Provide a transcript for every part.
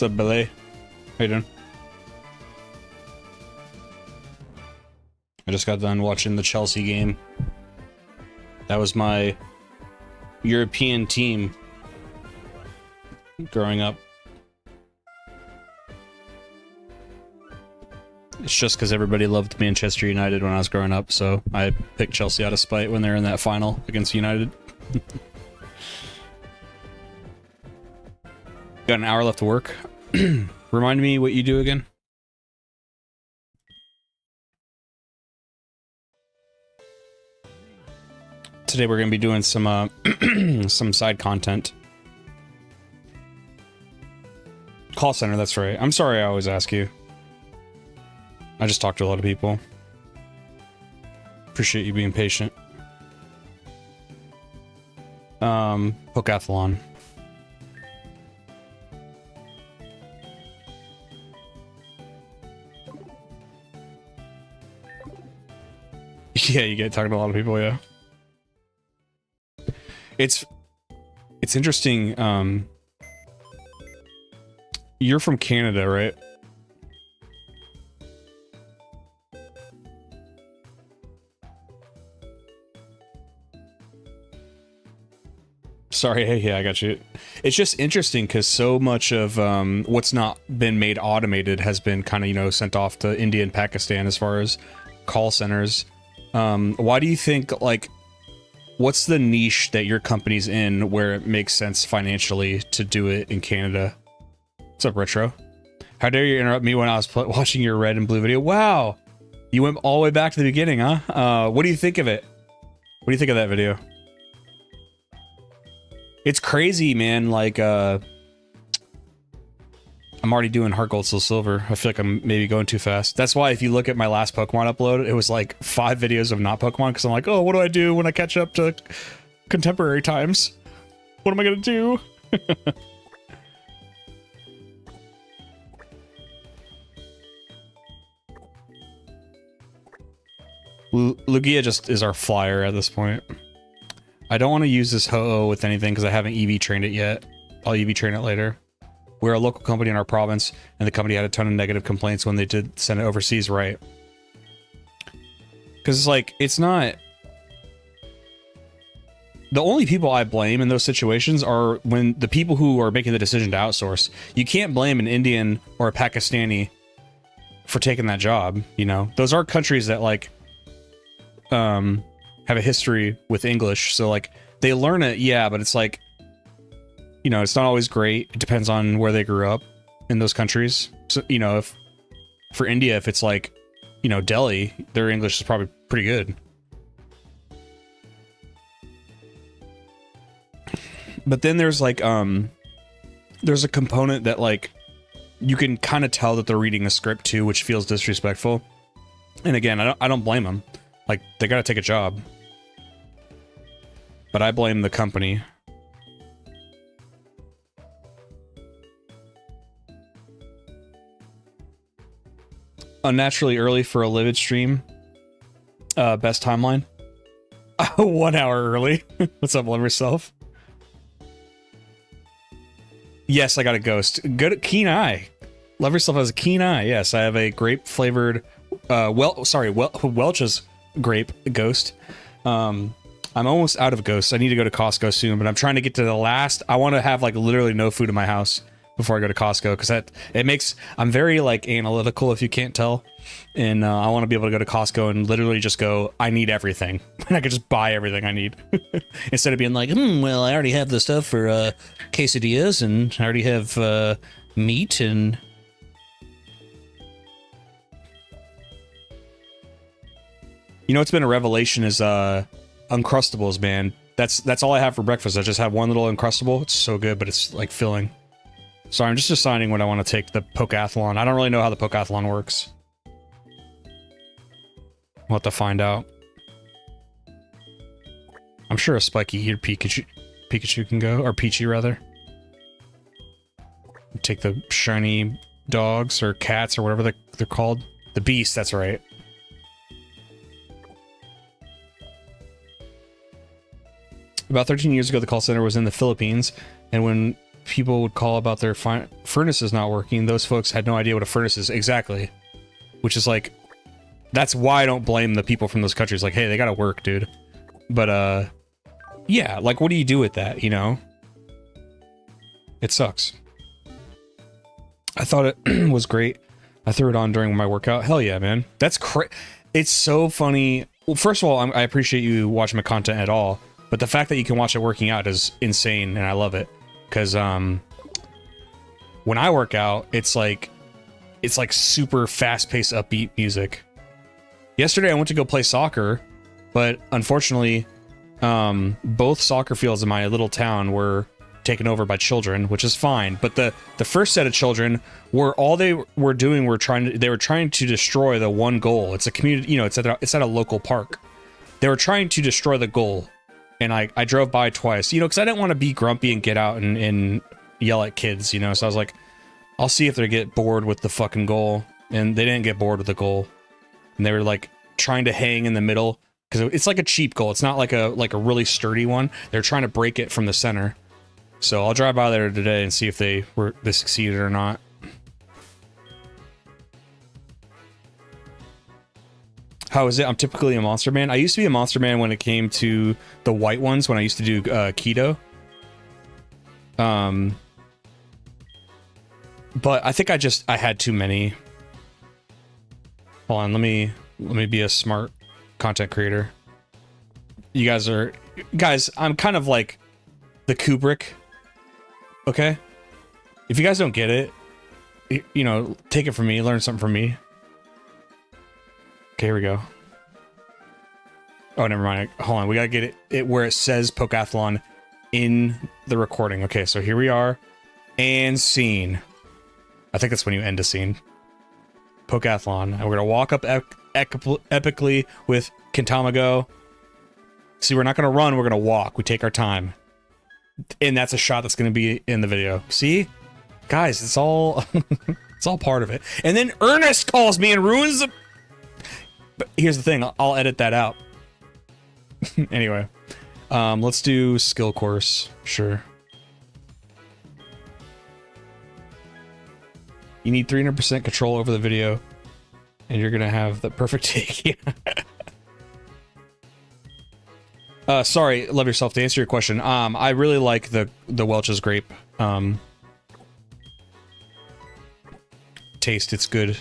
What's up, Billy? How you doing? I just got done watching the Chelsea game. That was my European team growing up. It's just because everybody loved Manchester United when I was growing up, so I picked Chelsea out of spite when they were in that final against United. Got an hour left to work. Remind me what you do again? Today we're going to be doing some some side content. Call center, that's right. I'm sorry I always ask you. I just talk to a lot of people. Appreciate you being patient. Hookathon. Yeah, you get talking to a lot of people, yeah. It's interesting. You're from Canada, right? Sorry, yeah, I got you. It's just interesting because so much of what's not been made automated has been kind of, you know, sent off to India and Pakistan as far as call centers. Why do you think, like, what's the niche that your company's in where it makes sense financially to do it in Canada? What's up, Retro? How dare you interrupt me when I was watching your red and blue video? Wow! You went all the way back to the beginning, huh? What do you think of it? What do you think of that video? It's crazy, man. Like, I'm already doing Heart Gold, Soul Silver. I feel like I'm maybe going too fast. That's why if you look at my last Pokemon upload, it was like 5 videos of not Pokemon, because I'm like, oh, what do I do when I catch up to contemporary times? What am I gonna do? Lugia just is our flyer at this point. I don't want to use this Ho-Oh with anything because I haven't EV trained it yet. I'll EV train it later. We're a local company in our province, and the company had a ton of negative complaints when they did send it overseas, right? Because it's like, it's not... The only people I blame in those situations are when the people who are making the decision to outsource. You can't blame an Indian or a Pakistani for taking that job, you know? Those are countries that, like, have a history with English, so, like, they learn it, yeah, but it's like, you know, it's not always great. It depends on where they grew up in those countries. So, you know, if for India, if it's like, you know, Delhi, their English is probably pretty good. But then there's like, there's a component that, like, you can kind of tell that they're reading a script too, which feels disrespectful. And again, I don't blame them. Like, they gotta take a job. But I blame the company. Unnaturally early for a Livid stream. Best timeline. 1 hour early. What's up, love yourself? Yes, I got a ghost. Good, keen eye. Love yourself has a keen eye. Yes, I have a grape flavored, Welch's grape ghost. I'm almost out of ghosts. I need to go to Costco soon, but I'm trying to get to the last. I want to have, like, literally no food in my house before I go to Costco, because it makes, I'm very, like, analytical, if you can't tell, and I want to be able to go to Costco and literally just go, I need everything, and I could just buy everything I need instead of being like, well, I already have the stuff for quesadillas, and I already have meat, and you know what's been a revelation is Uncrustables, man. That's all I have for breakfast. I just have one little Uncrustable. It's so good, but it's like filling. So I'm just deciding when I want to take the Pokathlon. I don't really know how the Pokathlon works. We'll have to find out. I'm sure a spiky-eared Pikachu can go, or Peachy rather. Take the shiny dogs or cats or whatever they're called. The beast, that's right. About 13 years ago, the call center was in the Philippines, and when people would call about their furnaces not working. Those folks had no idea what a furnace is. Exactly. Which is like, that's why I don't blame the people from those countries. Like, hey, they gotta work, dude. But, yeah, like, what do you do with that, you know? It sucks. I thought it was great. I threw it on during my workout. Hell yeah, man. That's it's so funny. Well, first of all, I appreciate you watching my content at all, but the fact that you can watch it working out is insane, and I love it. Because, when I work out, it's like super fast-paced, upbeat music. Yesterday, I went to go play soccer, but unfortunately, both soccer fields in my little town were taken over by children, which is fine. But the first set of children were all they were doing were trying to destroy the one goal. It's a community, you know, it's at a local park. They were trying to destroy the goal, and I drove by twice, you know, because I didn't want to be grumpy and get out and yell at kids, you know. So I was like, I'll see if they get bored with the fucking goal, and they didn't get bored with the goal, and they were like trying to hang in the middle because it's like a cheap goal. It's not like a really sturdy one. They're trying to break it from the center. So I'll drive by there today and see if they succeeded or not. How is it? I'm typically a monster man. I used to be a monster man when it came to the white ones, when I used to do keto. But I think I had too many. Hold on, let me be a smart content creator. You guys, I'm kind of like the Kubrick. Okay? If you guys don't get it, you know, take it from me, learn something from me. Okay, here we go. Oh, never mind. Hold on, we gotta get it where it says Pokathlon in the recording. Okay, so here we are. And scene. I think that's when you end a scene. Pokathlon. And we're gonna walk up epically with Kentamago. See, we're not gonna run, we're gonna walk. We take our time. And that's a shot that's going to be in the video. See? Guys, it's all it's all part of it. And then Ernest calls me and ruins the... But here's the thing, I'll edit that out. Anyway, let's do skill course. Sure. You need 300% control over the video, and you're going to have the perfect take. Sorry, love yourself. To answer your question, I really like the Welch's grape taste. It's good.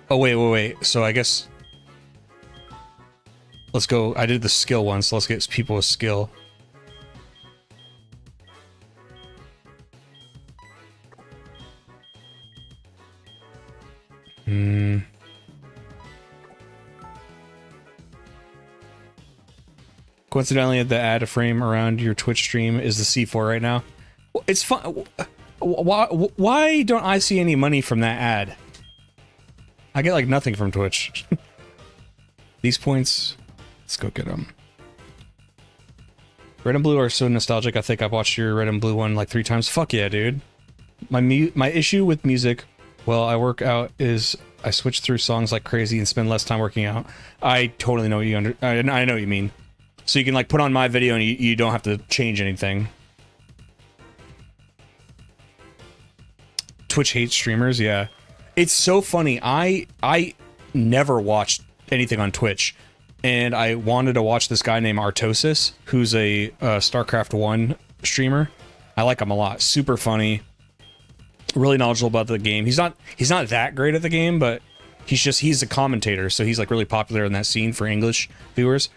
Oh wait. So I guess let's go. I did the skill one, so let's get people with skill. Coincidentally, the ad frame around your Twitch stream is the C4 right now. It's fun. Why don't I see any money from that ad? I get like nothing from Twitch. These points, let's go get them. Red and blue are so nostalgic. I think I've watched your red and blue one like 3 times. Fuck yeah, dude. My issue with music while I work out is I switch through songs like crazy and spend less time working out. I totally know what I know what you mean. So you can like put on my video and you don't have to change anything. Twitch hates streamers, yeah. It's so funny. I never watched anything on Twitch, and I wanted to watch this guy named Artosis, who's a StarCraft 1 streamer. I like him a lot. Super funny. Really knowledgeable about the game. He's not that great at the game, but he's a commentator, so he's like really popular in that scene for English viewers.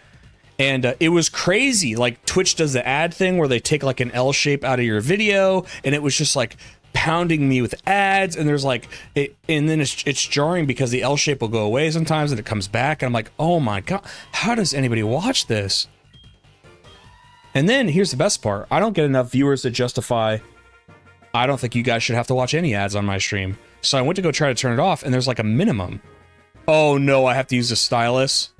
And it was crazy. Like Twitch does the ad thing where they take like an L shape out of your video, and it was just like pounding me with ads. And there's like and then it's jarring because the L shape will go away sometimes and it comes back. And I'm like, oh my god, how does anybody watch this? And then here's the best part: I don't get enough viewers to justify. I don't think you guys should have to watch any ads on my stream. So I went to go try to turn it off, and there's like a minimum. Oh no, I have to use a stylus.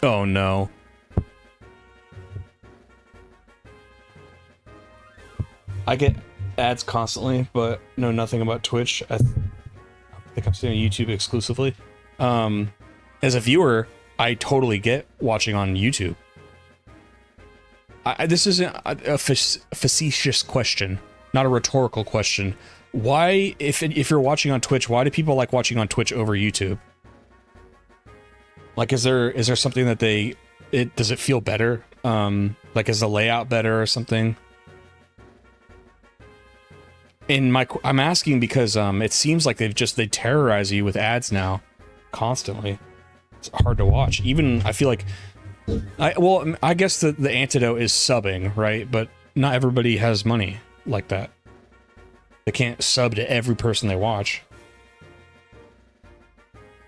Oh no. I get ads constantly, but know nothing about Twitch. I think I'm staying on YouTube exclusively. As a viewer, I totally get watching on YouTube. This isn't a facetious question, not a rhetorical question. Why, if you're watching on Twitch, why do people like watching on Twitch over YouTube? Like, is there something that does it feel better? Like, is the layout better or something? I'm asking because it seems like they terrorize you with ads now, constantly. It's hard to watch. Even I feel like, I guess the antidote is subbing, right? But not everybody has money like that. They can't sub to every person they watch.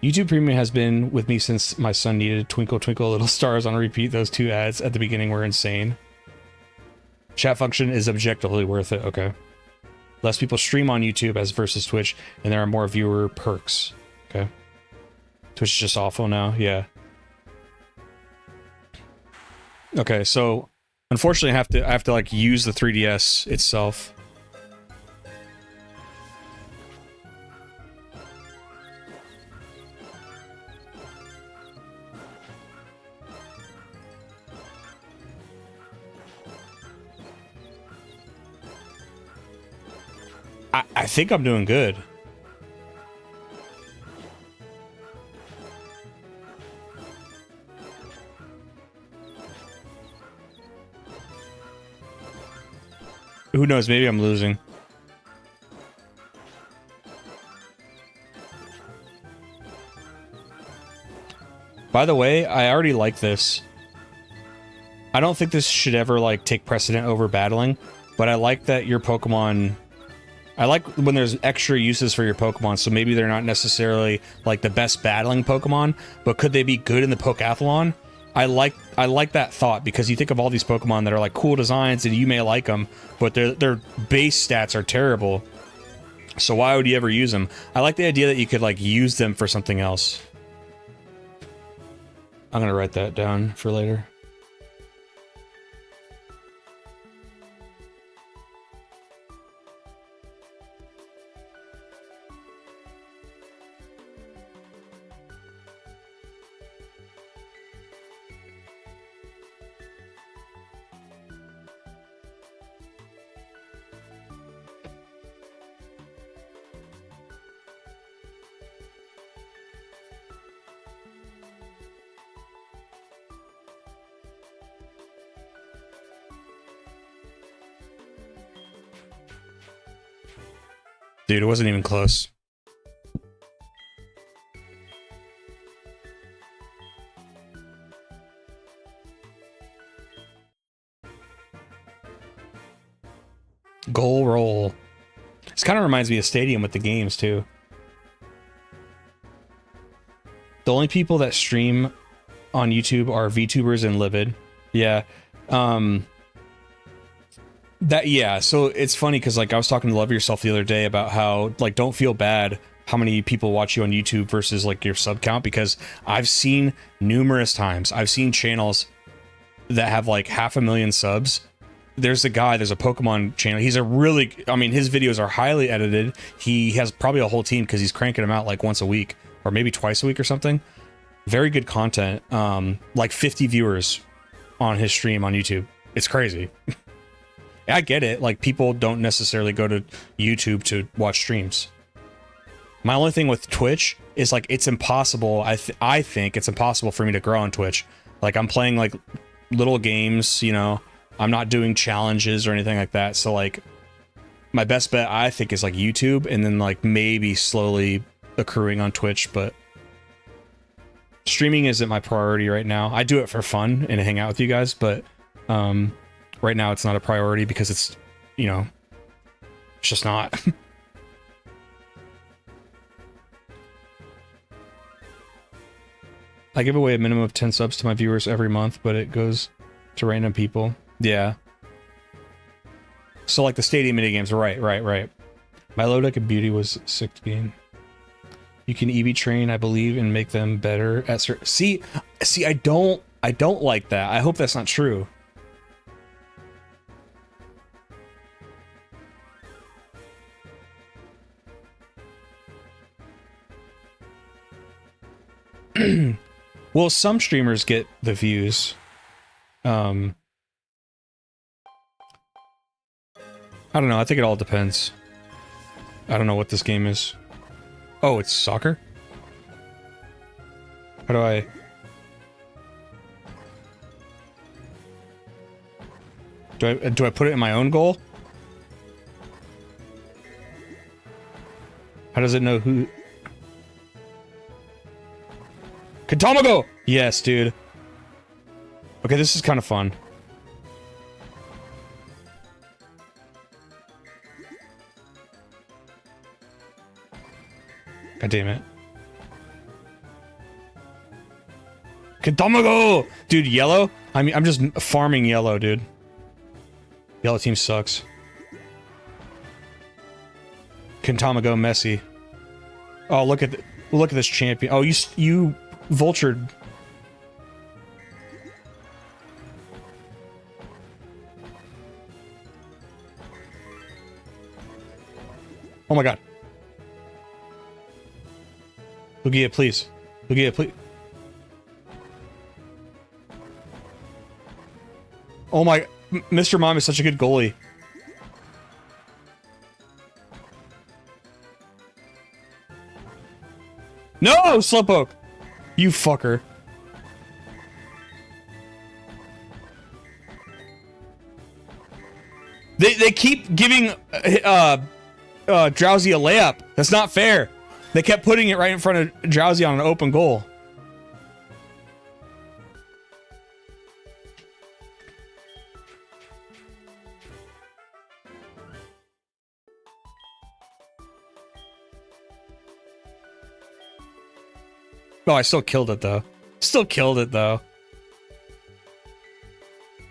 YouTube Premium has been with me since my son needed Twinkle Twinkle Little Stars on repeat. Those 2 ads at the beginning were insane. Chat function is objectively worth it. Okay. Less people stream on YouTube as versus Twitch, and there are more viewer perks. Okay. Twitch is just awful now. Yeah. Okay, so unfortunately I have to like use the 3DS itself. I think I'm doing good. Who knows? Maybe I'm losing. By the way, I already like this. I don't think this should ever like take precedent over battling, but I like that your Pokemon... I like when there's extra uses for your Pokemon, so maybe they're not necessarily like the best battling Pokemon, but could they be good in the Pokeathlon? I like that thought, because you think of all these Pokemon that are like cool designs and you may like them, but their base stats are terrible. So why would you ever use them? I like the idea that you could like use them for something else. I'm gonna write that down for later. Dude, it wasn't even close. Goal roll. This kind of reminds me of Stadium with the games, too. The only people that stream on YouTube are VTubers and Livid. Yeah. Yeah, so it's funny because like I was talking to Love Yourself the other day about how like don't feel bad how many people watch you on YouTube versus like your sub count, because I've seen numerous times, I've seen channels that have like 500,000 subs. There's a Pokemon channel. He's a really, I mean, his videos are highly edited. He has probably a whole team because he's cranking them out like once a week or maybe twice a week or something. Very good content. Like 50 viewers on his stream on YouTube. It's crazy. I get it. Like, people don't necessarily go to YouTube to watch streams. My only thing with Twitch is, like, it's impossible. I think it's impossible for me to grow on Twitch. Like, I'm playing, like, little games, you know. I'm not doing challenges or anything like that. So, like, my best bet, I think, is, like, YouTube. And then, like, maybe slowly accruing on Twitch. But streaming isn't my priority right now. I do it for fun and hang out with you guys. But, right now, it's not a priority because it's, you know, it's just not. I give away a minimum of 10 subs to my viewers every month, but it goes to random people. Yeah. So, like, the stadium minigames, right. My low deck of beauty was 16. You can EV train, I believe, and make them better at certain... See, I don't like that. I hope that's not true. Well, some streamers get the views. I don't know. I think it all depends. I don't know what this game is. Oh, it's soccer? How do I... Do I put it in my own goal? How does it know who... Katamago! Yes, dude. Okay, this is kind of fun. God damn it. Katamago! Dude, yellow? I mean, I'm just farming yellow, dude. Yellow team sucks. Katamago Messi. Oh, look at this champion. Oh, you vultured. Oh my god. Lugia, please. Lugia, please. Oh my... Mr. Mime is such a good goalie. No, Slowpoke! You fucker. They keep giving Drowsy a layup. That's not fair. They kept putting it right in front of Drowsy on an open goal. Oh, I still killed it, though. Still killed it, though.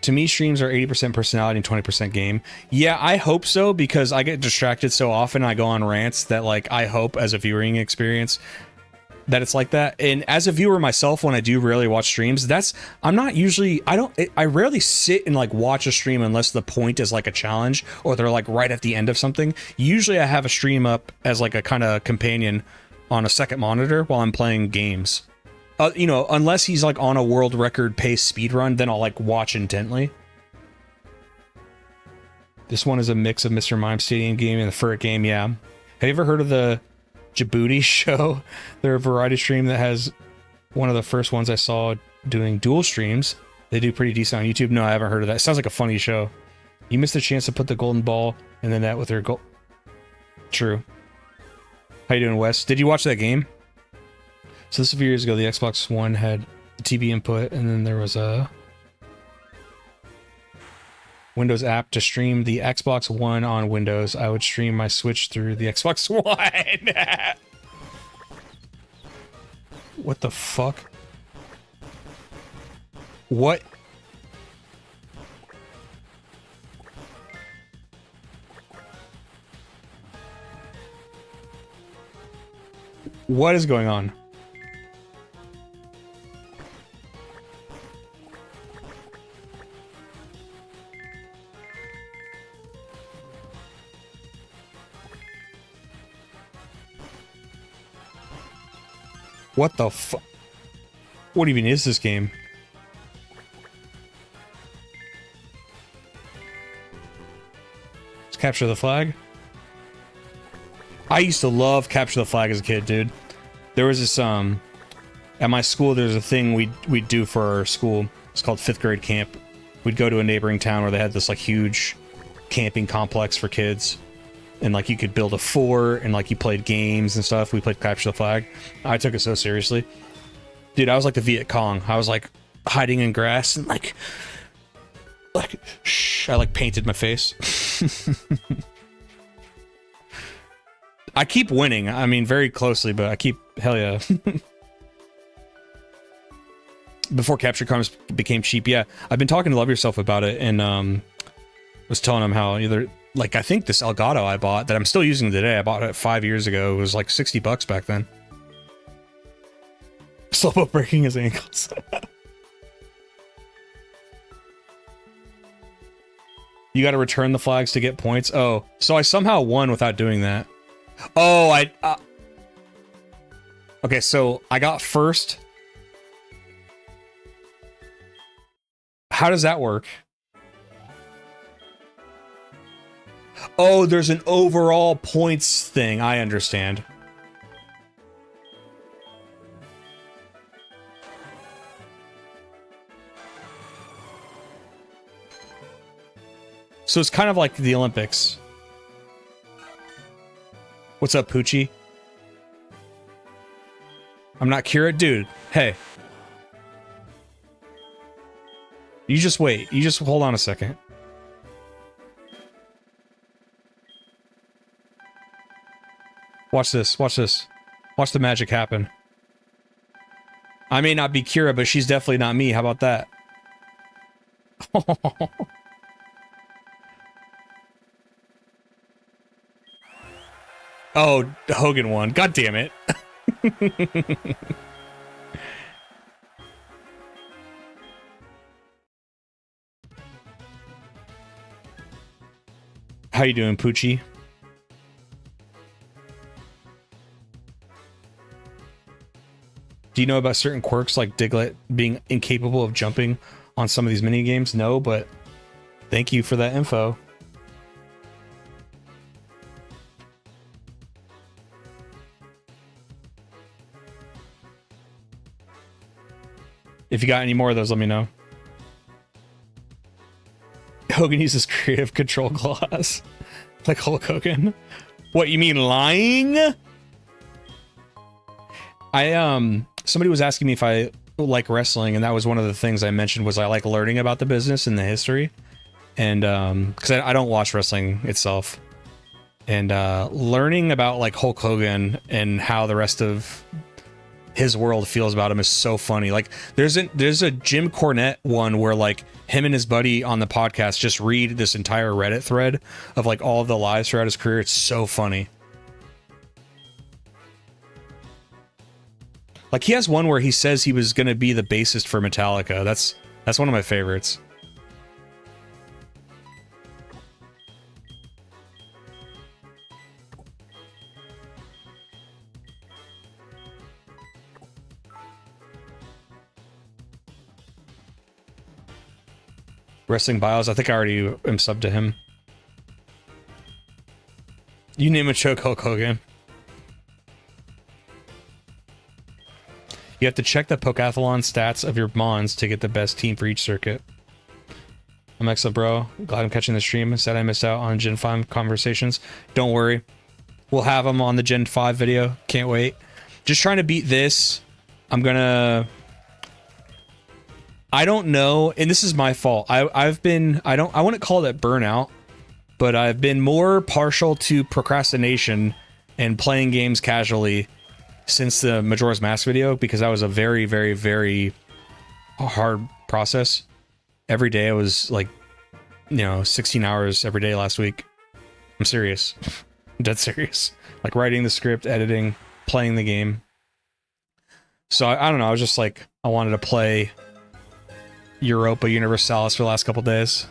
To me, streams are 80% personality and 20% game. Yeah, I hope so, because I get distracted so often. I go on rants that, like, I hope, as a viewing experience, that it's like that. And as a viewer myself, when I do really watch streams, I'm not usually... I rarely sit and, like, watch a stream unless the point is, like, a challenge, or they're, like, right at the end of something. Usually I have a stream up as, like, a kind of companion on a second monitor while I'm playing games. You know, unless he's like on a world record pace speedrun, then I'll like watch intently. This one is a mix of Mr. Mime Stadium game and the Furret game, yeah. Have you ever heard of the Djibouti show? They're a variety stream that has one of the first ones I saw doing dual streams. They do pretty decent on YouTube. No, I haven't heard of that. It sounds like a funny show. You missed a chance to put the golden ball in the net with her goal. True. How you doing, Wes? Did you watch that game? So this is a few years ago. The Xbox One had the TV input, and then there was a Windows app to stream the Xbox One on Windows. I would stream my Switch through the Xbox One. What the fuck? What? What is going on? What the fu- What even is this game? Let's capture the flag. I used to love Capture the Flag as a kid, dude. There was this, at my school, there's a thing we'd do for our school. It's called 5th grade camp. We'd go to a neighboring town where they had this, like, huge camping complex for kids. And, like, you could build a fort, and, like, you played games and stuff. We played Capture the Flag. I took it so seriously. Dude, I was like the Viet Cong. I was, like, hiding in grass and, like, shh. I, like, painted my face. I keep winning. I mean, very closely, but I keep... Hell yeah. Before capture cards became cheap, yeah. I've been talking to Love Yourself about it, and was telling him how either... Like, I think this Elgato I bought, that I'm still using today, I bought it 5 years ago. It was like 60 bucks back then. Slowpoke breaking his ankles. You gotta return the flags to get points? Oh, so I somehow won without doing that. Oh, okay, so I got first, How does that work? Oh, there's an overall points thing. I understand. So it's kind of like the Olympics. What's up, Poochie? I'm not Kira. Dude, hey. You just wait. You just hold on a second. Watch this. Watch this. Watch the magic happen. I may not be Kira, but she's definitely not me. How about that? Oh, Hogan won. God damn it. How you doing, Poochie? Do you know about certain quirks like Diglett being incapable of jumping on some of these mini games? No, but thank you for that info. If you got any more of those, let me know. Hogan uses creative control clause. Like Hulk Hogan. What, you mean lying? Somebody was asking me if I like wrestling, and that was one of the things I mentioned was I like learning about the business and the history. And, because I don't watch wrestling itself. And, learning about, like, Hulk Hogan and how the rest of his world feels about him is so funny. Like, there's a Jim Cornette one where, like, him and his buddy on the podcast just read this entire Reddit thread of, like, all of the lives throughout his career. It's so funny. Like, he has one where he says he was going to be the bassist for Metallica. That's one of my favorites. Wrestling Bios, I think I already am subbed to him. You name a choke, Hulk Hogan. You have to check the Pokathlon stats of your Mons to get the best team for each circuit. I'm Exa, bro. Glad I'm catching the stream. Said I missed out on Gen 5 conversations. Don't worry. We'll have them on the Gen 5 video. Can't wait. Just trying to beat this. I'm gonna... I don't know, and this is my fault. I wouldn't call it burnout, but I've been more partial to procrastination and playing games casually since the Majora's Mask video, because that was a very, very, very hard process. Every day I was like, 16 hours every day last week. I'm serious. I'm dead serious. Like writing the script, editing, playing the game. So I don't know, I was just like, I wanted to play Europa Universalis for the last couple days.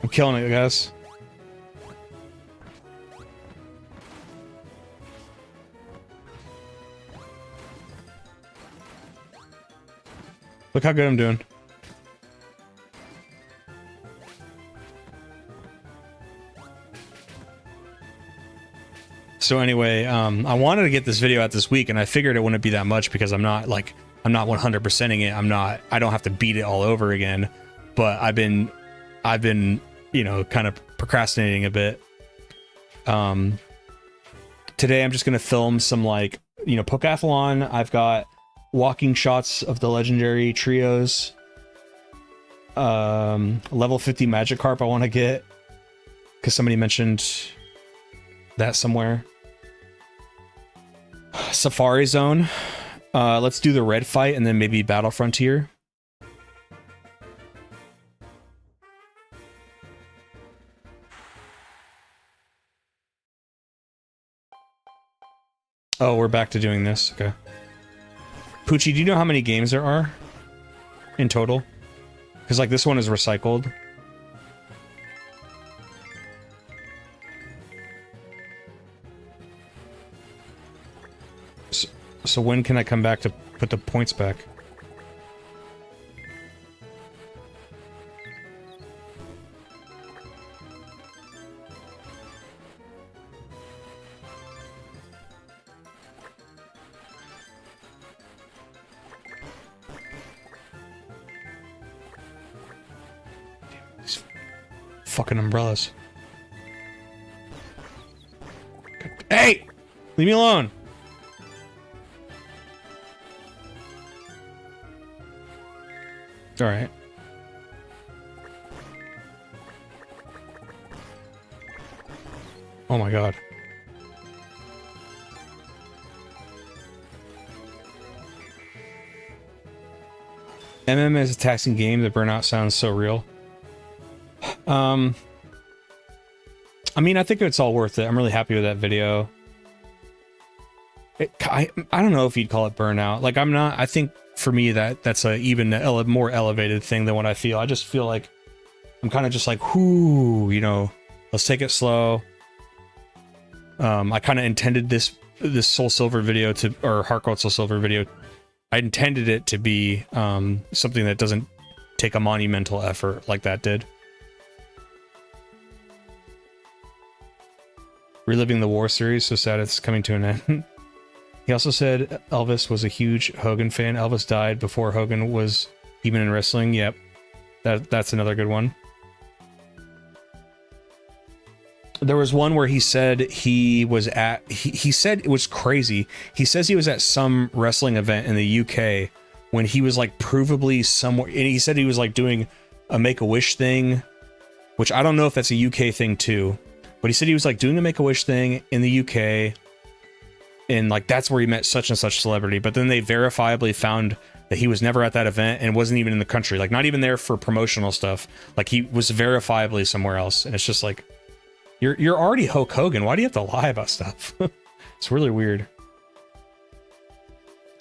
I'm killing it, guys. Look how good I'm doing. So anyway, I wanted to get this video out this week, and I figured it wouldn't be that much because I'm not 100%ing it. I don't have to beat it all over again. But I've been, kind of procrastinating a bit. Today I'm just gonna film some Pokathlon. I've got walking shots of the legendary trios. Level 50 Magikarp I want to get because somebody mentioned that somewhere. Safari Zone. Let's do the red fight and then maybe Battle Frontier. Oh, we're back to doing this. Okay. Poochie, do you know how many games there are in total? Because like this one is recycled. So when can I come back to put the points back? These fucking umbrellas. Hey! Leave me alone! Alright. Oh my god. MM is a taxing game. The burnout sounds so real. I mean, I think it's all worth it. I'm really happy with that video. I don't know if you'd call it burnout. Like, I'm not... I think for me that's a even more elevated thing than what I feel. I just feel like I'm kind of just like, whoo, you know, let's take it slow. I kind of intended this Soul Silver video to, or Heart Gold Soul Silver video, I intended it to be something that doesn't take a monumental effort like that did. Reliving the War series, so sad it's coming to an end. He also said Elvis was a huge Hogan fan. Elvis died before Hogan was even in wrestling. Yep. That's another good one. There was one where he said he was at... He said it was crazy. He says he was at some wrestling event in the UK when he was like provably somewhere... And he said he was like doing a Make-A-Wish thing, which I don't know if that's a UK thing too. But he said he was like doing a Make-A-Wish thing in the UK, and like that's where he met such and such celebrity. But then they verifiably found that he was never at that event and wasn't even in the country, like not even there for promotional stuff. Like he was verifiably somewhere else, and it's just like, you're already Hulk Hogan. Why do you have to lie about stuff? It's really weird.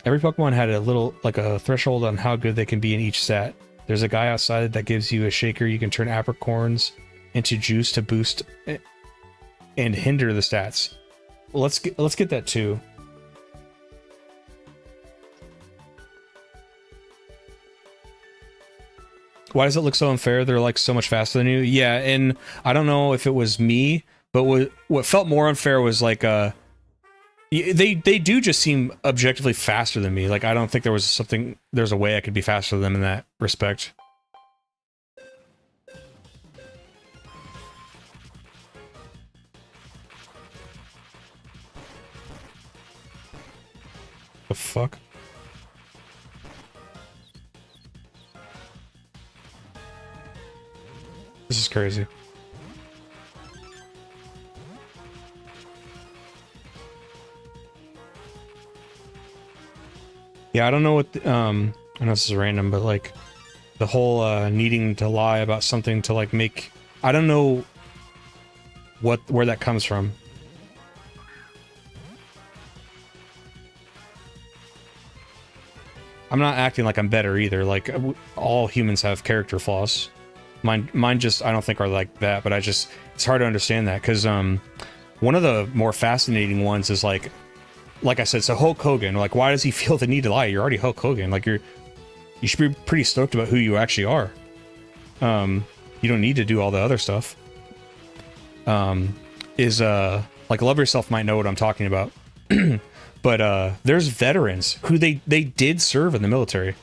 Every Pokemon had a little, like a threshold on how good they can be in each stat. There's a guy outside that gives you a shaker. You can turn apricorns into juice to boost and hinder the stats. Well, let's get that too. Why does it look so unfair? They're like so much faster than you. Yeah, and I don't know if it was me, but what felt more unfair was like they do just seem objectively faster than me. Like I don't think there's a way I could be faster than them in that respect. The fuck? This is crazy. Yeah, I don't know what the, I know this is random, but like the whole needing to lie about something to like make, I don't know where that comes from. I'm not acting like I'm better either. Like all humans have character flaws. Mine just, I don't think are like that, but it's hard to understand that because one of the more fascinating ones is like I said, so Hulk Hogan, like why does he feel the need to lie? You're already Hulk Hogan. Like you should be pretty stoked about who you actually are. You don't need to do all the other stuff. Like Love Yourself might know what I'm talking about. But there's veterans who they did serve in the military,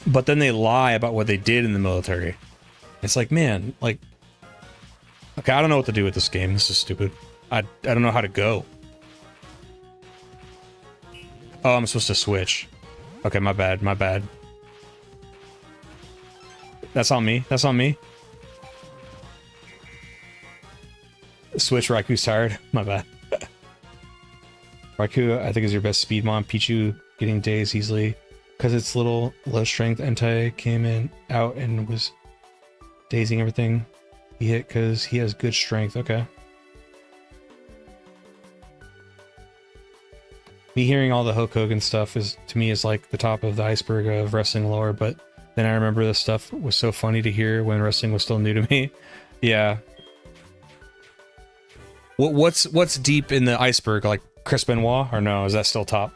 but then they lie about what they did in the military. It's like, man, like, okay, I don't know what to do with this game. This is stupid. I don't know how to go. Oh, I'm supposed to switch. Okay, my bad, my bad. That's on me. That's on me. Switch, Raiku's tired. My bad. Raikou, I think, is your best Speedmon. Pichu getting dazed easily because it's little low strength. Entei came out and was dazing everything he hit because he has good strength. Okay. Me hearing all the Hulk Hogan stuff to me is like the top of the iceberg of wrestling lore, but Then I remember this stuff was so funny to hear when wrestling was still new to me. Yeah. What's deep in the iceberg? Like Chris Benoit, or no? Is that still top?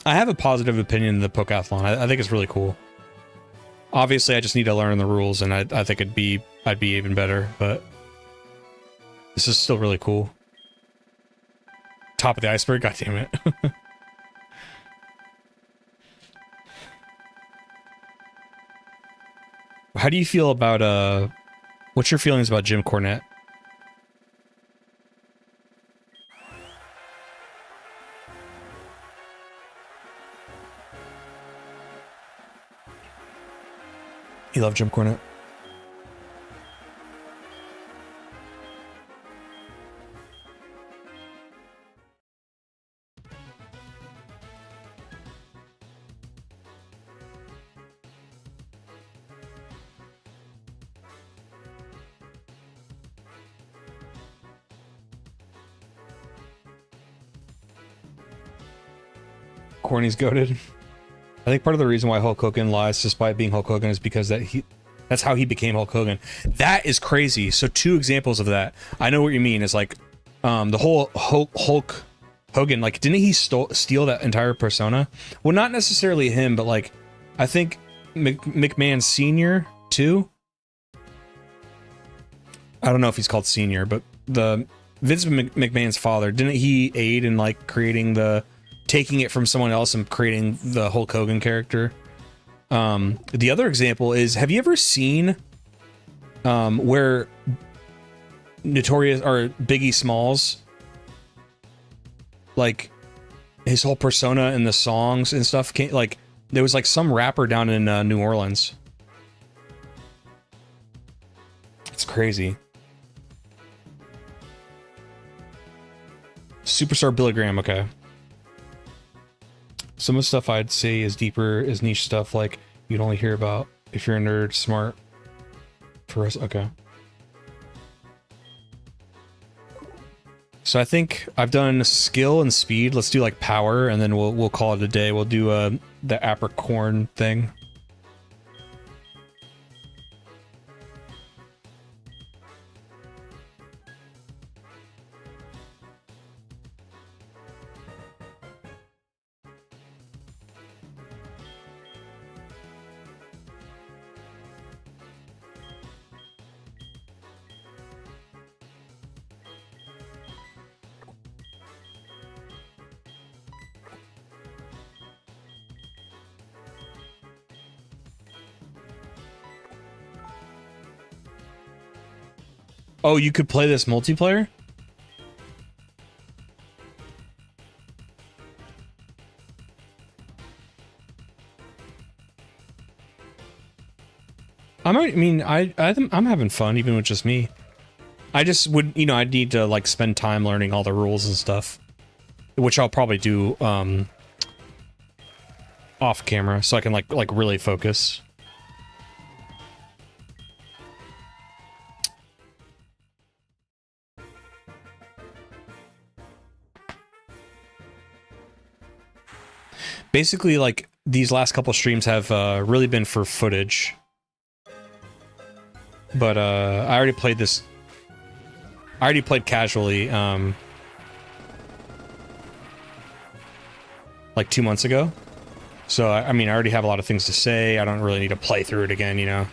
I have a positive opinion of the Pokathlon. I think it's really cool. Obviously, I just need to learn the rules, and I think I'd be even better. But this is still really cool. Top of the iceberg. God damn it. How do you feel about what's your feelings about Jim Cornette? You love Jim Cornette? Corny's goated. I think part of the reason why Hulk Hogan lies despite being Hulk Hogan is because that's how he became Hulk Hogan. That is crazy. So 2 examples of that. I know what you mean is like the whole Hulk Hogan, like didn't he steal that entire persona? Well, not necessarily him, but like I think McMahon Sr. too. I don't know if he's called Senior, but the Vince McMahon's father, didn't he aid in like taking it from someone else and creating the Hulk Hogan character? The other example is, have you ever seen where Notorious or Biggie Smalls, like his whole persona and the songs and stuff like there was like some rapper down in New Orleans. It's crazy. Superstar Billy Graham, okay. Some of the stuff I'd say is deeper, is niche stuff like you'd only hear about if you're a nerd, smart. For us, okay. So I think I've done skill and speed. Let's do like power, and then we'll call it a day. We'll do the apricorn thing. Oh, you could play this multiplayer? I'm having fun even with just me. I just would, you know, I'd need to like spend time learning all the rules and stuff, which I'll probably do off camera so I can like really focus. Basically, like, these last couple streams have really been for footage. But I already played this. I already played casually like 2 months ago. So, I mean, I already have a lot of things to say. I don't really need to play through it again, you know?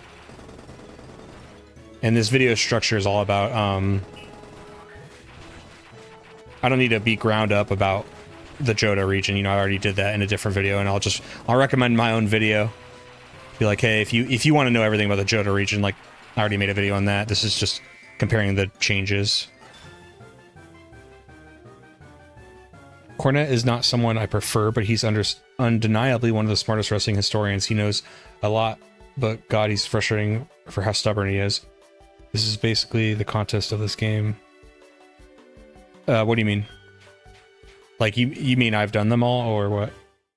And this video structure is all about, I don't need to be ground up about the Johto region, you know. I already did that in a different video, and I'll recommend my own video. Be like, hey, if you want to know everything about the Johto region, like, I already made a video on that. This is just comparing the changes. Cornette is not someone I prefer, but he's undeniably one of the smartest wrestling historians. He knows a lot, but God, he's frustrating for how stubborn he is. This is basically the contest of this game. What do you mean? Like, you mean I've done them all, or what?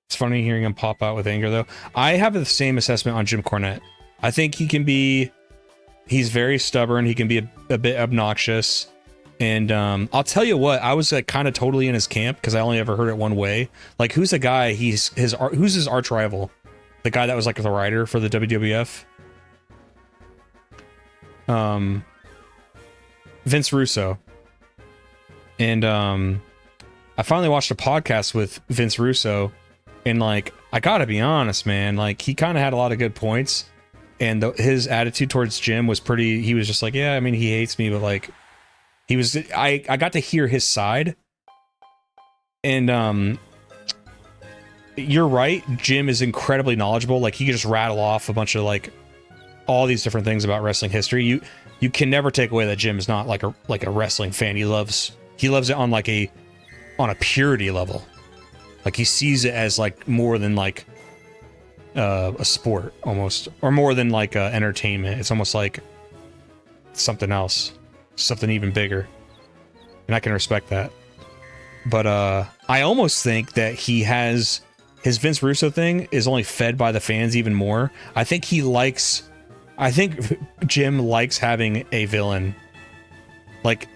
It's funny hearing him pop out with anger, though. I have the same assessment on Jim Cornette. I think he's very stubborn. He can be a bit obnoxious. And I'll tell you what, I was like kind of totally in his camp because I only ever heard it one way. Like, who's the guy? Who's his arch rival? The guy that was like the writer for the WWF. Vince Russo. And I finally watched a podcast with Vince Russo, and like, I gotta be honest, man, like, he kind of had a lot of good points, and his attitude towards Jim was pretty. He was just like, yeah, I mean, he hates me, but like, I got to hear his side. And you're right, Jim is incredibly knowledgeable. Like, he can just rattle off a bunch of like all these different things about wrestling history. You can never take away that Jim is not like a wrestling fan. He loves it on a purity level. Like, he sees it as like more than like a sport almost, or more than like entertainment. It's almost like something else, something even bigger, and I can respect that. But I almost think that his Vince Russo thing is only fed by the fans even more. I think Jim likes having a villain. Like,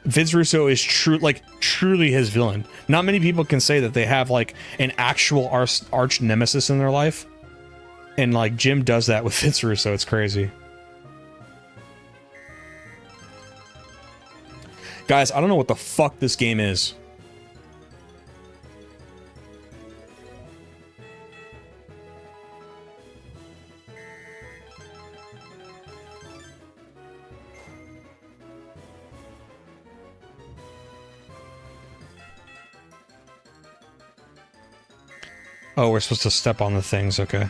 Vince Russo is truly his villain. Not many people can say that they have like an actual arch nemesis in their life, and like Jim does that with Vince Russo. It's crazy. Guys, I don't know what the fuck this game is. Oh, we're supposed to step on the things, okay.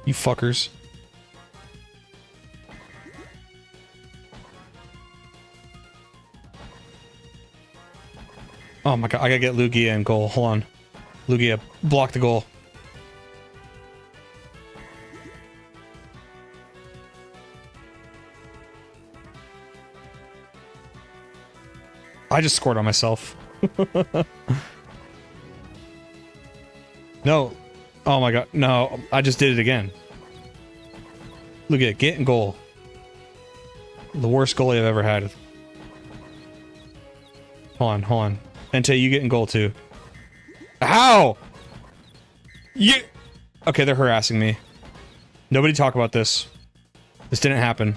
You fuckers. Oh my god, I gotta get Lugia in goal. Hold on. Lugia, block the goal. I just scored on myself. No. Oh my god, no. I just did it again. Look at it. Get in goal. The worst goalie I've ever had. Hold on. Until you get in goal too. How? You... Okay, they're harassing me. Nobody talk about this. This didn't happen.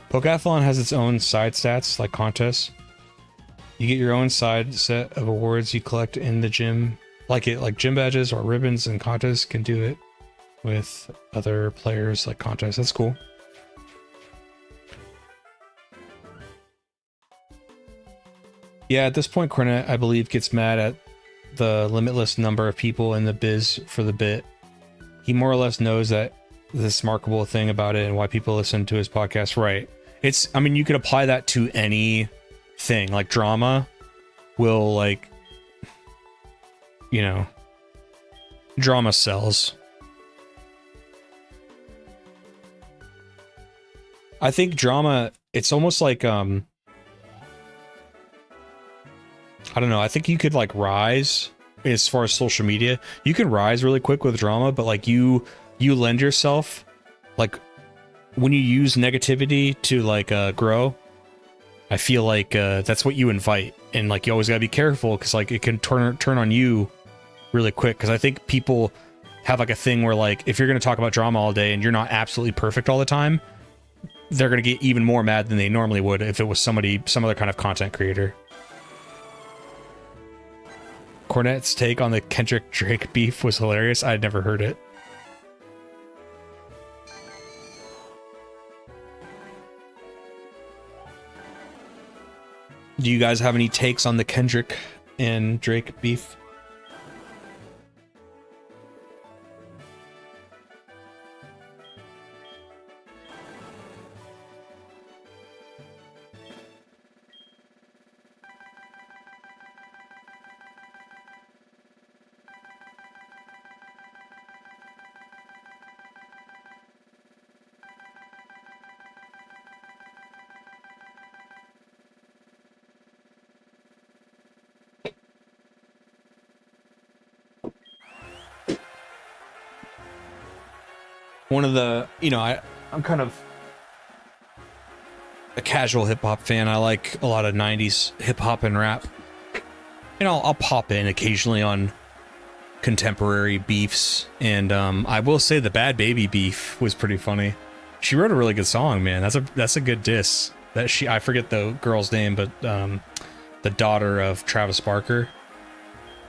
Pokeathlon has its own side stats, like contests. You get your own side set of awards you collect in the gym. Like gym badges or ribbons, and contests can do it with other players like contests. That's cool. Yeah, at this point, Cornet, I believe, gets mad at the limitless number of people in the biz for the bit. He more or less knows that this remarkable thing about it and why people listen to his podcast. Right. I mean, you could apply that to any thing. Like, drama will, like, you know, drama sells. I think drama, it's almost like, I don't know, I think you could, like, rise as far as social media. You can rise really quick with drama, but, like, you lend yourself, like, when you use negativity to like grow, I feel like that's what you invite, and like you always gotta be careful because like it can turn on you really quick. Because I think people have like a thing where like if you're gonna talk about drama all day and you're not absolutely perfect all the time, they're gonna get even more mad than they normally would if it was some other kind of content creator. Cornette's take on the Kendrick Drake beef was hilarious. I'd never heard it. Do you guys have any takes on the Kendrick and Drake beef? One of the, you know, I'm kind of a casual hip-hop fan. I like a lot of 90s hip-hop and rap. And I'll pop in occasionally on contemporary beefs. And I will say the Bad Baby beef was pretty funny. She wrote a really good song, man. That's a good diss. I forget the girl's name, but the daughter of Travis Barker.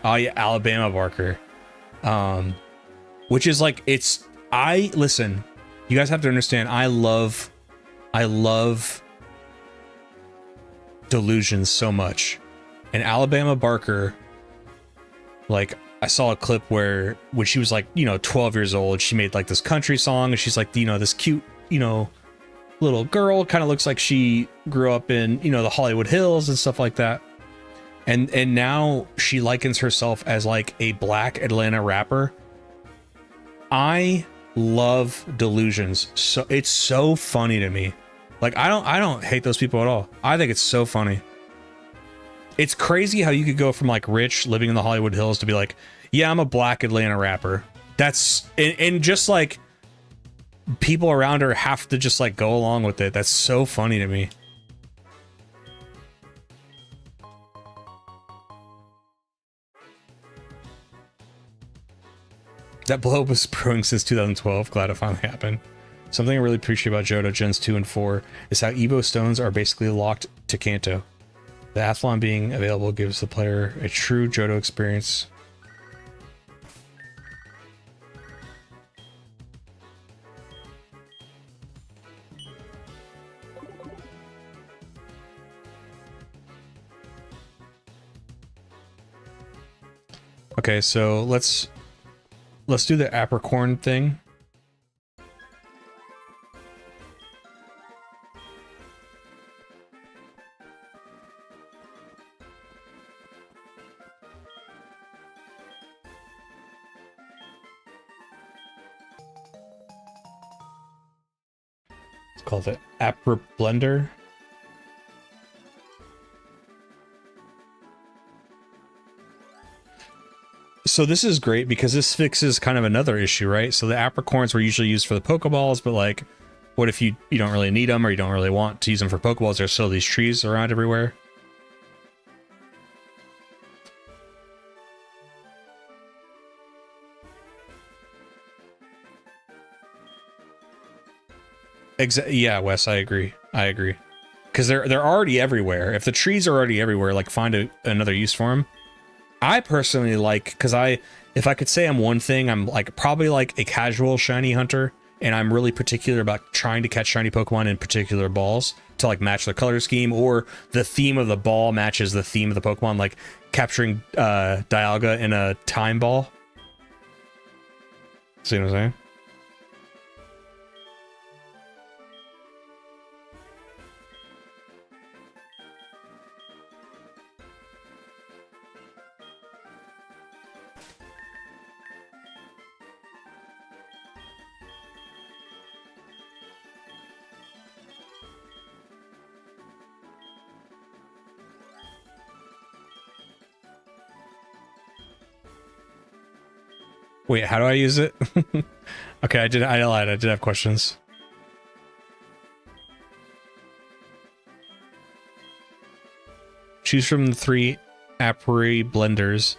Oh yeah, Alabama Barker. Which is like, listen, you guys have to understand, I love Delusions so much. And Alabama Barker, like, I saw a clip where when she was like, 12 years old, she made like this country song, and she's like, this cute, little girl, kind of looks like she grew up in, the Hollywood Hills and stuff like that. And now she likens herself as like a black Atlanta rapper. I love Delusions. So it's so funny to me. Like I don't hate those people at all. I think it's so funny. It's crazy how you could go from like rich living in the Hollywood Hills to be like, yeah, I'm a black Atlanta rapper. That's and just like people around her have to just like go along with it. That's so funny to me. That blow up was brewing since 2012. Glad it finally happened. Something I really appreciate about Johto Gens 2 and 4 is how Evo Stones are basically locked to Kanto. The Athlon being available gives the player a true Johto experience. Okay, so let's do the apricorn thing. It's called the Apri Blender. So this is great because this fixes kind of another issue, right? So the apricorns were usually used for the Pokeballs, but like, what if you don't really need them or you don't really want to use them for Pokeballs? There's still these trees around everywhere. Yeah, Wes, I agree. Because they're already everywhere. If the trees are already everywhere, like find another use for them. I personally like, because if I could say I'm one thing, I'm like probably like a casual shiny hunter, and I'm really particular about trying to catch shiny Pokemon in particular balls to like match the color scheme, or the theme of the ball matches the theme of the Pokemon, like capturing Dialga in a time ball. See what I'm saying? Wait, how do I use it? Okay, I lied. I did have questions. Choose from the 3 Apri blenders.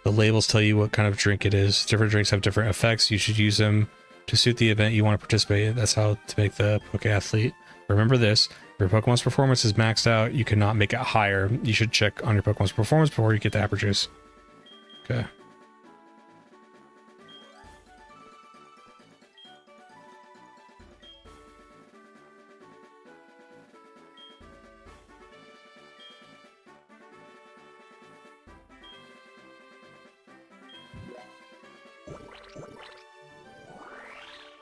The labels tell you what kind of drink it is. Different drinks have different effects. You should use them to suit the event you want to participate in. That's how to make the Poke Athlete. Remember this. If your Pokemon's performance is maxed out, you cannot make it higher. You should check on your Pokemon's performance before you get the Apri Juice. Okay.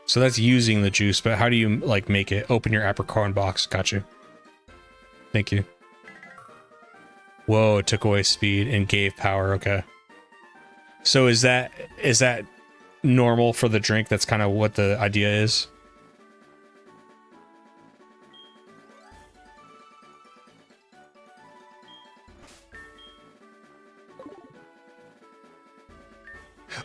So that's using the juice, but how do you like make it? Open your apricot box. Got you. Thank you. Whoa, it took away speed and gave power. Okay. So is that normal for the drink? That's kind of what the idea is.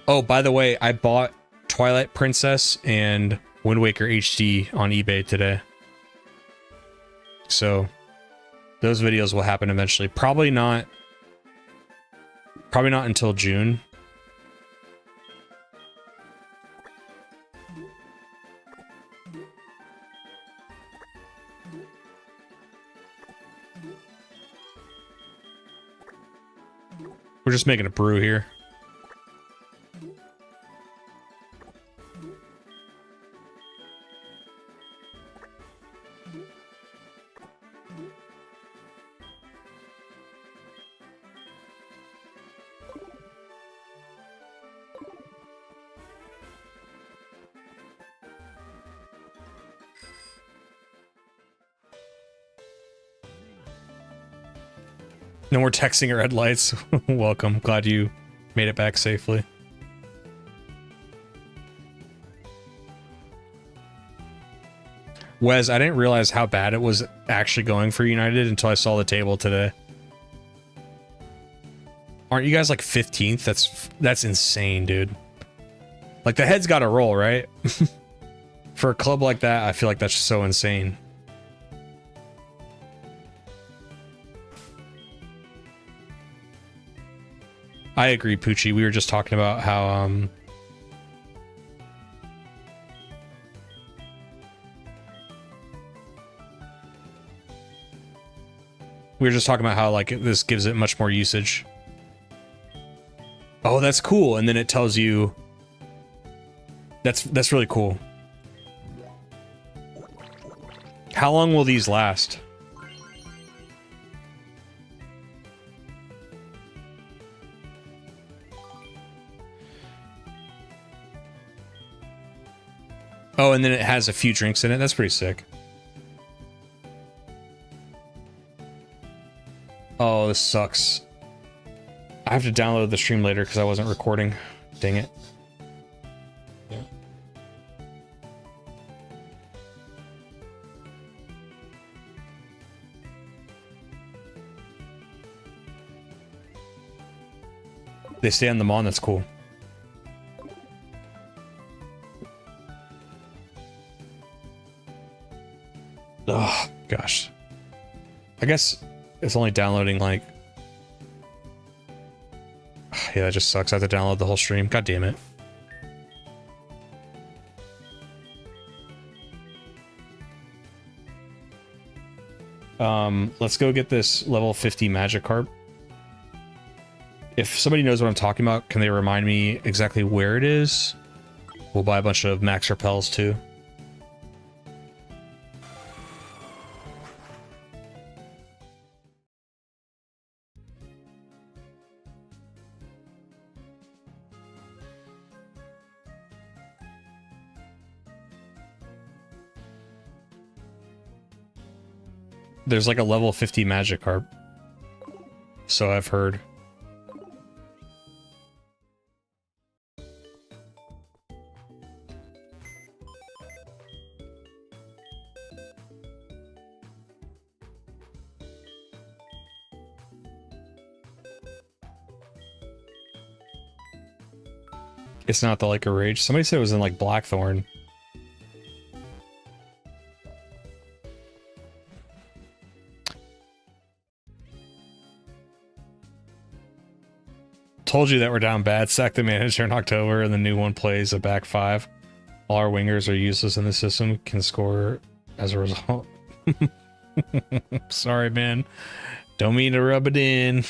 Oh, by the way, I bought Twilight Princess and Wind Waker HD on eBay today. So those videos will happen eventually. Probably not until June. We're just making a brew here. No more texting or red lights. Welcome. Glad you made it back safely. Wes, I didn't realize how bad it was actually going for United until I saw the table today. Aren't you guys like 15th? That's insane, dude. Like the head's got to roll, right? For a club like that, I feel like that's so insane. I agree, Poochie. We were just talking about how like this gives it much more usage. Oh, that's cool. And then it tells you that's really cool. How long will these last? Oh, and then it has a few drinks in it. That's pretty sick. Oh, this sucks. I have to download the stream later because I wasn't recording. Dang it. Yeah. They stay on the Mon, that's cool. Oh, gosh. I guess it's only downloading like... Yeah, that just sucks. I have to download the whole stream. God damn it. Let's go get this level 50 Magikarp. If somebody knows what I'm talking about, can they remind me exactly where it is? We'll buy a bunch of Max Repels too. There's like a level 50 Magikarp. So I've heard. It's not the like a rage. Somebody said it was in like Blackthorn. Told you that we're down bad. Sack the manager in October, and the new one plays a back five. All our wingers are useless in the system. Can score as a result. Sorry, man. Don't mean to rub it in.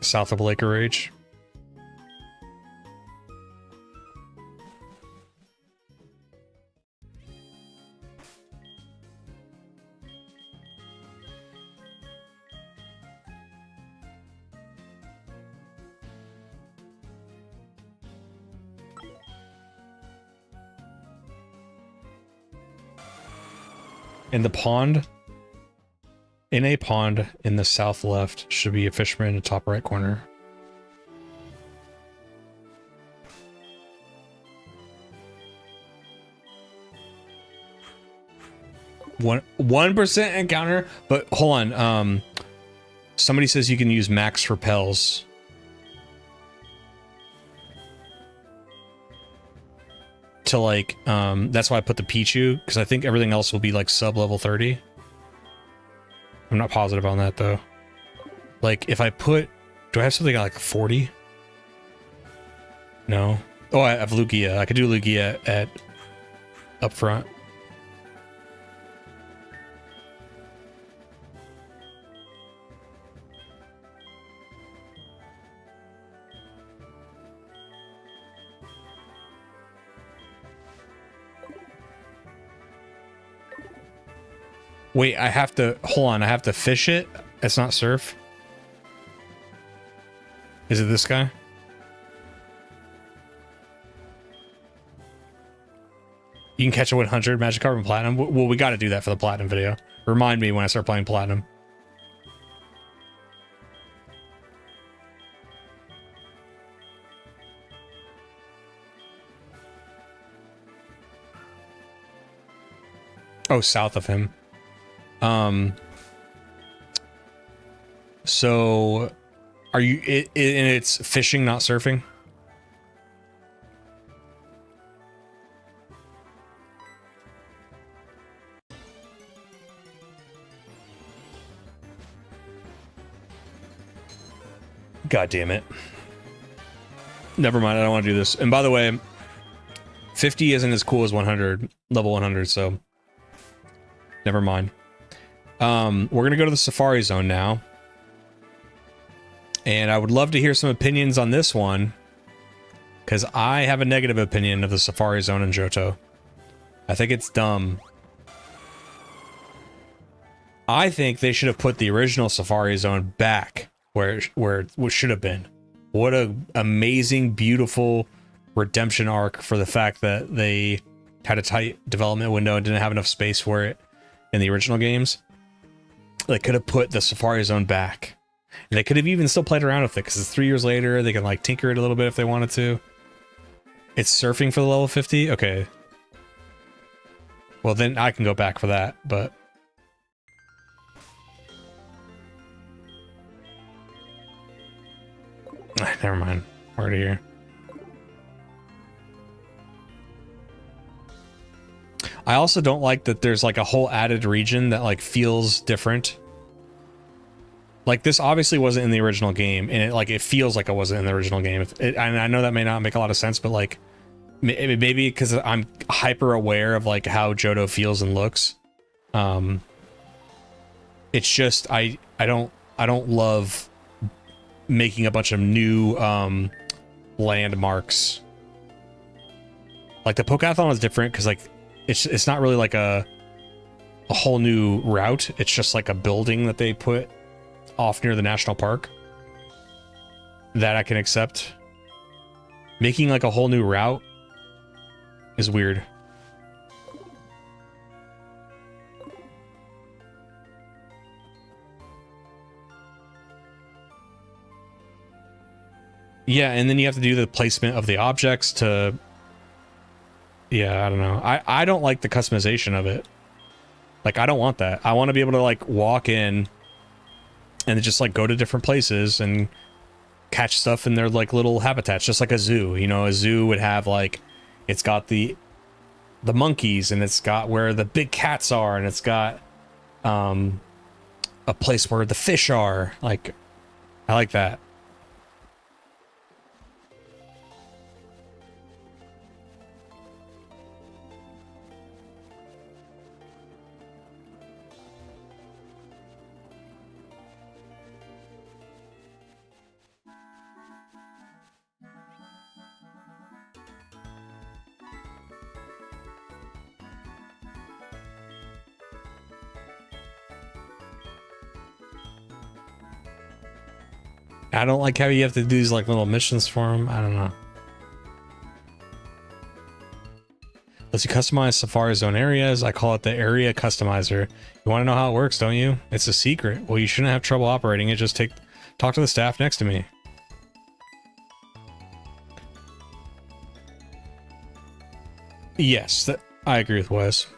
South of Lake of Rage. In the pond, in a pond in the south left should be a fisherman in the top right corner. One 1% encounter, but hold on. Somebody says you can use max repels. To like, that's why I put the Pichu, because I think everything else will be like sub level 30. I'm not positive on that though. Like if I put, do I have something like 40? No. Oh, I have Lugia. I could do Lugia at up front. Wait, I have to, hold on, I have to fish it? It's not surf? Is it this guy? You can catch a 100 Magic Carbon Platinum? Well, we got to do that for the Platinum video. Remind me when I start playing Platinum. Oh, south of him. So are you, and it's fishing, not surfing? God damn it. Never mind, I don't want to do this. And by the way, 50 isn't as cool as 100, level 100, so never mind. We're going to go to the Safari Zone now. And I would love to hear some opinions on this one, because I have a negative opinion of the Safari Zone in Johto. I think it's dumb. I think they should have put the original Safari Zone back where it should have been. What an amazing, beautiful redemption arc for the fact that they had a tight development window and didn't have enough space for it in the original games. They could have put the Safari Zone back. And they could have even still played around with it, because it's 3 years later. They can like tinker it a little bit if they wanted to. It's surfing for the level 50? Okay. Well, then I can go back for that, but... Never mind. We're already here. I also don't like that there's like a whole added region that like feels different. Like this obviously wasn't in the original game, and it feels like it wasn't in the original game. And I know that may not make a lot of sense, but like maybe because I'm hyper aware of like how Johto feels and looks. It's just I don't love making a bunch of new landmarks. Like the Pokeathon is different because like it's not really like a whole new route. It's just like a building that they put off near the national park that I can accept. Making like a whole new route is weird. Yeah, and then you have to do the placement of the objects to Yeah, I don't know. I don't like the customization of it. Like, I don't want that. I want to be able to, like, walk in and just, like, go to different places and catch stuff in their, like, little habitats, just like a zoo. You know, a zoo would have, like, it's got the monkeys, and it's got where the big cats are, and it's got a place where the fish are. Like, I like that. I don't like how you have to do these like little missions for them. I don't know. Lets you customize Safari Zone areas. I call it the area customizer. You want to know how it works, don't you? It's a secret. Well, you shouldn't have trouble operating it. Just talk to the staff next to me. Yes, I agree with Wes.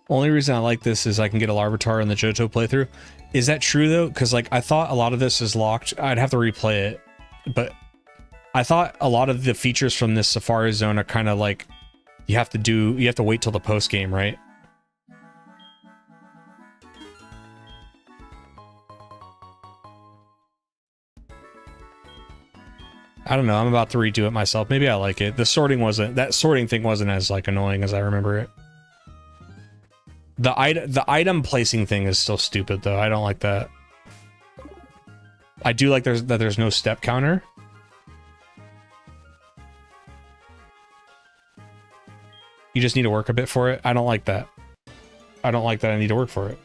Only reason I like this is I can get a Larvitar in the Johto playthrough. Is that true though? Because like I thought a lot of this is locked. I'd have to replay it, but I thought a lot of the features from this Safari Zone are kind of like you have to wait till the post game, right? I don't know. I'm about to redo it myself. Maybe I like it. That sorting thing wasn't as like annoying as I remember it. The item placing thing is still stupid though. I don't like that. I do like that there's no step counter. You just need to work a bit for it. I don't like that. I don't like that I need to work for it.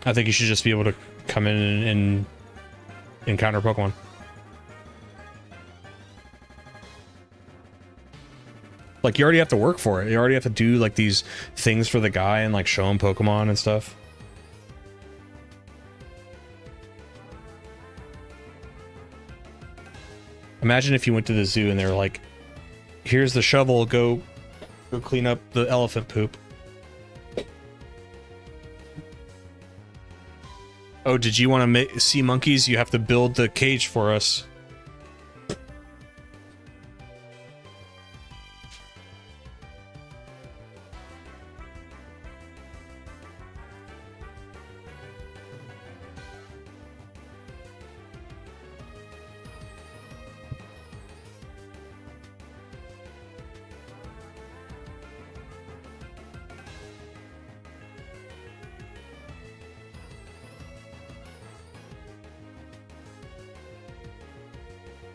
I think you should just be able to come in and encounter Pokemon. Like, you already have to work for it. You already have to do, like, these things for the guy and, like, show him Pokemon and stuff. Imagine if you went to the zoo and they were like, here's the shovel, go clean up the elephant poop. Oh, did you want to see monkeys? You have to build the cage for us.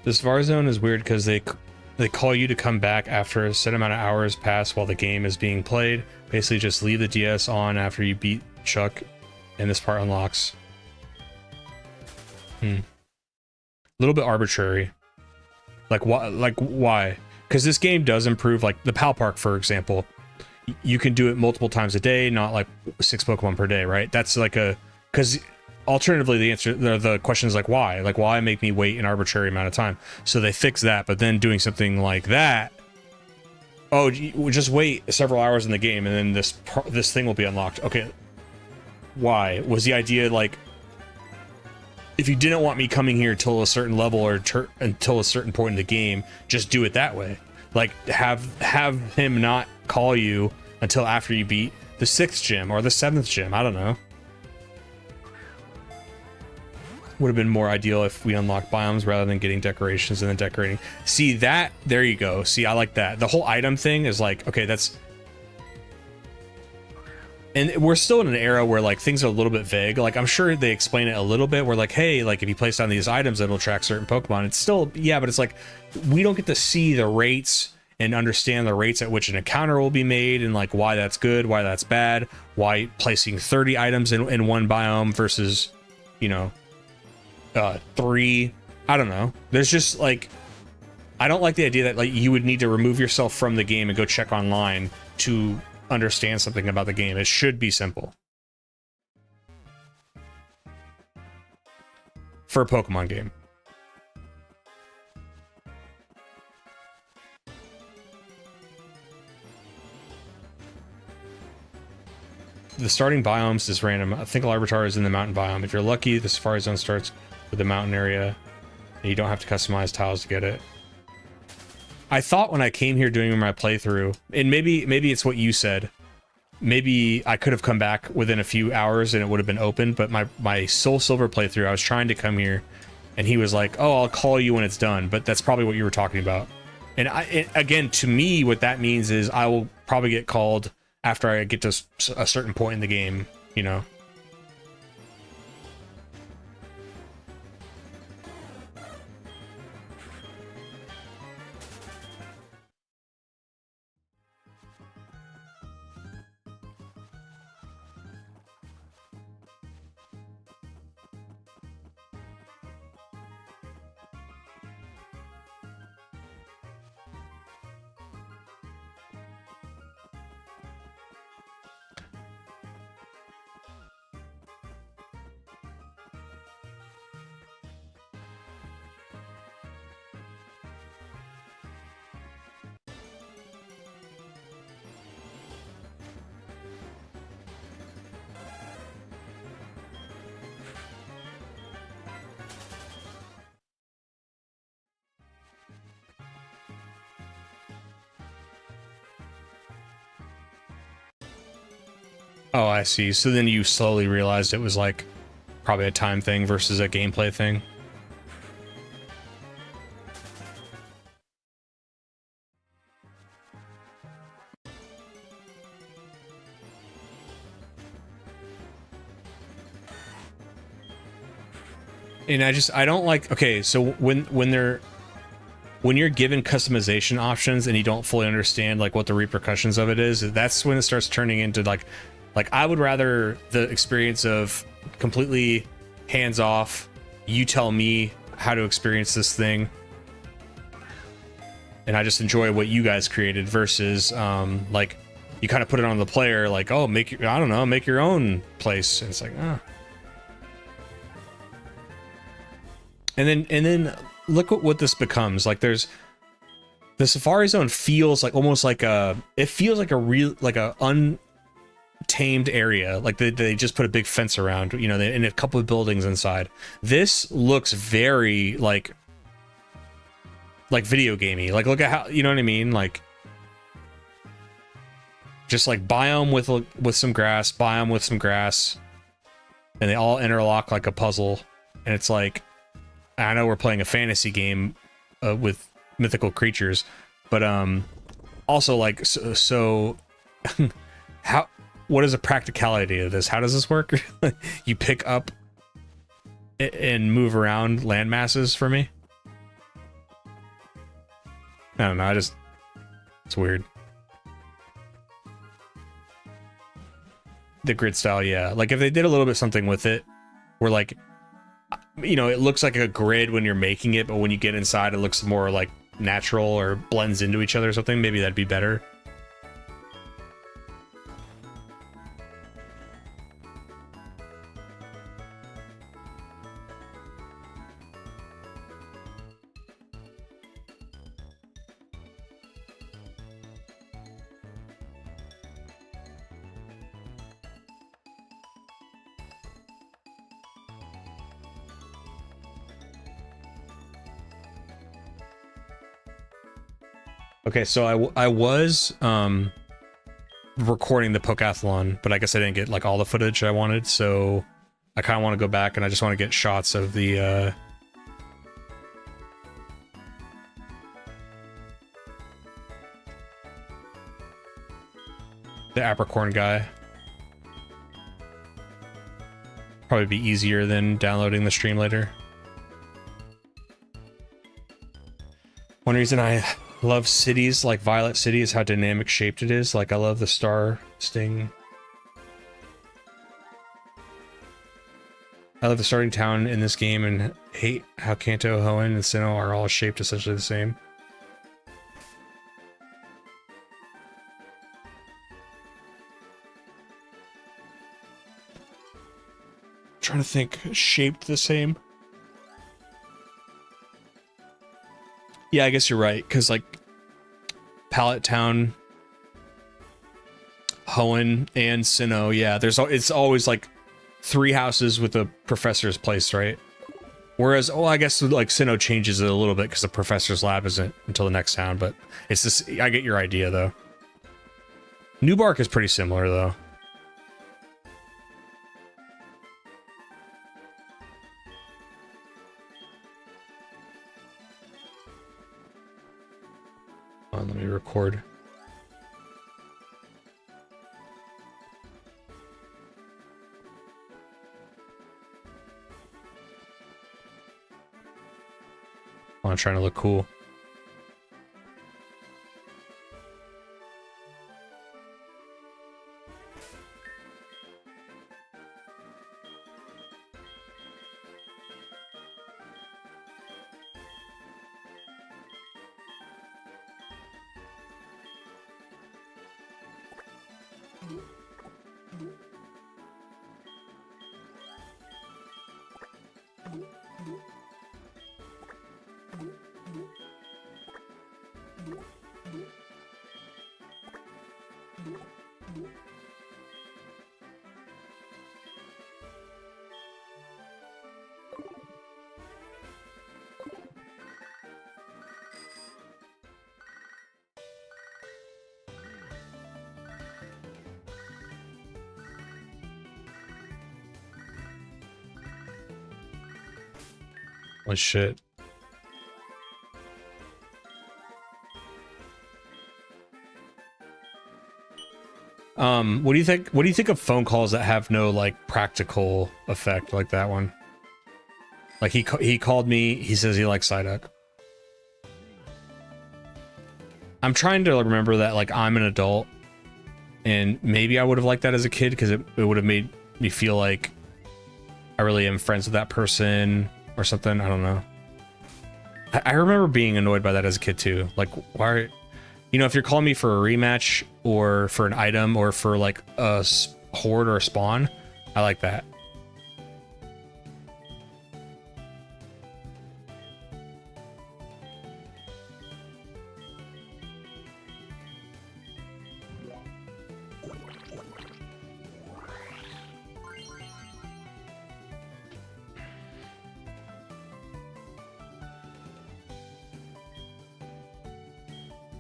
This VAR zone is weird because they call you to come back after a set amount of hours pass while the game is being played. Basically, just leave the DS on after you beat Chuck, and this part unlocks. A little bit arbitrary. Like why? Because this game does improve. Like the Pal Park, for example, you can do it multiple times a day, not like 6 Pokemon per day, right? That's like because. Alternatively, the question is like, why? Like, why make me wait an arbitrary amount of time? So they fix that, but then doing something like that, oh, just wait several hours in the game, and then this thing will be unlocked. Okay, why? Was the idea like, if you didn't want me coming here till a certain level or until a certain point in the game, just do it that way. Like, have him not call you until after you beat the 6th gym or the 7th gym. I don't know. Would have been more ideal if we unlocked biomes rather than getting decorations and then decorating. See that? There you go. See, I like that. The whole item thing is like, okay, that's... And we're still in an era where like things are a little bit vague. Like I'm sure they explain it a little bit where like, hey, like if you place down these items, it'll track certain Pokemon. It's still, yeah, but it's like we don't get to see the rates and understand the rates at which an encounter will be made and like why that's good, why that's bad, why placing 30 items in one biome versus, you know, 3. I don't know. There's just like, I don't like the idea that like you would need to remove yourself from the game and go check online to understand something about the game. It should be simple for a Pokemon game. The starting biomes is random. I think Larvitar is in the mountain biome. If you're lucky, the Safari Zone starts with the mountain area, and you don't have to customize tiles to get it. I thought when I came here doing my playthrough, and maybe it's what you said, maybe I could have come back within a few hours and it would have been open, but my Soul Silver playthrough, I was trying to come here, and he was like, oh, I'll call you when it's done, but that's probably what you were talking about. And again, to me, what that means is I will probably get called after I get to a certain point in the game, you know? Oh, I see. So then you slowly realized it was like probably a time thing versus a gameplay thing. And I don't like, okay, so when you're given customization options and you don't fully understand like what the repercussions of it is, that's when it starts turning into like I would rather the experience of completely hands off, you tell me how to experience this thing, and I just enjoy what you guys created versus like you kind of put it on the player like, oh, make your own place, and it's like, ah. And then look at what this becomes. Like there's the Safari Zone feels like almost like it feels like a real, like a untamed area. Like they just put a big fence around, you know, and a couple of buildings inside. This looks very like video gamey. Like look at how, you know what I mean? Like just like biome with some grass, biome with some grass, and they all interlock like a puzzle. And it's like, I know we're playing a fantasy game with mythical creatures, but also like so how, what is the practicality of this? How does this work? You pick up and move around land masses for me? I don't know, it's weird. The grid style, yeah. Like if they did a little bit something with it, where like, you know, it looks like a grid when you're making it, but when you get inside, it looks more like natural or blends into each other or something. Maybe that'd be better. Okay, so I was recording the Pokathlon, but I guess I didn't get like all the footage I wanted, so I kind of want to go back and I just want to get shots of the Apricorn guy. Probably be easier than downloading the stream later. One reason I love cities like Violet City is how dynamic shaped it is. Like, I love the star sting. I love the starting town in this game and hate how Kanto, Hoenn, and Sinnoh are all shaped essentially the same. I'm trying to think, shaped the same. Yeah, I guess you're right, because like Pallet Town, Hoenn, and Sinnoh, yeah, it's always like 3 houses with a professor's place, right? Whereas, oh, I guess like Sinnoh changes it a little bit because the professor's lab isn't until the next town, but it's just, I get your idea though. New Bark is pretty similar though. Let me record. I'm trying to look cool. Oh shit. What do you think? What do you think of phone calls that have no like practical effect like that one? Like he called me. He says he likes Psyduck. I'm trying to remember that like I'm an adult, and maybe I would have liked that as a kid because it would have made me feel like I really am friends with that person or something. I don't know. I remember being annoyed by that as a kid too. Like, why? You know, if you're calling me for a rematch or for an item or for like a horde or a spawn, I like that.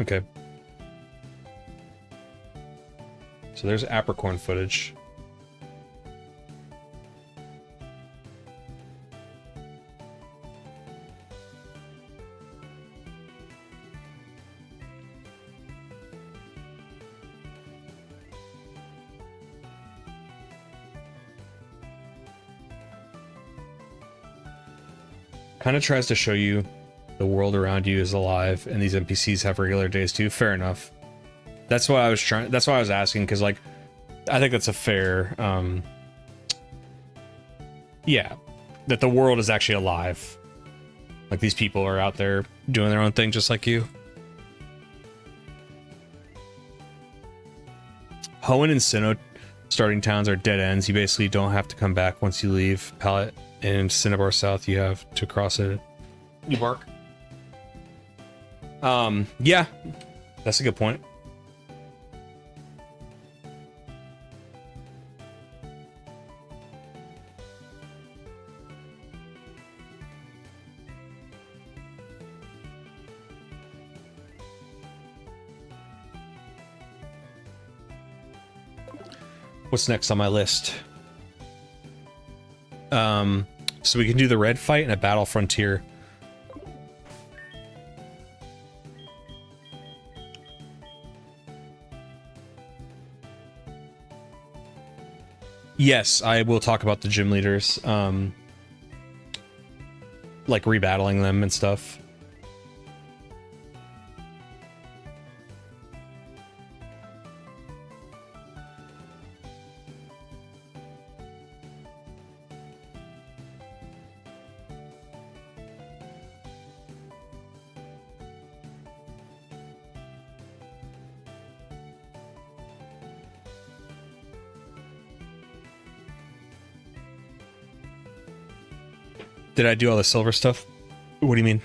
Okay. So there's Apricorn footage. Kind of tries to show you the world around you is alive and these NPCs have regular days too. Fair enough. That's what I was trying. That's why I was asking, because like I think that's a fair yeah, that the world is actually alive. Like these people are out there doing their own thing just like you. Hoenn and Sinnoh starting towns are dead ends. You basically don't have to come back once you leave Pallet, and Cinnabar South you have to cross it. New Bark. Yeah, that's a good point. What's next on my list? So we can do the red fight and a battle frontier. Yes, I will talk about the gym leaders, like rebattling them and stuff. Did I do all the silver stuff? What do you mean?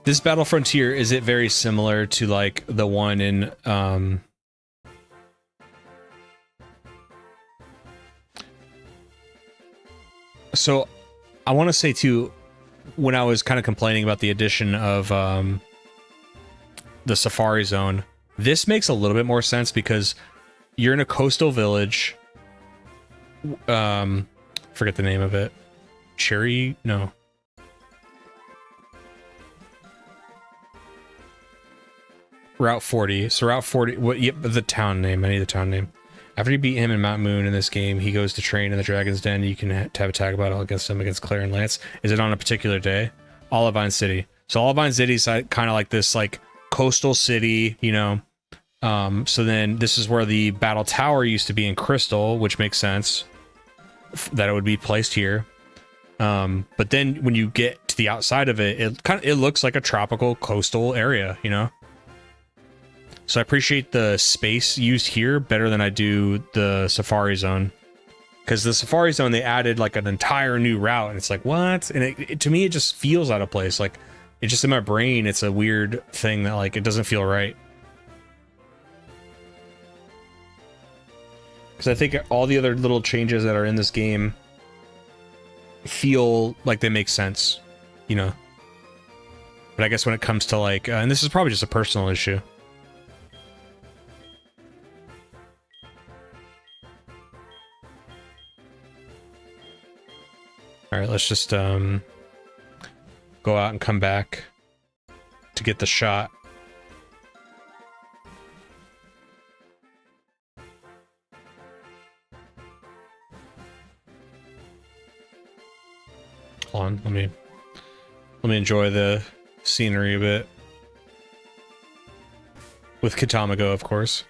This Battle Frontier, is it very similar to like the one in so I want to say too, when I was kind of complaining about the addition of the Safari Zone, this makes a little bit more sense because you're in a coastal village. Forget the name of it. Cherry? No. Route 40. So Route 40, what? Yep, the town name. I need the town name. After you beat him in Mount Moon in this game, he goes to train in the Dragon's Den. You can have a tag battle against him, against Claire and Lance. Is it on a particular day? Olivine City. So Olivine City is kind of like this like coastal city, you know. So then this is where the battle tower used to be in Crystal, which makes sense that it would be placed here. But then when you get to the outside of it, it looks like a tropical coastal area, you know. So I appreciate the space used here better than I do the Safari Zone. Because the Safari Zone, they added like an entire new route, and it's like, what? And to me, it just feels out of place. Like, it just in my brain, it's a weird thing that like, it doesn't feel right. Because I think all the other little changes that are in this game feel like they make sense, you know? But I guess when it comes to like, and this is probably just a personal issue. All right, let's just go out and come back to get the shot. Hold on, let me enjoy the scenery a bit. With Kitamago, of course.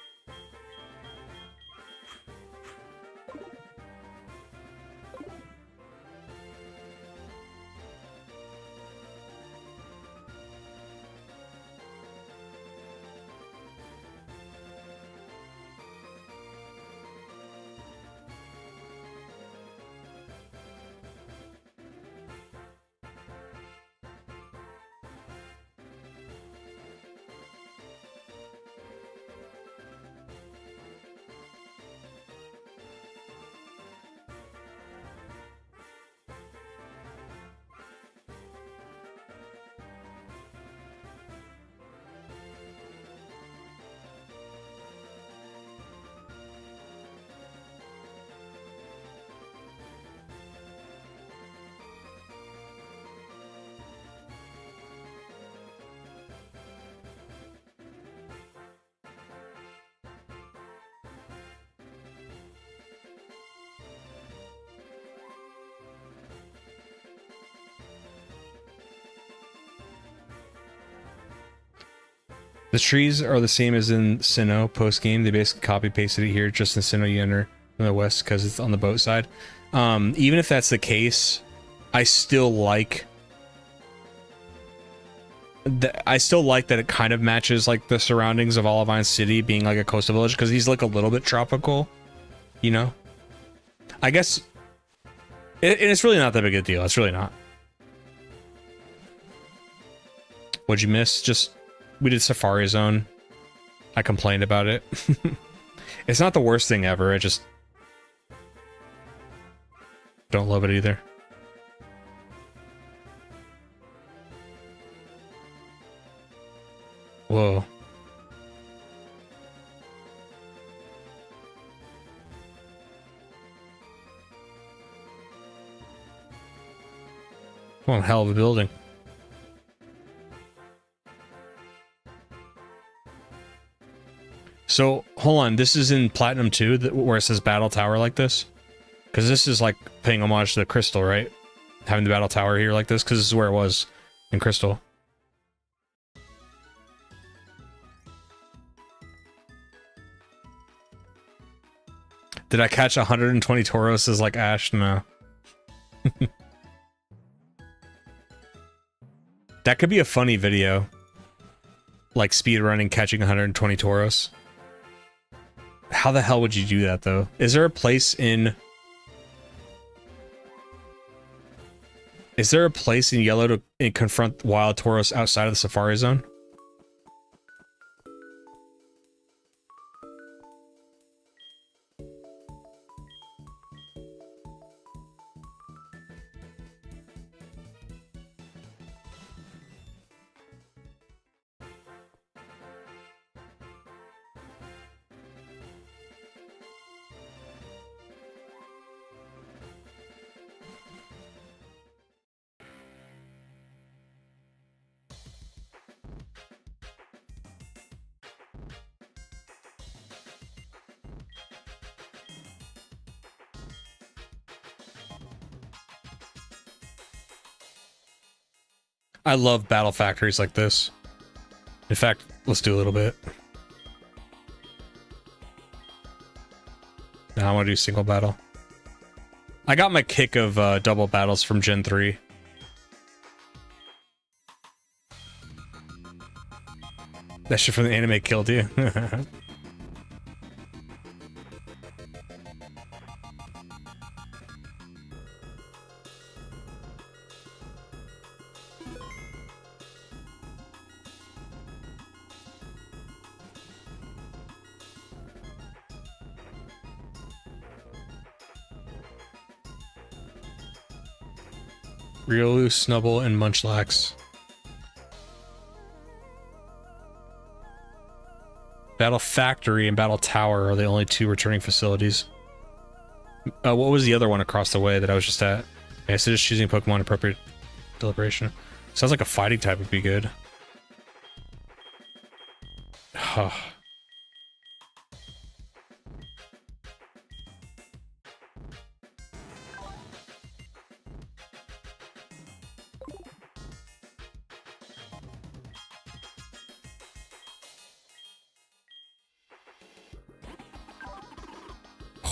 The trees are the same as in Sinnoh post-game. They basically copy-pasted it here. Just in Sinnoh, you enter from the west because it's on the boat side. Even if that's the case, I still like that it kind of matches like the surroundings of Olivine City being like a coastal village because he's like a little bit tropical, you know? I guess... and it's really not that big a deal. It's really not. What'd you miss? Just... we did Safari Zone. I complained about it. It's not the worst thing ever. I just don't love it either. Whoa. Well, hell of a building. So, hold on. This is in Platinum 2, where it says Battle Tower like this? Because this is like paying homage to the Crystal, right? Having the Battle Tower here like this, because this is where it was in Crystal. Did I catch 120 Tauroses like Ash? No. That could be a funny video. Like speedrunning catching 120 Tauros. How the hell would you do that, though? Is there a place in... Is there a place in Yellow to confront wild Tauros outside of the Safari Zone? I love battle factories like this. In fact, let's do a little bit. Now I want to do single battle. I got my kick of double battles from Gen 3. That shit from the anime killed you. Riolu, Snubble, and Munchlax. Battle Factory and Battle Tower are the only two returning facilities. What was the other one across the way that I was just at? Yeah, so just choosing Pokemon appropriate deliberation. Sounds like a fighting type would be good.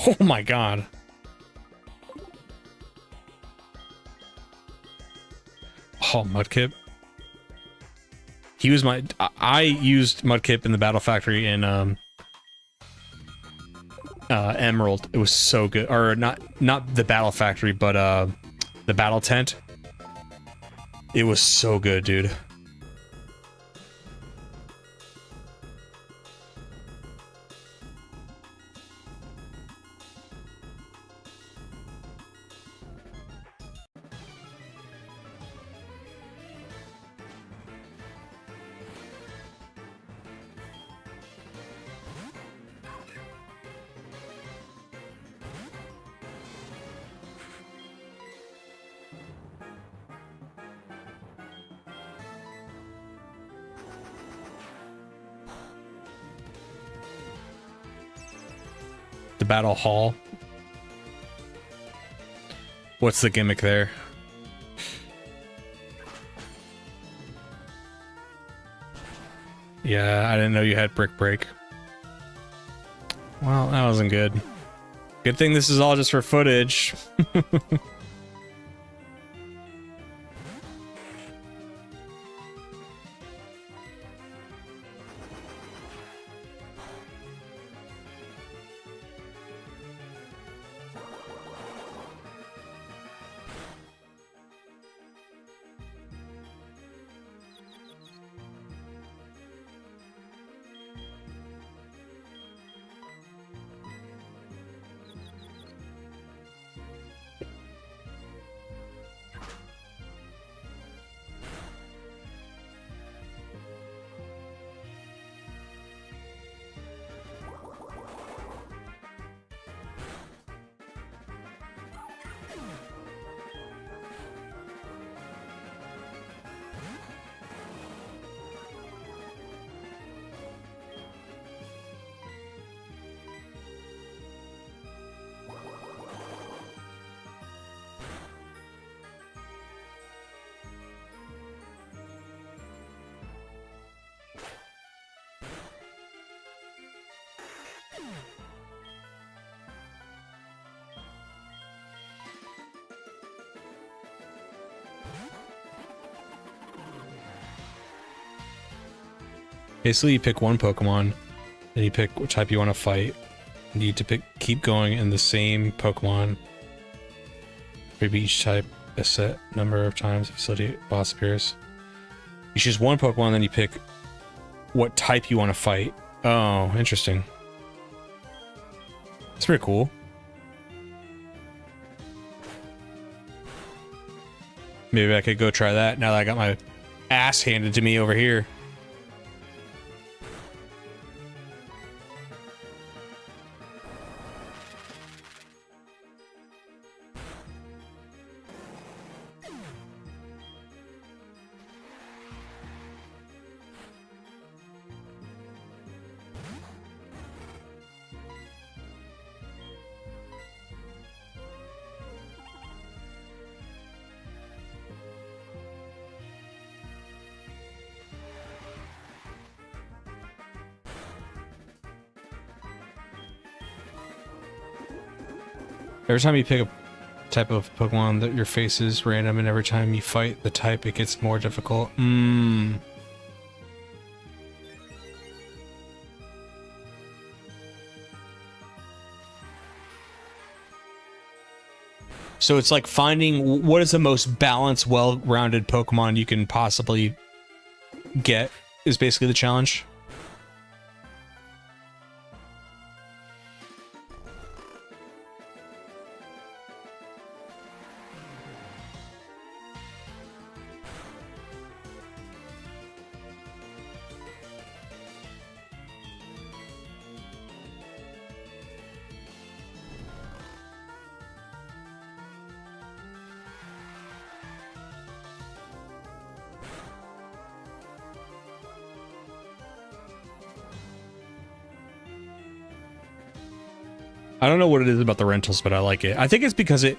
Oh my god. Oh, Mudkip. He was my... I used Mudkip in the Battle Factory in Emerald. It was so good. Or not the Battle Factory, but the Battle Tent. It was so good, dude. The Battle Hall. What's the gimmick there? Yeah, I didn't know you had Brick Break. Well, that wasn't good. Good thing this is all just for footage. Basically, you pick one Pokemon, and you pick what type you want to fight. You need to keep going in the same Pokemon. Maybe each type a set number of times the facility boss appears. You choose one Pokemon, then you pick what type you want to fight. Oh, interesting. That's pretty cool. Maybe I could go try that now that I got my ass handed to me over here. Every time you pick a type of Pokemon, that your face is random, and every time you fight the type, it gets more difficult. So it's like finding what is the most balanced, well-rounded Pokemon you can possibly get is basically the challenge. I don't know what it is about the rentals, but I like it. I think it's because it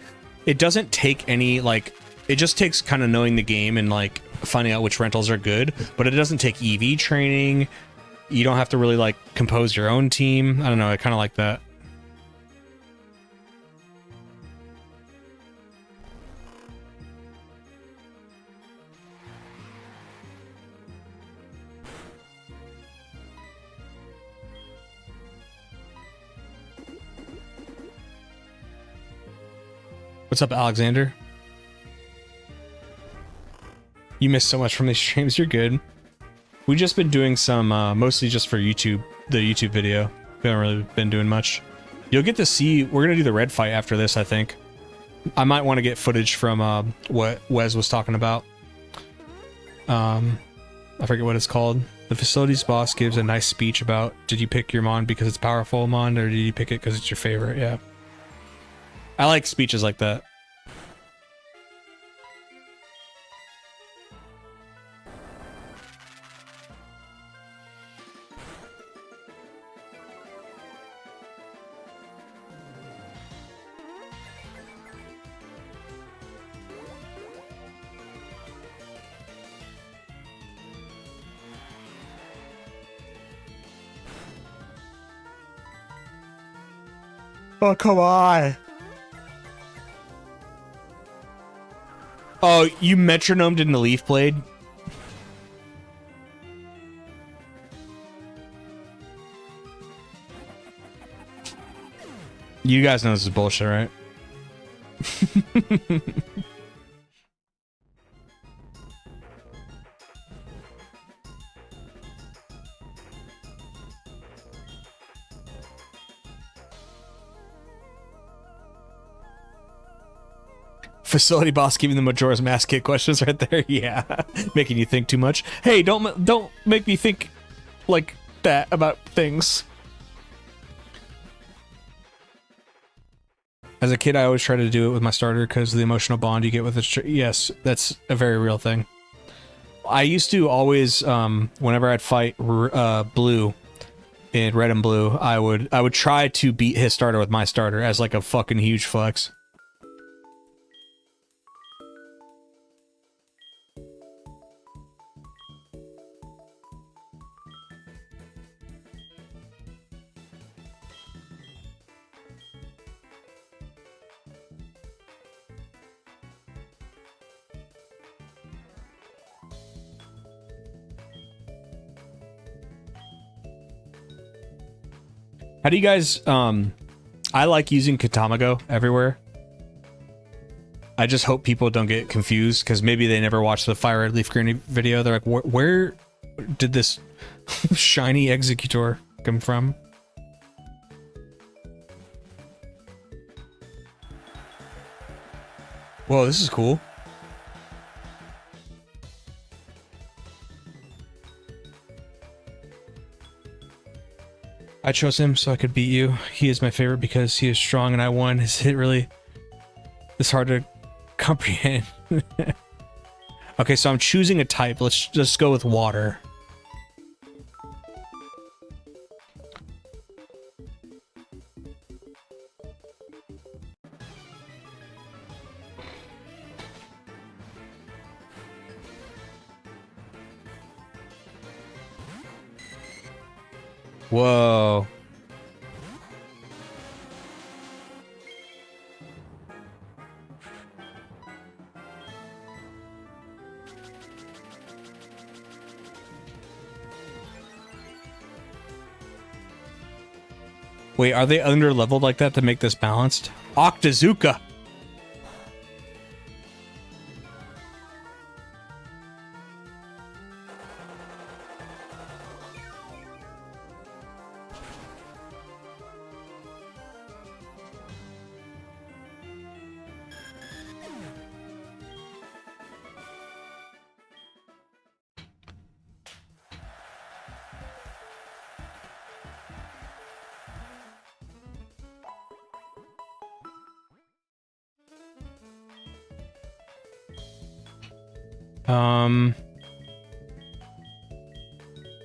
doesn't take any, like, it just takes kind of knowing the game and, like, finding out which rentals are good, but it doesn't take EV training. You don't have to really, like, compose your own team. I don't know, I kind of like that. What's up, Alexander? You missed so much from these streams. You're good. We've just been doing some, mostly just for YouTube, the YouTube video. We haven't really been doing much. You'll get to see, we're going to do the red fight after this, I think. I might want to get footage from what Wes was talking about. I forget what it's called. The facilities boss gives a nice speech about, did you pick your Mon because it's powerful Mon, or did you pick it because it's your favorite? Yeah. I like speeches like that. Oh, come on. Oh, you metronomed in the Leaf Blade? You guys know this is bullshit, right? Facility boss giving the Majora's Mask kit questions right there. Yeah, making you think too much. Hey, don't make me think like that about things. As a kid, I always try to do it with my starter because of the emotional bond you get with it. Yes, that's a very real thing. I used to always, whenever I'd fight Blue in Red and Blue, I would try to beat his starter with my starter as like a fucking huge flex. How do you guys, I like using Katamago everywhere. I just hope people don't get confused because maybe they never watched the Fire Red Leaf Green video. They're like, where did this shiny executor come from? Whoa, this is cool. I chose him so I could beat you. He is my favorite because he is strong and I won. Is it really this hard to comprehend? Okay, so I'm choosing a type. Let's just go with water. Whoa. Wait, are they under-leveled like that to make this balanced? Octazooka!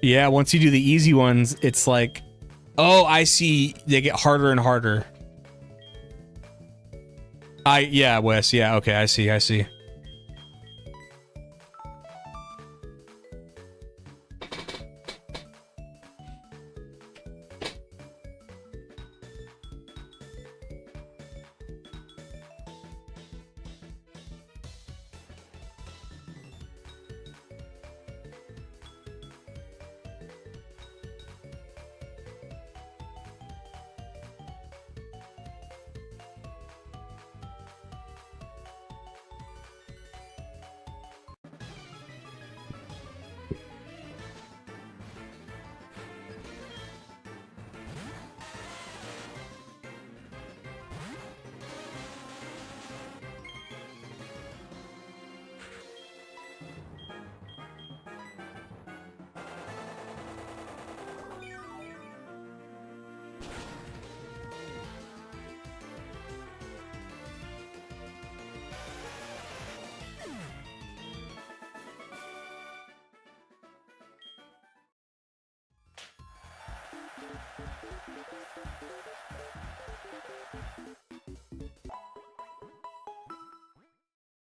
Yeah, once you do the easy ones, it's like, oh, I see, they get harder and harder. Yeah, Wes, yeah, okay, I see.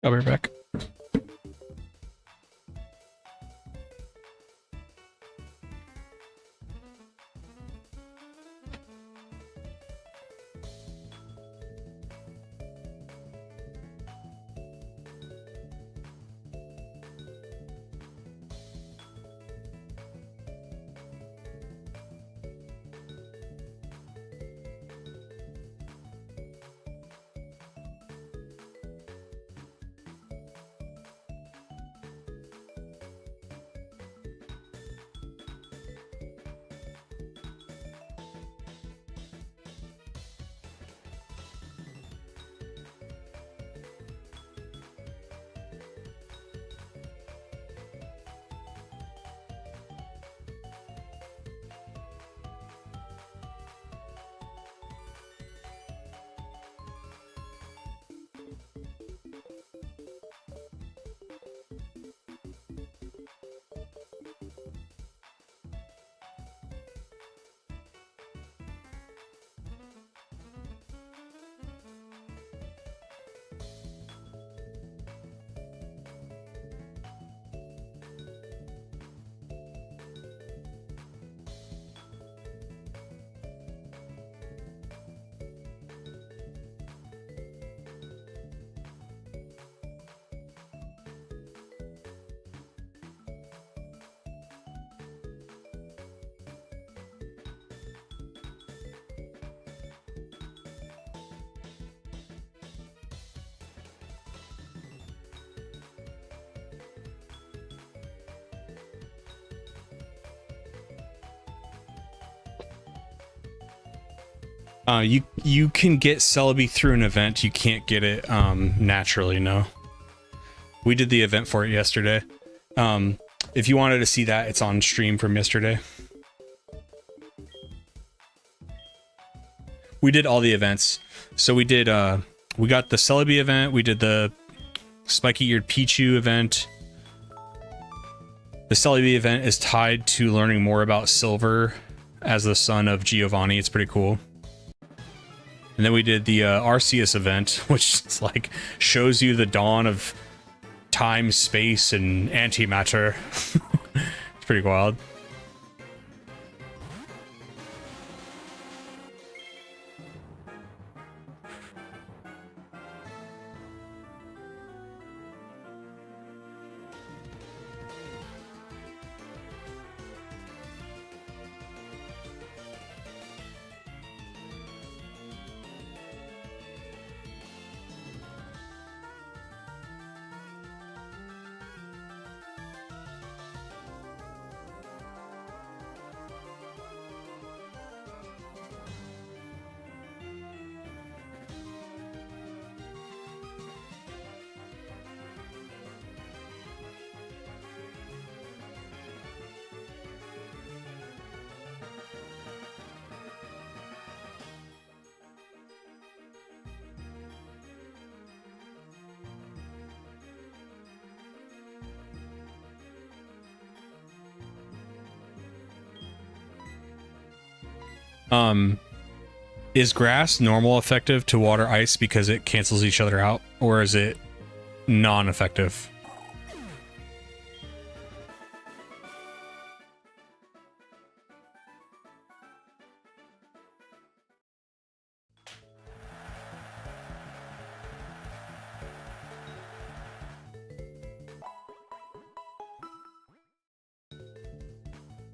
I'll be right back. You can get Celebi through an event. You can't get it naturally. No. We did the event for it yesterday. If you wanted to see that, it's on stream from yesterday. We did all the events. So we did, we got the Celebi event. We did the spiky-eared Pichu event. The Celebi event is tied to learning more about Silver as the son of Giovanni. It's pretty cool. And then we did the Arceus event, which is like shows you the dawn of time, space, and antimatter. It's pretty wild. Is grass normal effective to water ice because it cancels each other out, or is it non-effective?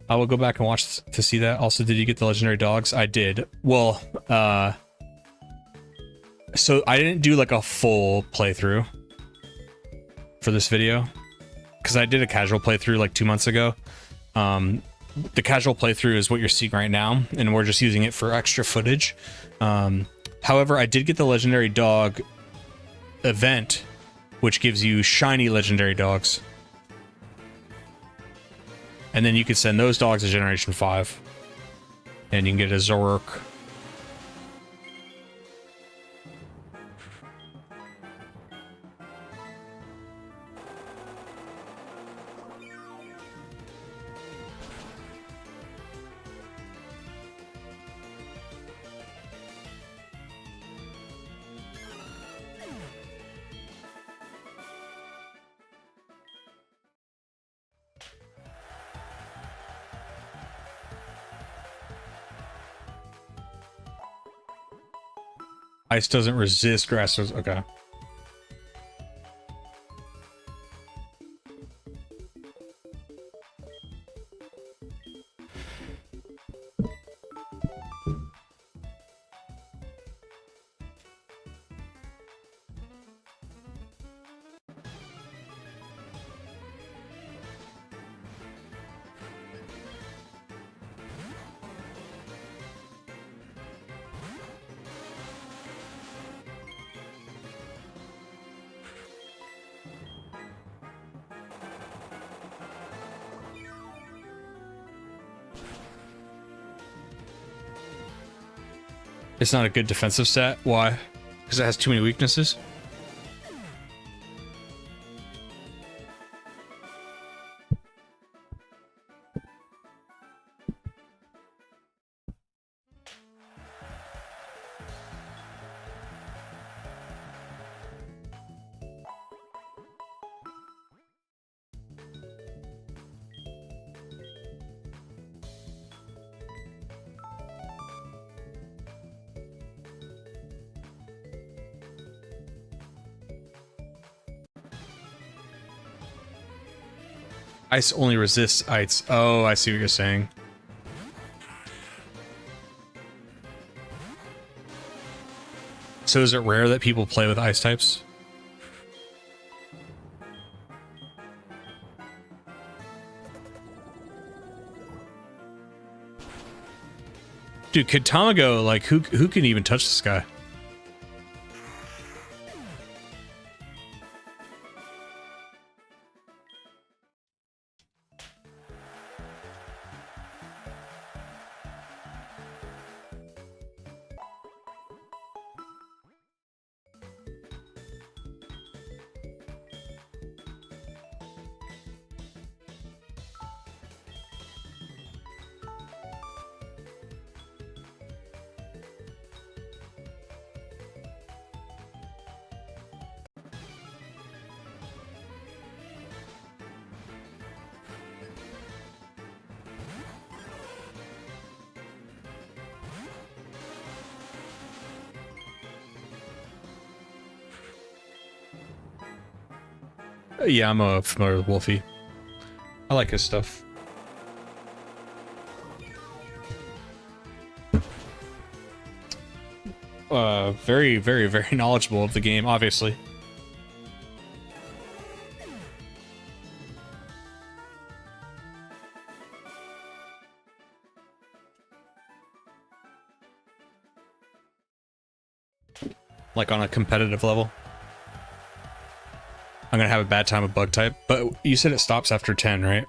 I will go back and watch to see that. Also, did you get the legendary dogs? I did. Well, so I didn't do like a full playthrough for this video because I did a casual playthrough like 2 months ago. The casual playthrough is what you're seeing right now, and we're just using it for extra footage. However, I did get the legendary dog event, which gives you shiny legendary dogs. And then you can send those dogs to Generation 5. And you can get a Zoroark. Ice doesn't resist grass. Okay. It's not a good defensive stat. Why? Because it has too many weaknesses? Ice only resists ice. Oh, I see what you're saying. So is it rare that people play with ice types? Dude, could Tamago, like, who can even touch this guy? Yeah, I'm familiar with Wolfie. I like his stuff. Very, very, very knowledgeable of the game, obviously. Like on a competitive level. I'm gonna have a bad time with bug type, but you said it stops after 10, right?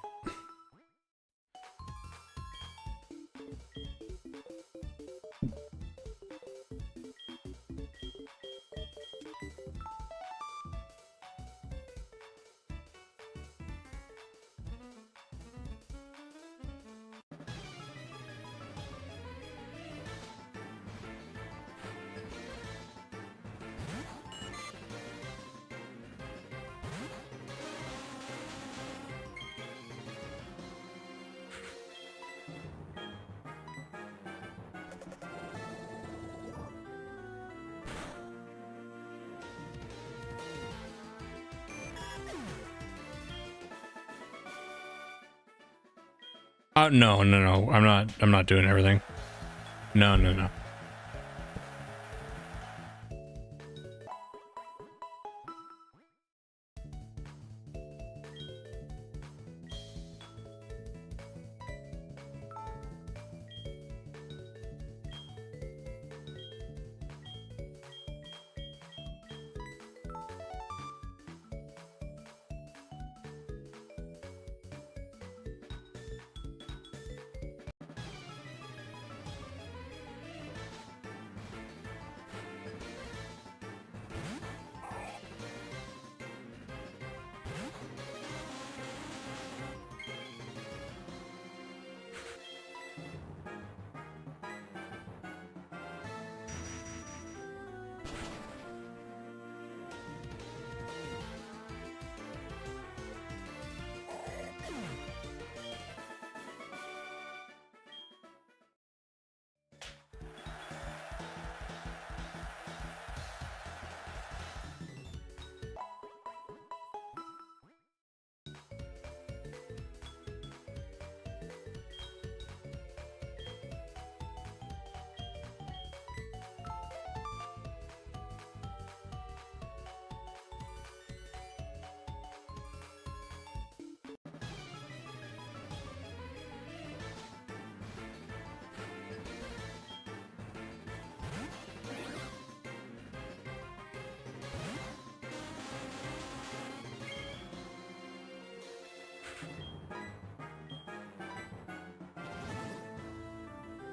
No. I'm not doing everything. No.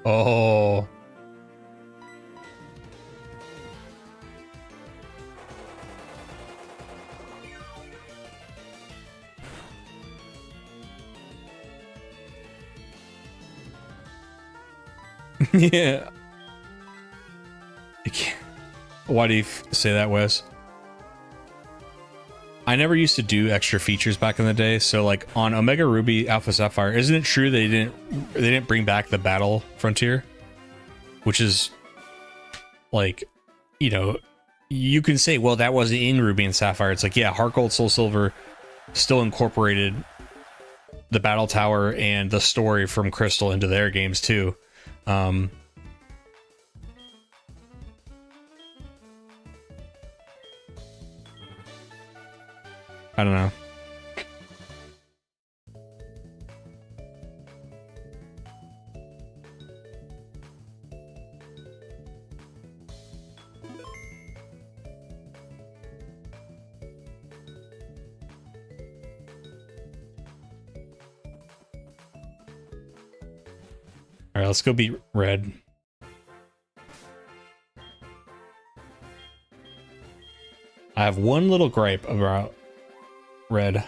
Oh. Yeah. Why do you say that, Wes? I never used to do extra features back in the day, so like on Omega Ruby Alpha Sapphire, isn't it true they didn't bring back the battle frontier? Which is like, you know, you can say, well, that wasn't in Ruby and Sapphire. It's like, yeah, Heart Gold, Soul Silver still incorporated the battle tower and the story from Crystal into their games too. I don't know. All right, let's go beat red. I have one little gripe about red.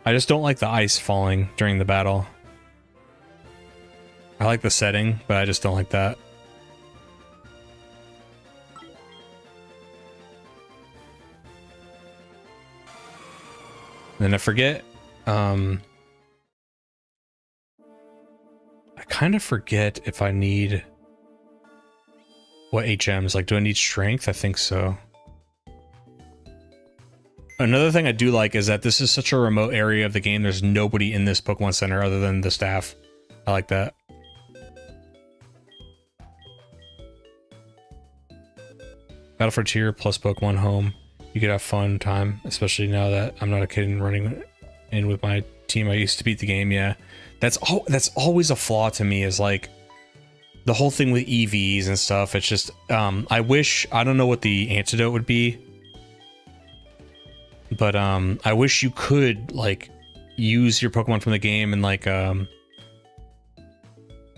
I just don't like the ice falling during the battle. I like the setting, but I just don't like that. And then I forget, I kind of forget if I need what HMs, like do I need strength? I think so. Another thing I do like is that this is such a remote area of the game. There's nobody in this Pokemon Center other than the staff. I like that. Battle Frontier plus Pokemon Home. You could have fun time, especially now that I'm not a kid and running in with my team. I used to beat the game. Yeah, that's always a flaw to me, is like the whole thing with EVs and stuff. It's just I don't know what the antidote would be, but I wish you could like use your Pokemon from the game and like I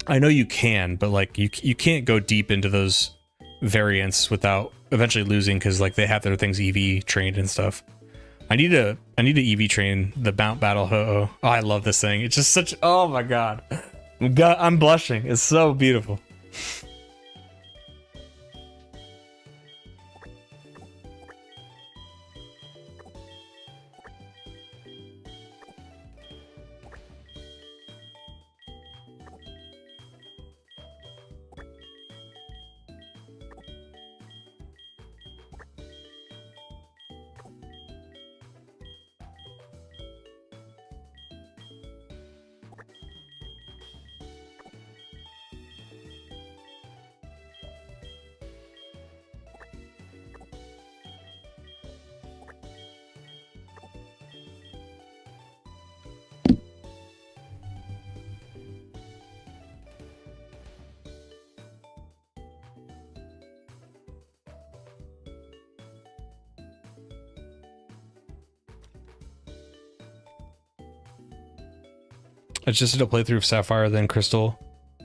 know you can, but like you can't go deep into those variants without eventually losing, because like they have their things EV trained and stuff. I need to EV train the Mount Battle Ho-Oh. Oh, I love this thing. It's just such, oh my god. I'm blushing. It's so beautiful. I just did a playthrough of Sapphire, then Crystal,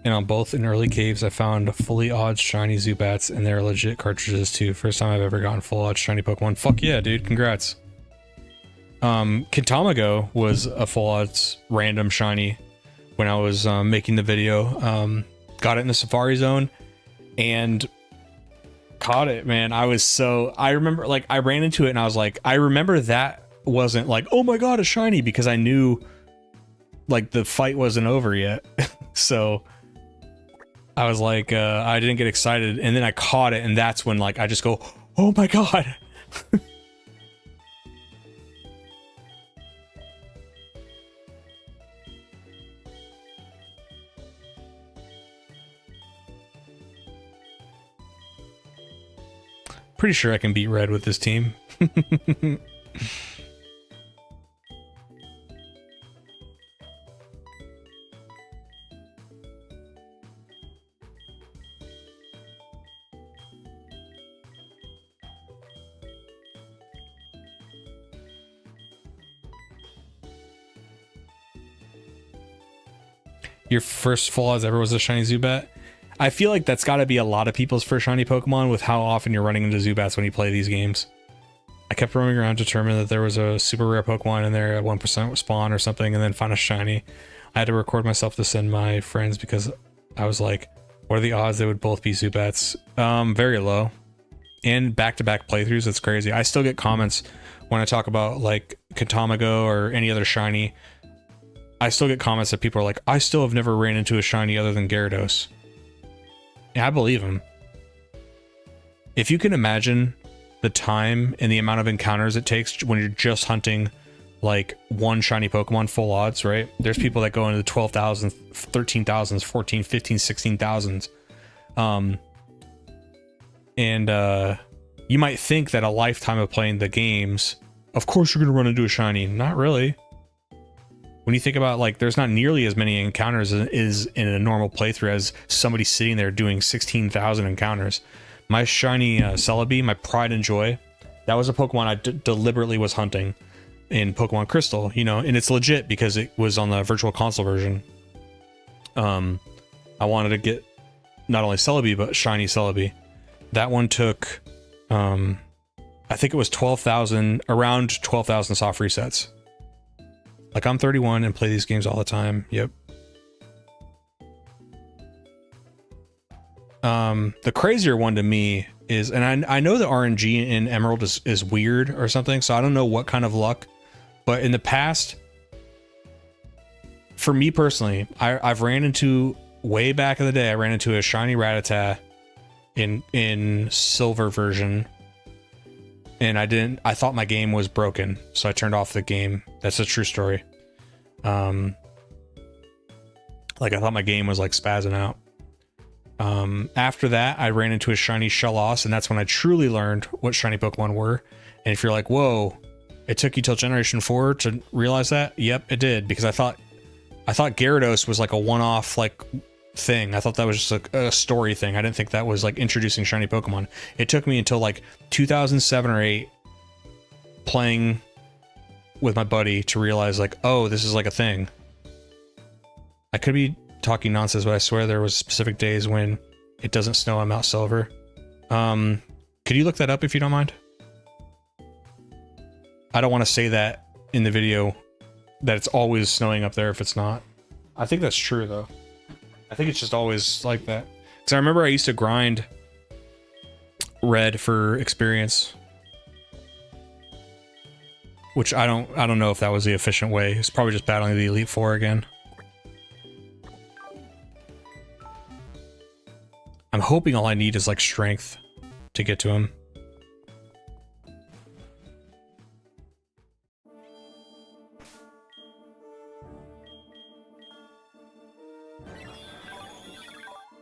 and on both in early caves I found fully odds shiny Zubats, and they're legit cartridges too. First time I've ever gotten full odds shiny Pokemon. Fuck yeah, dude, congrats. Kintamago was a full odds random shiny when I was making the video. Got it in the Safari Zone and caught it, man. I remember like I ran into it and I was like, I remember that wasn't like, oh my god, a shiny, because I knew like the fight wasn't over yet. So I was like, I didn't get excited, and then I caught it, and that's when like I just go, oh my god. Pretty sure I can beat red with this team. Your first full odds ever was a shiny Zubat? I feel like that's got to be a lot of people's first shiny Pokemon, with how often you're running into Zubats when you play these games. I kept roaming around to determine that there was a super rare Pokemon in there at 1% spawn or something, and then found a shiny. I had to record myself to send my friends because I was like, what are the odds they would both be Zubats? Very low. And back-to-back playthroughs, it's crazy. I still get comments when I talk about like Kintamago or any other shiny. I still get comments that people are like, I still have never ran into a shiny other than Gyarados. Yeah, I believe him. If you can imagine the time and the amount of encounters it takes when you're just hunting like one shiny Pokemon full odds, right? There's people that go into the 12,000s, 13,000s, 14, 15, 16,000s. And you might think that a lifetime of playing the games, of course you're going to run into a shiny. Not really. When you think about, like, there's not nearly as many encounters as is in a normal playthrough as somebody sitting there doing 16,000 encounters. My shiny Celebi, my pride and joy, That was a Pokemon I deliberately was hunting in Pokemon Crystal, you know, and it's legit because it was on the Virtual Console version. I wanted to get not only Celebi, but Shiny Celebi. That one took, I think it was 12,000, around 12,000 soft resets. Like, I'm 31 and play these games all the time. Yep. The crazier one to me is, and I know the RNG in Emerald is weird or something, so I don't know what kind of luck, but in the past, for me personally, I've ran into, way back in the day, I ran into a shiny Rattata in silver version, and I thought my game was broken, so I turned off the game. That's a true story. Like, I thought my game was like spazzing out. After that, I ran into a shiny Shellos, and that's when I truly learned what shiny Pokemon were. And if you're like, whoa, it took you till Generation 4 to realize that? Yep, it did, because I thought Gyarados was like a one-off like thing. I thought that was just a story thing. I didn't think that was like introducing shiny Pokemon. It took me until like 2007 or 8 playing with my buddy to realize like, oh, this is like a thing. I could be talking nonsense, but I swear there was specific days when it doesn't snow on Mount Silver. Could you look that up if you don't mind? I don't want to say that in the video that it's always snowing up there if it's not. I think that's true though. I think it's just always like that. Because I remember I used to grind red for experience, which I don't know if that was the efficient way. It's probably just battling the Elite Four again. I'm hoping all I need is like strength to get to him.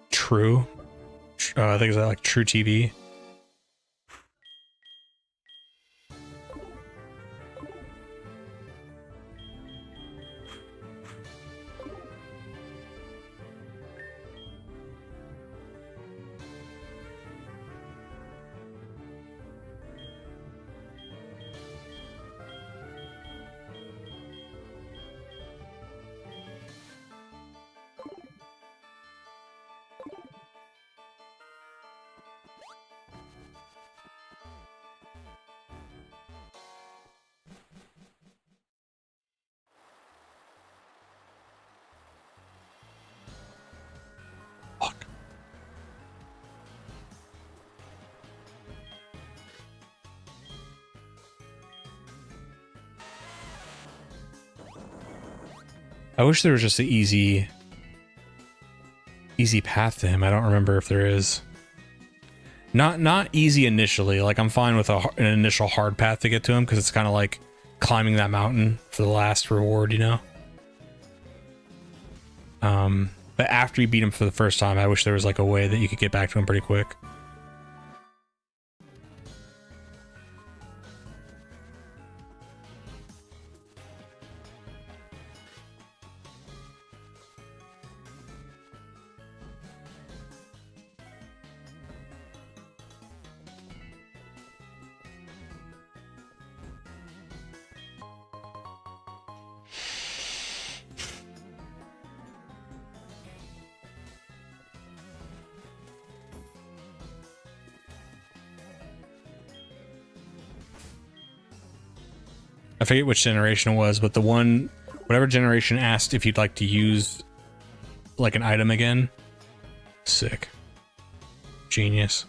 True. I think it's like True TV. I wish there was just an easy path to him. I don't remember if there is. Not easy initially. Like, I'm fine with an initial hard path to get to him because it's kind of like climbing that mountain for the last reward, you know? But after you beat him for the first time, I wish there was like a way that you could get back to him pretty quick. I forget which generation it was, but the one, whatever generation asked if you'd like to use like an item again. Sick. Genius.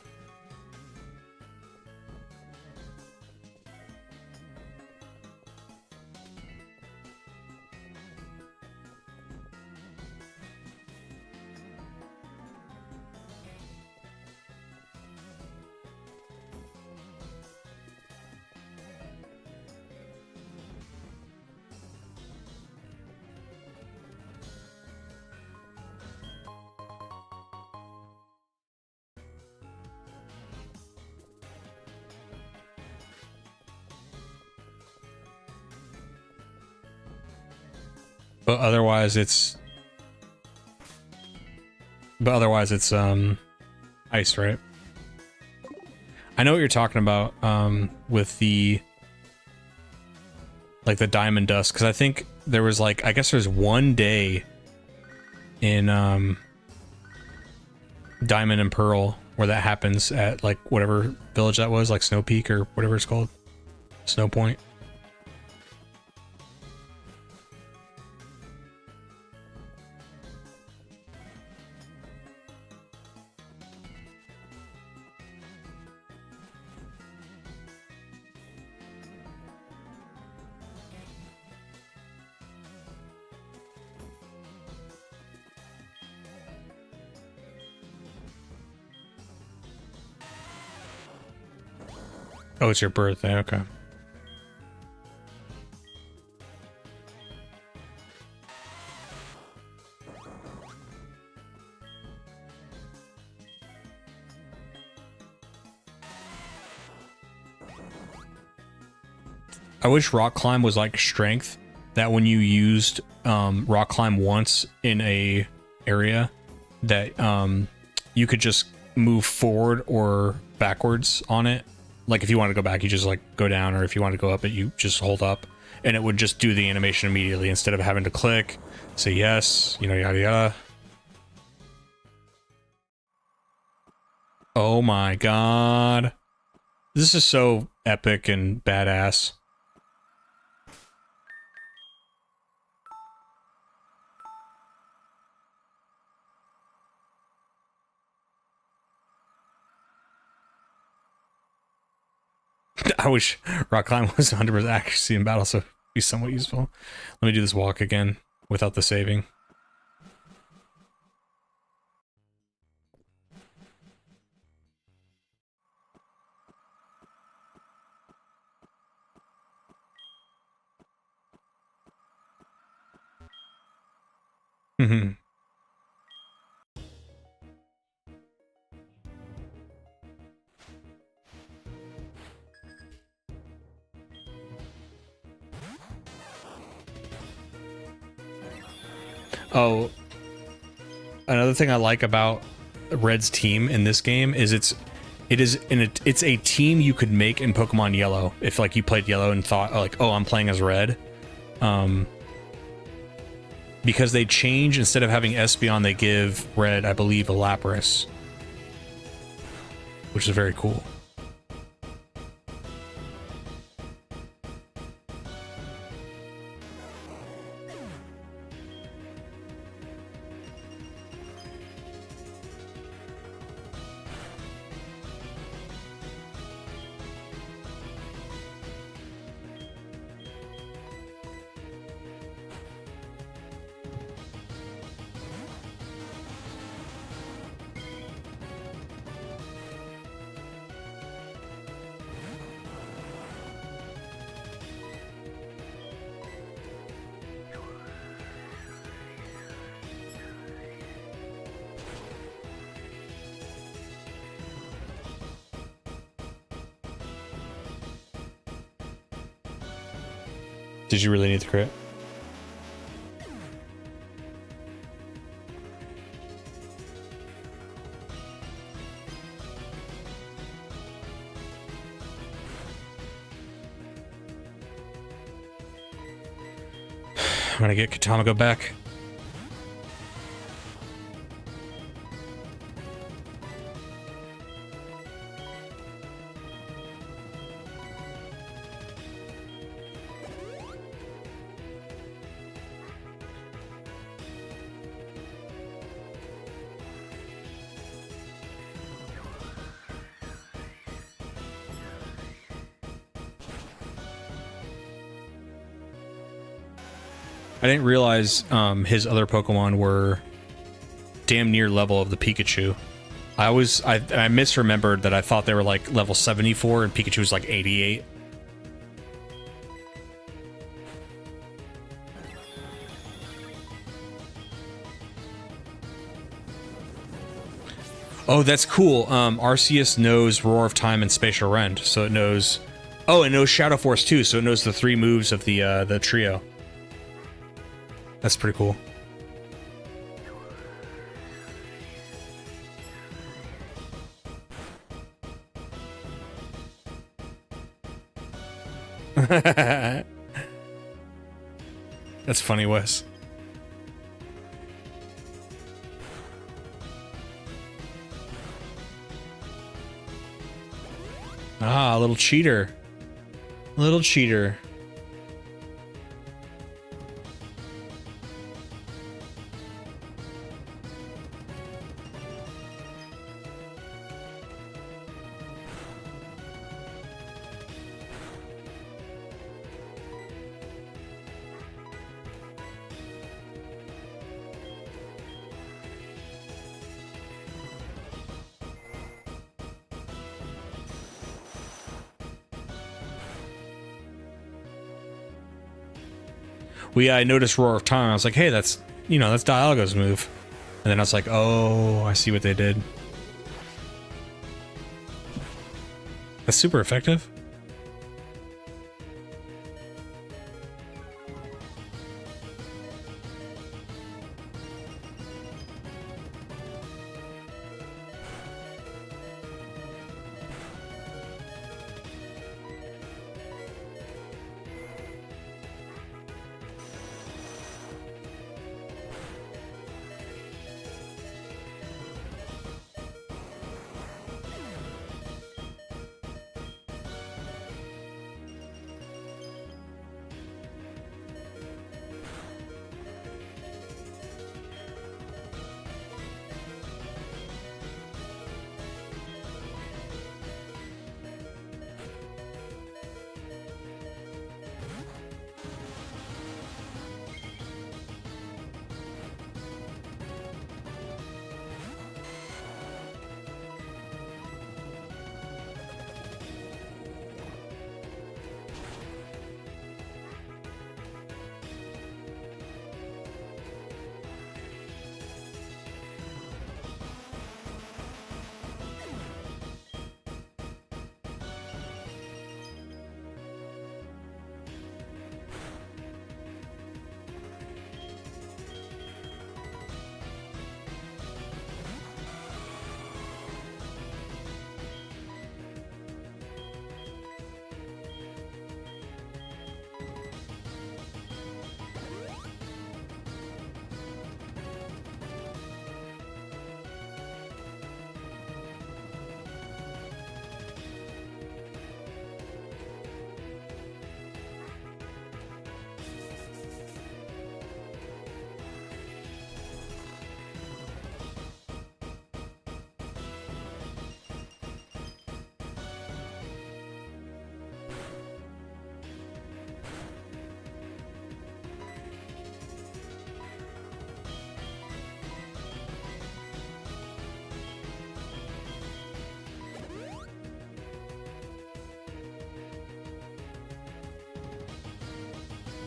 But otherwise it's ice, right? I know what you're talking about with the like the diamond dust, because I think there was like, I guess there's one day in Diamond and Pearl where that happens at like whatever village that was, like Snow Peak or whatever it's called, Snow Point. Oh, it's your birthday, okay. I wish rock climb was like strength, that when you used rock climb once in a area, that you could just move forward or backwards on it. Like if you want to go back, you just like go down, or if you want to go up it, you just hold up, and it would just do the animation immediately instead of having to click, say yes, you know, yada yada. Oh my god. This is so epic and badass. I wish rock climb was 100% accuracy in battle, so it'd be somewhat useful. Let me do this walk again without the saving. Mm-hmm. Oh, another thing I like about Red's team in this game is it's a team you could make in Pokemon Yellow if like you played Yellow and thought like, oh, I'm playing as Red, because they change, instead of having Espeon, they give Red, I believe, a Lapras, which is very cool. Did you really need the crit? I'm gonna get Katamago back. I didn't realize his other Pokemon were damn near level of the Pikachu. I misremembered that. I thought they were like level 74 and Pikachu was like 88. Oh, that's cool. Arceus knows Roar of Time and Spatial Rend, so it knows... Oh, it knows Shadow Force too, so it knows the 3 moves of the trio. That's pretty cool. That's funny, Wes. Ah, a little cheater. Little cheater. I noticed Roar of Time. I was like, hey, that's, you know, that's Dialga's move. And then I was like, oh, I see what they did. That's super effective.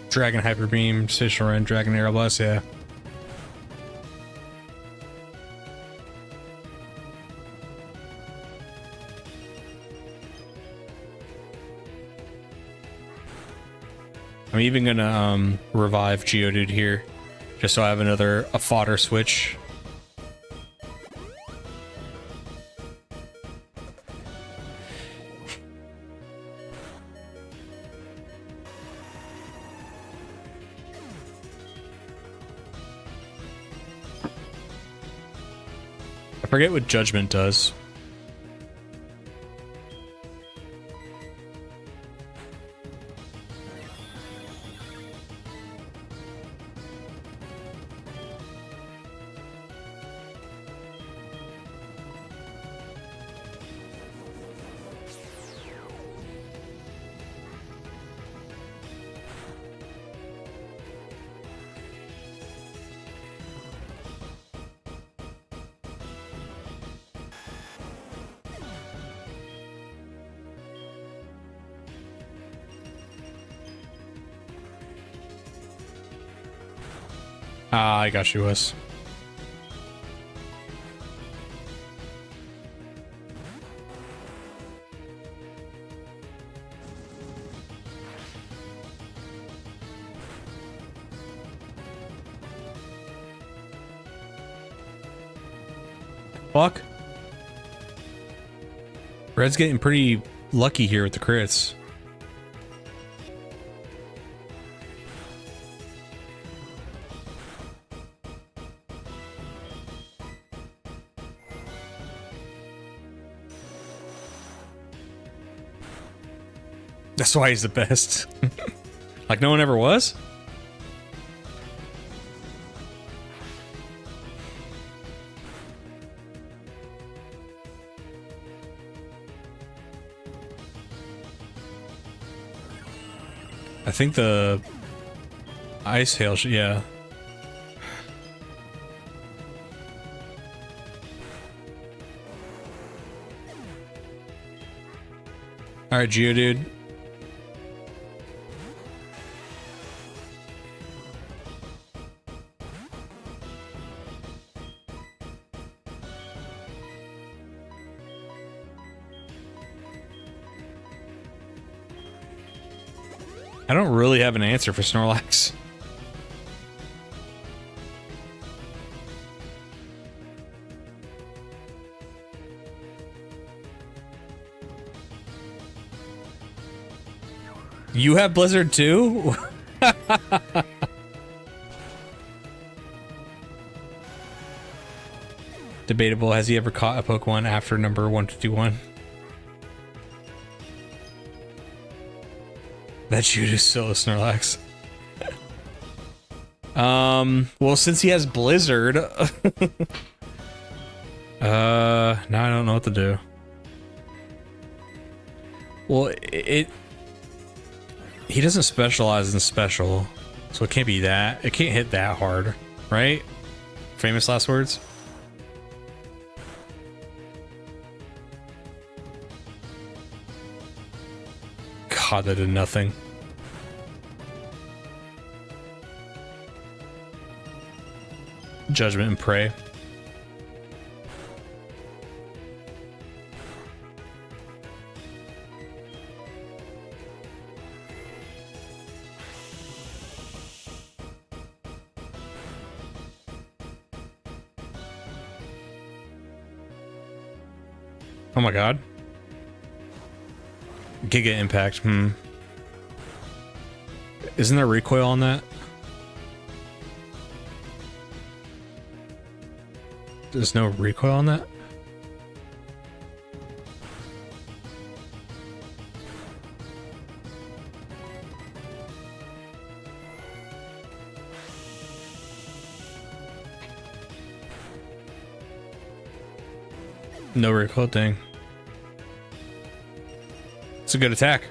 Dragon Hyper Beam, Stationary Rend, Dragon Arrow Blast, yeah. I'm even gonna revive Geodude here, just so I have a fodder switch. I forget what Judgment does. Ah, I got you, Wes. Fuck. Red's getting pretty lucky here with the crits. That's why he's the best. Like no one ever was? I think the ice hail, yeah. All right, Geodude. I don't really have an answer for Snorlax. You have Blizzard too? Debatable. Has he ever caught a Pokemon after number 151? That you just still a Snorlax. Well, since he has Blizzard, now I don't know what to do. Well, he doesn't specialize in special, so it can't be that. It can't hit that hard, right? Famous last words? God, that did nothing. Judgment and Prey. Oh my god. Giga Impact, Isn't there recoil on that? There's no recoil on that? No recoil, dang. It's a good attack.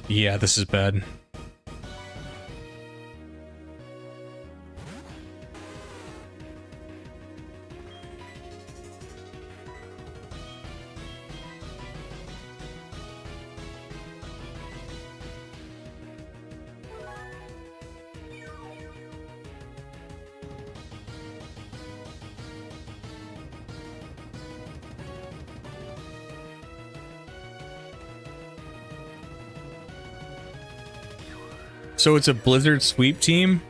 Yeah, this is bad. So it's a Blizzard sweep team?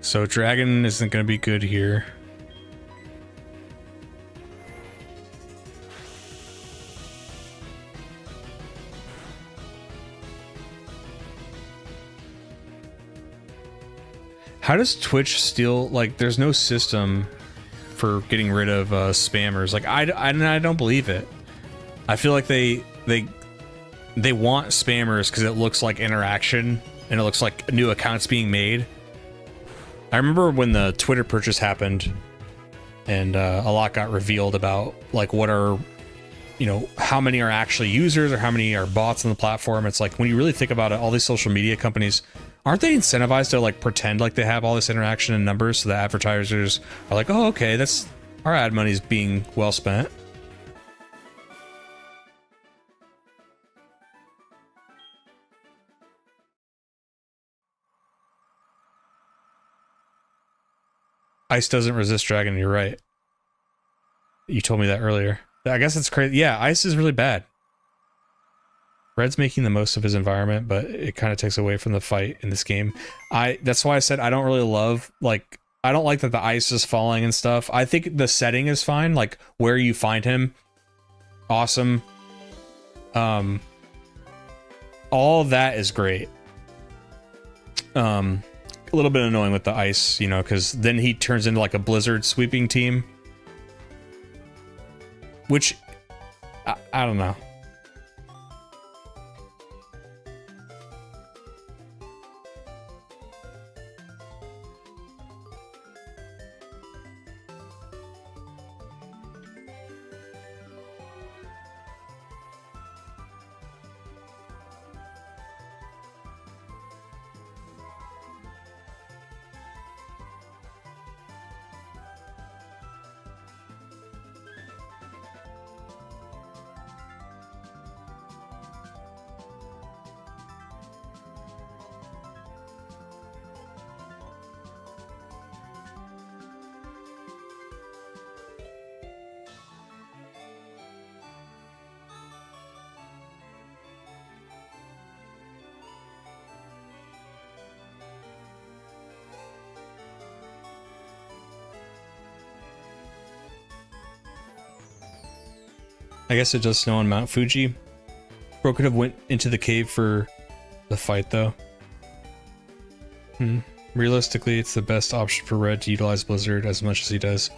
So Dragon isn't going to be good here. How does Twitch still, like, there's no system for getting rid of spammers. Like, I don't believe it. I feel like they want spammers because it looks like interaction and it looks like new accounts being made. I remember when the Twitter purchase happened and a lot got revealed about, like, what are, you know, how many are actually users or how many are bots on the platform. It's like, when you really think about it, all these social media companies, aren't they incentivized to, like, pretend like they have all this interaction and numbers so the advertisers are like, oh, okay, that's, our ad money's being well spent. Ice doesn't resist dragon, you're right. You told me that earlier. I guess it's crazy. Yeah, ice is really bad. Red's making the most of his environment, but it kind of takes away from the fight in this game. That's why I said I don't really love, like, I don't like that the ice is falling and stuff. I think the setting is fine, like where you find him, awesome. All that is great. A little bit annoying with the ice, you know, because then he turns into like a blizzard sweeping team, which I don't know. I guess it does snow on Mount Fuji. Bro could have went into the cave for the fight though. Realistically, it's the best option for Red to utilize Blizzard as much as he does.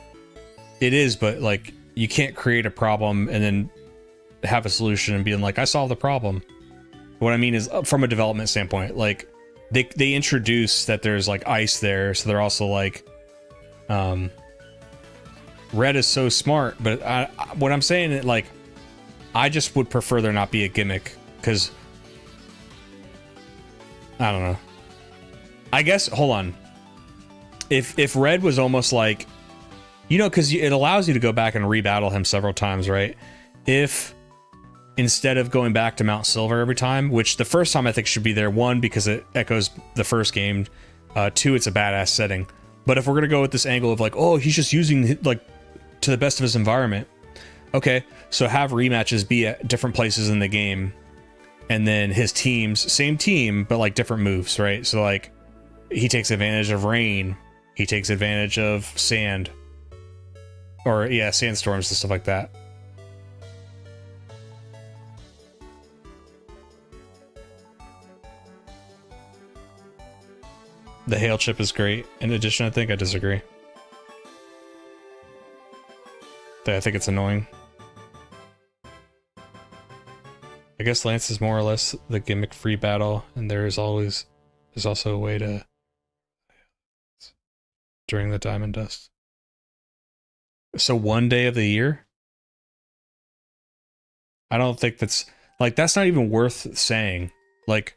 It is, but like you can't create a problem and then have a solution and being like, I solved the problem. What I mean is from a development standpoint, like they introduce that there's like ice there, so they're also like Red is so smart, but what I'm saying is like I just would prefer there not be a gimmick, because I don't know. I guess, hold on. If Red was almost like, you know, because it allows you to go back and rebattle him several times, right? If instead of going back to Mount Silver every time, which the first time I think should be there, one, because it echoes the first game, two, it's a badass setting. But if we're gonna go with this angle of like, oh, he's just using like to the best of his environment, okay, so have rematches be at different places in the game, and then his teams, same team, but like different moves, right? So like he takes advantage of rain, he takes advantage of sand, or yeah, sandstorms and stuff like that. The hail chip is great. In addition, I think I disagree. I think it's annoying. I guess Lance is more or less the gimmick-free battle, and there's also a way to during the Diamond Dust. So one day of the year? I don't think that's not even worth saying. Like,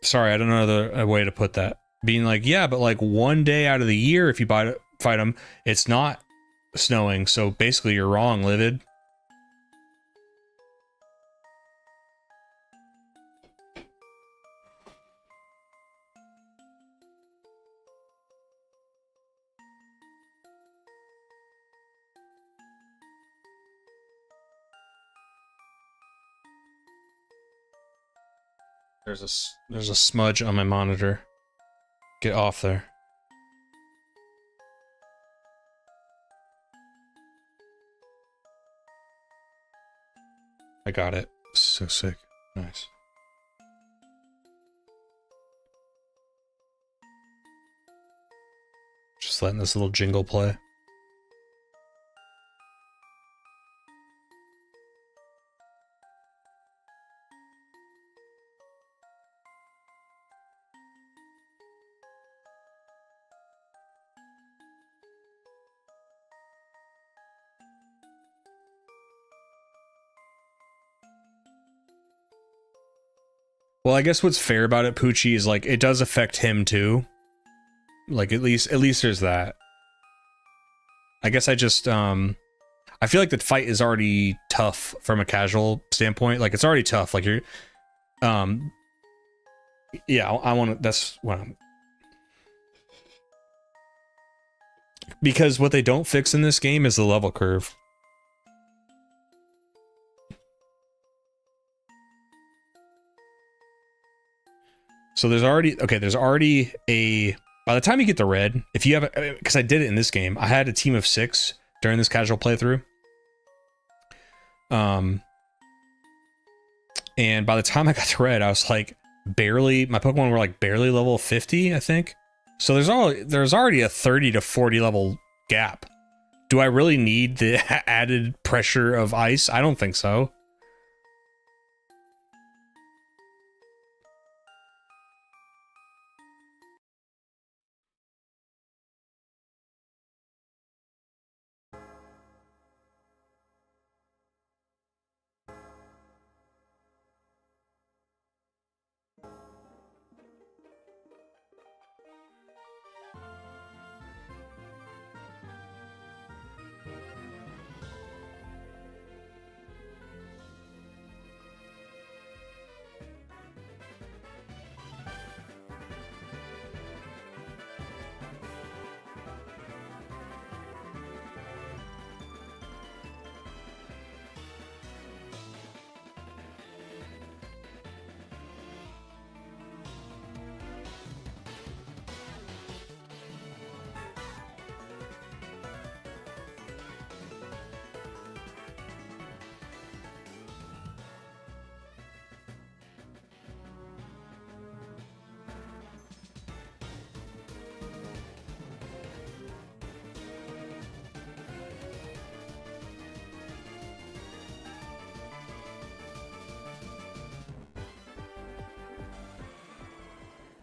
sorry, I don't know a way to put that. Being like, yeah, but like one day out of the year, if you fight them, it's not snowing. So basically, you're wrong, Livid. There's a smudge on my monitor. Get off there. I got it. So sick. Nice. Just letting this little jingle play. Well, I guess what's fair about it, Poochie, is like it does affect him too. Like at least there's that. I guess I just I feel like the fight is already tough from a casual standpoint. Like it's already tough. Like you're yeah, I want to, that's what I'm, because what they don't fix in this game is the level curve. So there's already a, by the time you get the red, if you have, because I did it in this game, I had a team of 6 during this casual playthrough. And by the time I got to red, I was like my Pokemon were like barely level 50, I think. So there's already a 30 to 40 level gap. Do I really need the added pressure of ice? I don't think so.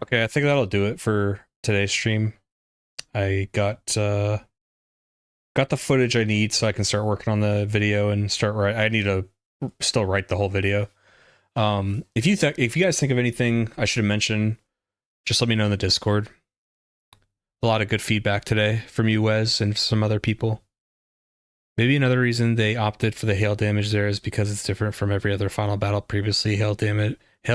Okay, I think that'll do it for today's stream. I got the footage I need so I can start working on the video and I need to still write the whole video. If you guys think of anything I should have mentioned, just let me know in the Discord. A lot of good feedback today from you, Wes, and some other people. Maybe another reason they opted for the hail damage there is because it's different from every other final battle previously. Hail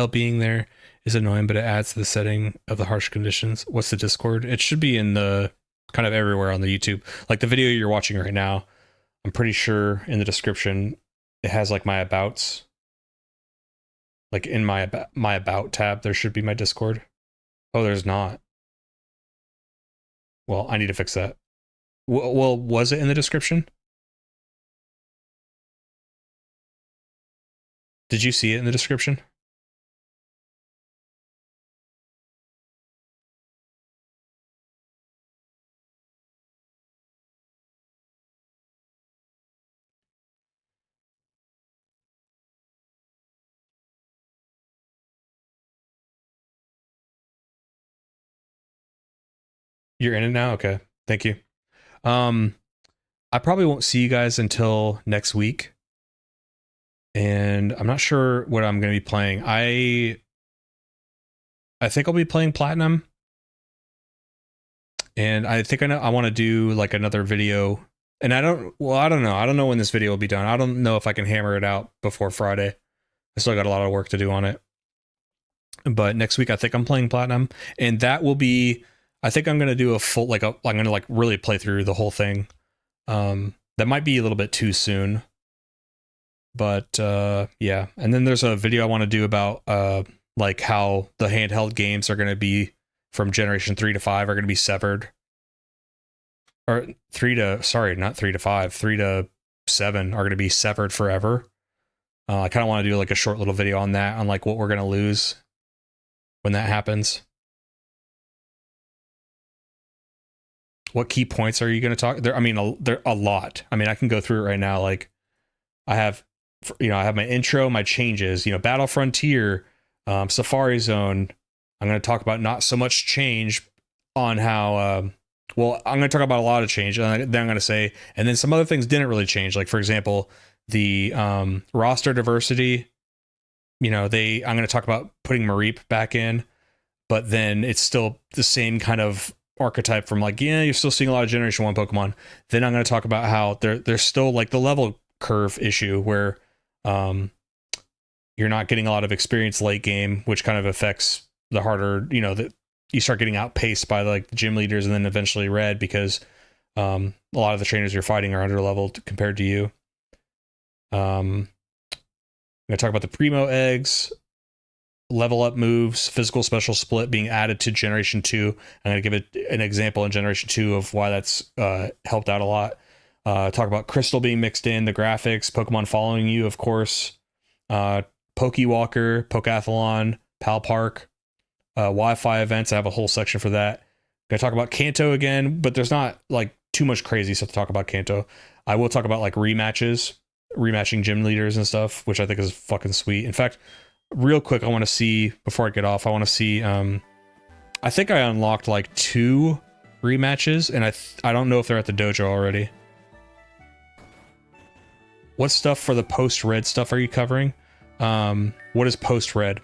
being there is annoying, but it adds to the setting of the harsh conditions. What's the Discord? It should be in the kind of everywhere on the YouTube. Like the video you're watching right now, I'm pretty sure in the description it has like my abouts. Like in my about tab, there should be my Discord. Oh, there's not. Well, I need to fix that. Well, was it in the description? Did you see it in the description? You're in it now? Okay. Thank you. I probably won't see you guys until next week. And I'm not sure what I'm going to be playing. I think I'll be playing Platinum. And I think I want to do like another video. And I don't know. I don't know when this video will be done. I don't know if I can hammer it out before Friday. I still got a lot of work to do on it. But next week, I think I'm playing Platinum. And that will be, I think I'm going to do a full, I'm going to really play through the whole thing. That might be a little bit too soon. But yeah. And then there's a video I want to do about like how the handheld games are going to be from generation 3 to 5 are going to be severed. Or 3 to 7 are going to be severed forever. I kind of want to do like a short little video on that, on like what we're going to lose when that happens. What key points are you going to talk there? I mean, there a lot. I mean, I can go through it right now. Like I have my intro, my changes, Battle Frontier, Safari Zone. I'm going to talk about not so much change on how, well, I'm going to talk about a lot of change. And then I'm going to say, and then some other things didn't really change. Like, for example, the roster diversity, I'm going to talk about putting Mareep back in, but then it's still the same kind of archetype from like, yeah, you're still seeing a lot of Generation 1 Pokemon. Then I'm going to talk about how there's still like the level curve issue where you're not getting a lot of experience late game, which kind of affects the harder, that you start getting outpaced by like the gym leaders and then eventually red because a lot of the trainers you're fighting are under leveled compared to you. I'm going to talk about the Primo eggs, level up moves, physical special split being added to Generation 2. I'm going to give it an example in Generation 2 of why that's helped out a lot. Talk about Crystal being mixed in, the graphics, Pokemon following you, of course. Pokewalker, Pokathlon, Pal Park, Wi-Fi events. I have a whole section for that. Gonna talk about Kanto again, but there's not like too much crazy stuff to talk about Kanto. I will talk about like rematching gym leaders and stuff, which I think is fucking sweet. In fact, real quick, I want to see, before I get off, I want to see, I think I unlocked like 2 rematches, and I don't know if they're at the dojo already. What stuff for the post-red stuff are you covering? What is post-red?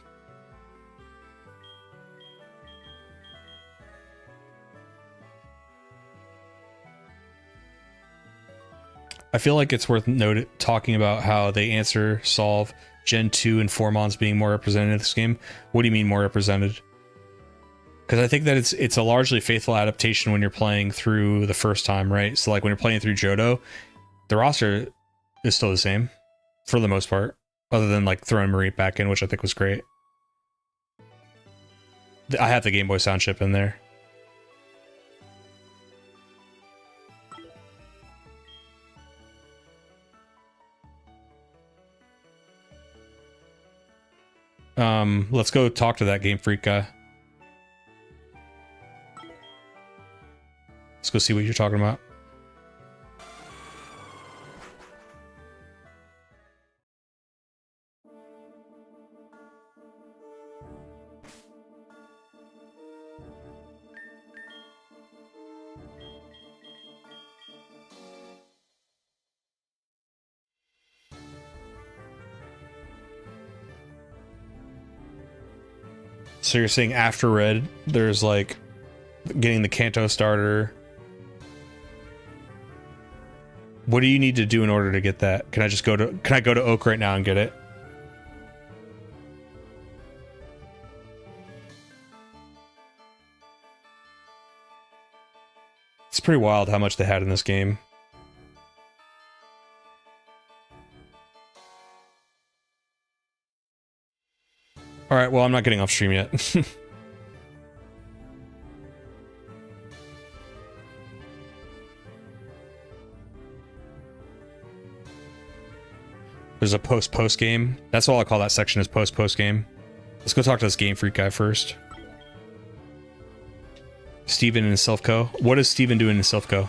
I feel like it's worth talking about how they answer solve Gen 2 and Formons being more represented in this game. What do you mean more represented? Because I think that it's a largely faithful adaptation when you're playing through the first time, right? So like when you're playing through Johto, the roster is still the same for the most part, other than like throwing Marie back in, which I think was great. I have the Game Boy sound chip in there. Let's go talk to that Game Freak guy. Let's go see what you're talking about. So you're saying after red, there's like getting the Kanto starter. What do you need to do in order to get that? Can I go to Oak right now and get it? It's pretty wild how much they had in this game. All right, well, I'm not getting off stream yet. There's a post game. That's all I call that section, is post game. Let's go talk to this Game Freak guy first. Steven in Silphco. What is Steven doing in Silphco?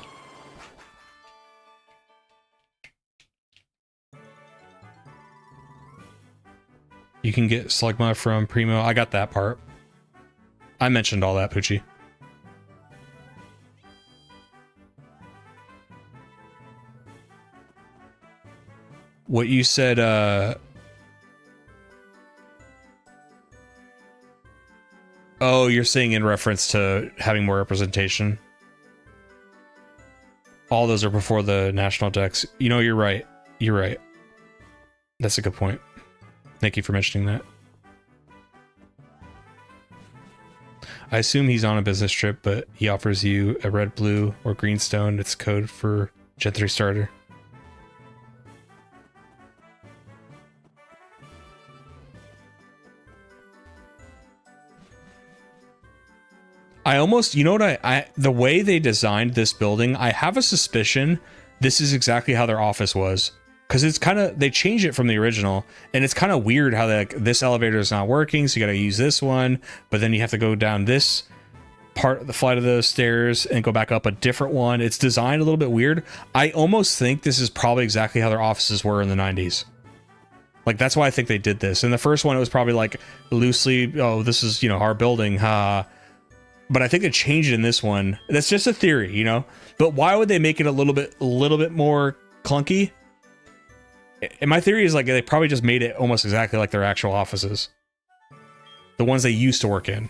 You can get Slugma from Primo. I got that part. I mentioned all that, Poochie. What you said, oh, you're saying in reference to having more representation. All those are before the national decks. You know, you're right. You're right. That's a good point. Thank you for mentioning that. I assume he's on a business trip, but he offers you a red, blue, or green stone. It's code for Gen 3 starter. I almost, you know what, the way they designed this building, I have a suspicion this is exactly how their office was. Because it's kind of, they changed it from the original, and it's kind of weird how like this elevator is not working, so you got to use this one, but then you have to go down this part of the flight of the stairs and go back up a different one. It's designed a little bit weird. I almost think this is probably exactly how their offices were in the 90s. Like, that's why I think they did this. In the first one, it was probably like loosely, oh, this is, you know, our building, but I think they changed it in this one. That's just a theory, you know? But why would they make it a little bit more clunky? And my theory is like they probably just made it almost exactly like their actual offices. The ones they used to work in.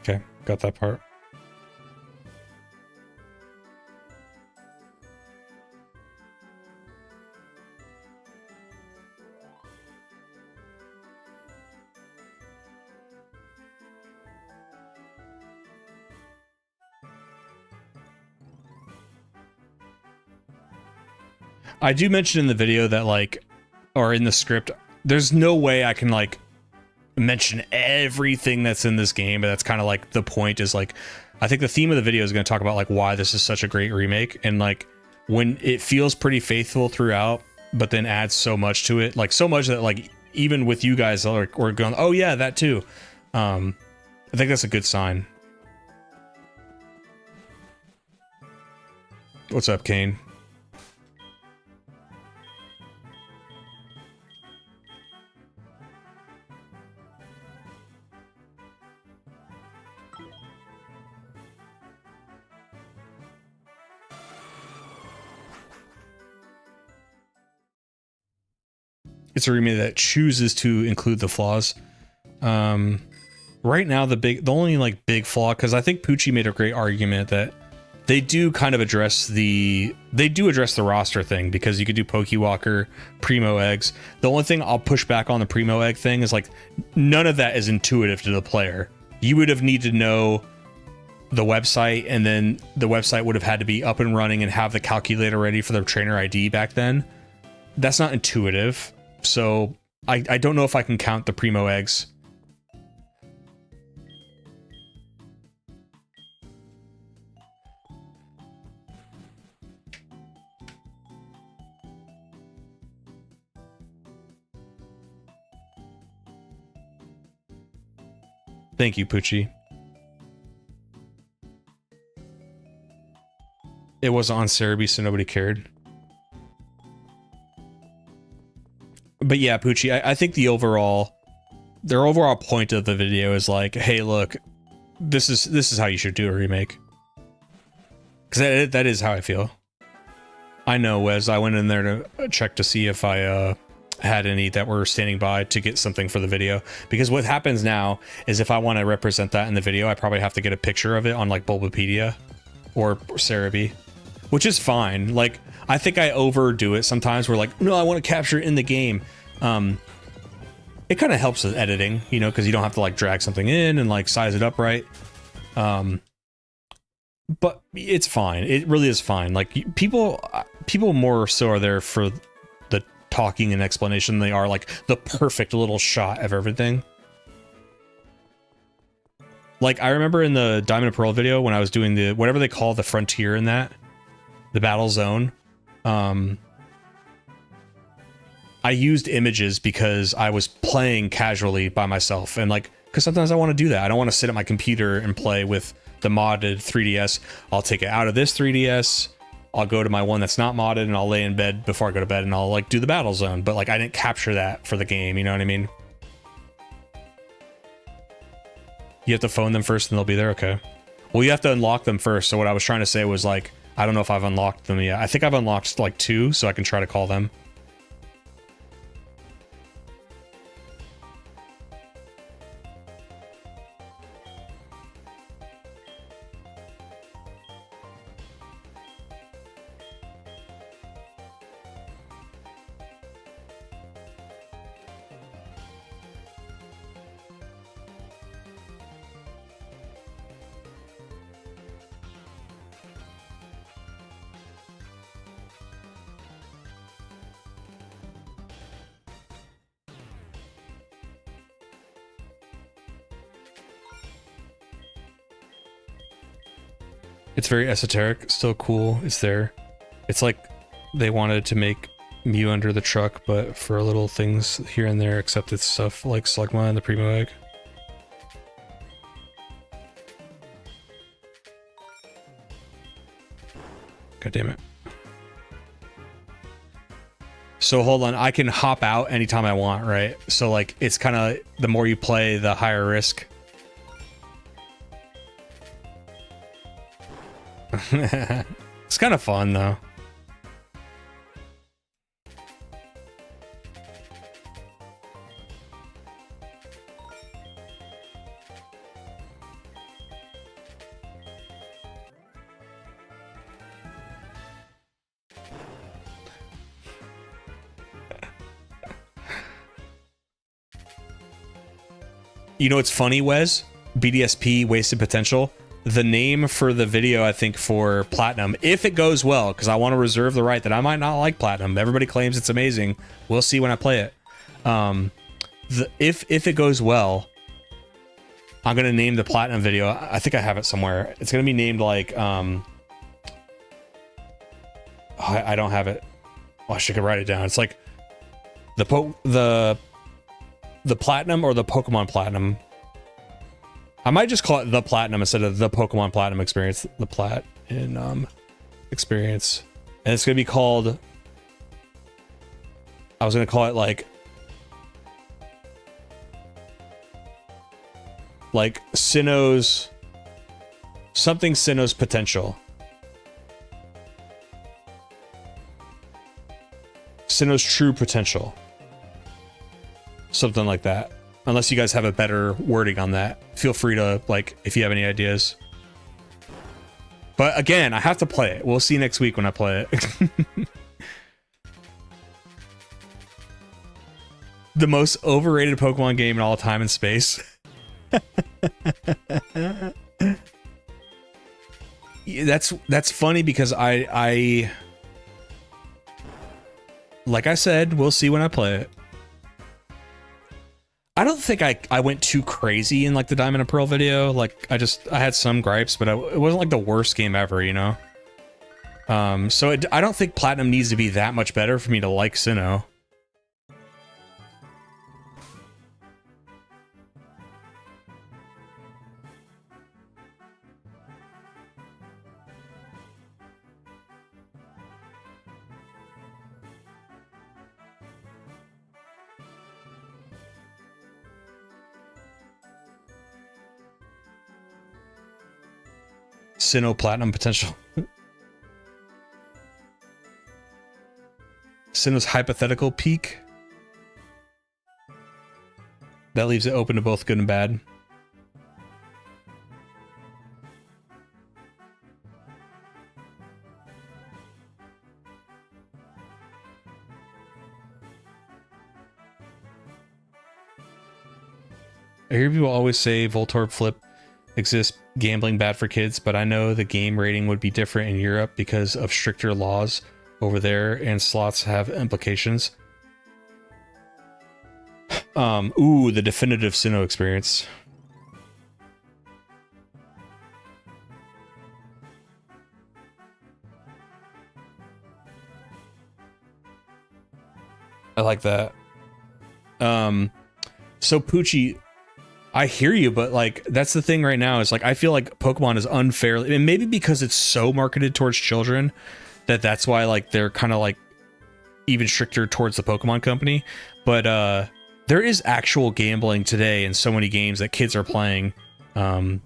Okay, got that part. I do mention in the video that, like, or in the script, there's no way I can, like, mention everything that's in this game, but that's kind of like the point. Is like, I think the theme of the video is going to talk about like why this is such a great remake, and like when it feels pretty faithful throughout, but then adds so much to it, like so much that like even with you guys like we're going, oh yeah, that too. I think that's a good sign. What's up, Kane? It's a remake that chooses to include the flaws. Right now, the only like big flaw, because I think Poochie made a great argument that they do kind of address the roster thing, because you could do Pokewalker, Primo eggs. The only thing I'll push back on the Primo egg thing is like none of that is intuitive to the player. You would have needed to know the website, and then the website would have had to be up and running and have the calculator ready for the trainer ID back then. That's not intuitive. So I don't know if I can count the Primo eggs. Thank you, Poochie. It wasn't on Cerebi, so nobody cared. But yeah, Poochie, I think their overall point of the video is like, hey, look, this is how you should do a remake. Because that is how I feel. I know, Wes. I went in there to check to see if I had any that were standing by to get something for the video. Because what happens now is if I want to represent that in the video, I probably have to get a picture of it on like Bulbapedia or Cerebi, which is fine. Like, I think I overdo it sometimes. We're like, no, I want to capture it in the game. It kind of helps with editing, you know, because you don't have to like drag something in and like size it up right. But it's fine. It really is fine. Like people more so are there for the talking and explanation than they are like the perfect little shot of everything. Like I remember in the Diamond and Pearl video when I was doing the whatever they call the frontier in that, the battle zone. I used images because I was playing casually by myself, and like, because sometimes I want to do that. I don't want to sit at my computer and play with the modded 3DS. I'll take it out of this 3DS. I'll go to my one that's not modded, and I'll lay in bed before I go to bed, and I'll like do the battle zone. But like, I didn't capture that for the game. You know what I mean? You have to phone them first, and they'll be there. Okay. Well, you have to unlock them first. So what I was trying to say was like, I don't know if I've unlocked them yet. I think I've unlocked like 2, so I can try to call them. It's very esoteric, still cool. It's there. It's like they wanted to make Mew under the truck, but for little things here and there, except it's stuff like Slugma and the Primo Egg. God damn it. So hold on, I can hop out anytime I want, right? So like, it's kind of, the more you play, the higher risk. It's kind of fun though. You know, it's funny, Wes. BDSP, Wasted Potential. The name for the video, I think, for Platinum, if it goes well, because I want to reserve the right that I might not like Platinum. Everybody claims it's amazing. We'll see when I play it. If it goes well, I'm gonna name the Platinum video. I think I have it somewhere. It's gonna be named like I don't have it. Oh, I should write it down. It's like the Platinum or the Pokemon Platinum. I might just call it the Platinum instead of the Pokemon Platinum Experience. The Platinum Experience, and it's gonna be called. I was gonna call it like Sinnoh's something, Sinnoh's Potential. Sinnoh's True Potential. Something like that. Unless you guys have a better wording on that. Feel free to, like, if you have any ideas. But again, I have to play it. We'll see next week when I play it. The most overrated Pokemon game in all time and space. That's funny because I like I said, we'll see when I play it. I don't think I went too crazy in like the Diamond and Pearl video. Like I had some gripes, but it wasn't like the worst game ever, you know? So I don't think Platinum needs to be that much better for me to like Sinnoh. Sinnoh Platinum Potential. Sinnoh's hypothetical peak. That leaves it open to both good and bad. I hear people always say Voltorb Flip exists, gambling bad for kids, but I know the game rating would be different in Europe because of stricter laws over there, and slots have implications. Ooh, the definitive Sinnoh experience. I like that. So Poochie, I hear you, but like that's the thing right now is like I feel like Pokemon is unfairly, and maybe because it's so marketed towards children that's why like they're kind of like even stricter towards the Pokemon company. But there is actual gambling today in so many games that kids are playing. They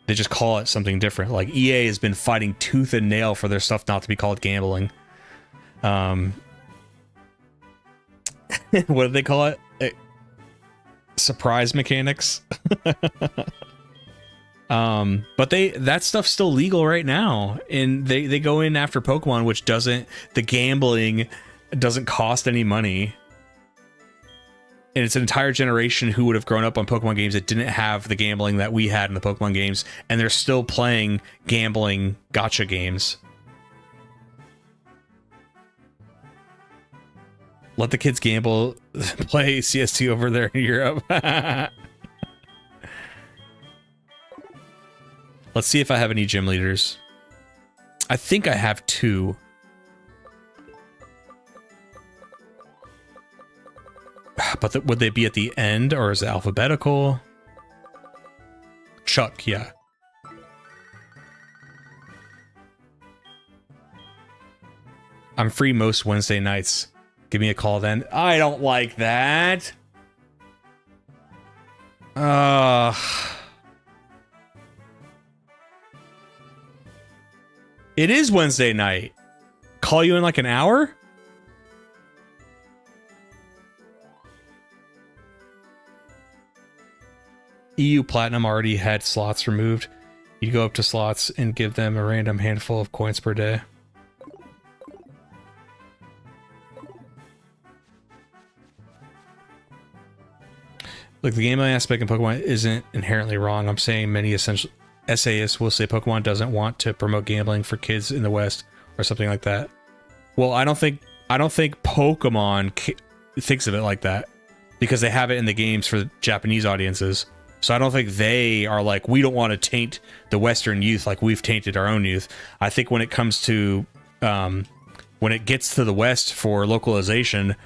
just call it something different. Like EA has been fighting tooth and nail for their stuff not to be called gambling. What do they call it? Surprise mechanics. But that stuff's still legal right now, and they go in after Pokemon, which the gambling doesn't cost any money, and it's an entire generation who would have grown up on Pokemon games that didn't have the gambling that we had in the Pokemon games, and they're still playing gambling gacha games. Let the kids gamble, play CST over there in Europe. Let's see if I have any gym leaders. I think I have 2. But would they be at the end, or is it alphabetical? Chuck, yeah. I'm free most Wednesday nights. Give me a call then. I don't like that. It is Wednesday night. Call you in like an hour? EU Platinum already had slots removed. You go up to slots and give them a random handful of coins per day. Like, the gambling aspect in Pokemon isn't inherently wrong. I'm saying many essential essayists will say Pokemon doesn't want to promote gambling for kids in the West or something like that. Well, I don't think Pokemon thinks of it like that, because they have it in the games for Japanese audiences. So I don't think they are like, we don't want to taint the Western youth like we've tainted our own youth. I think when it comes to when it gets to the West for localization,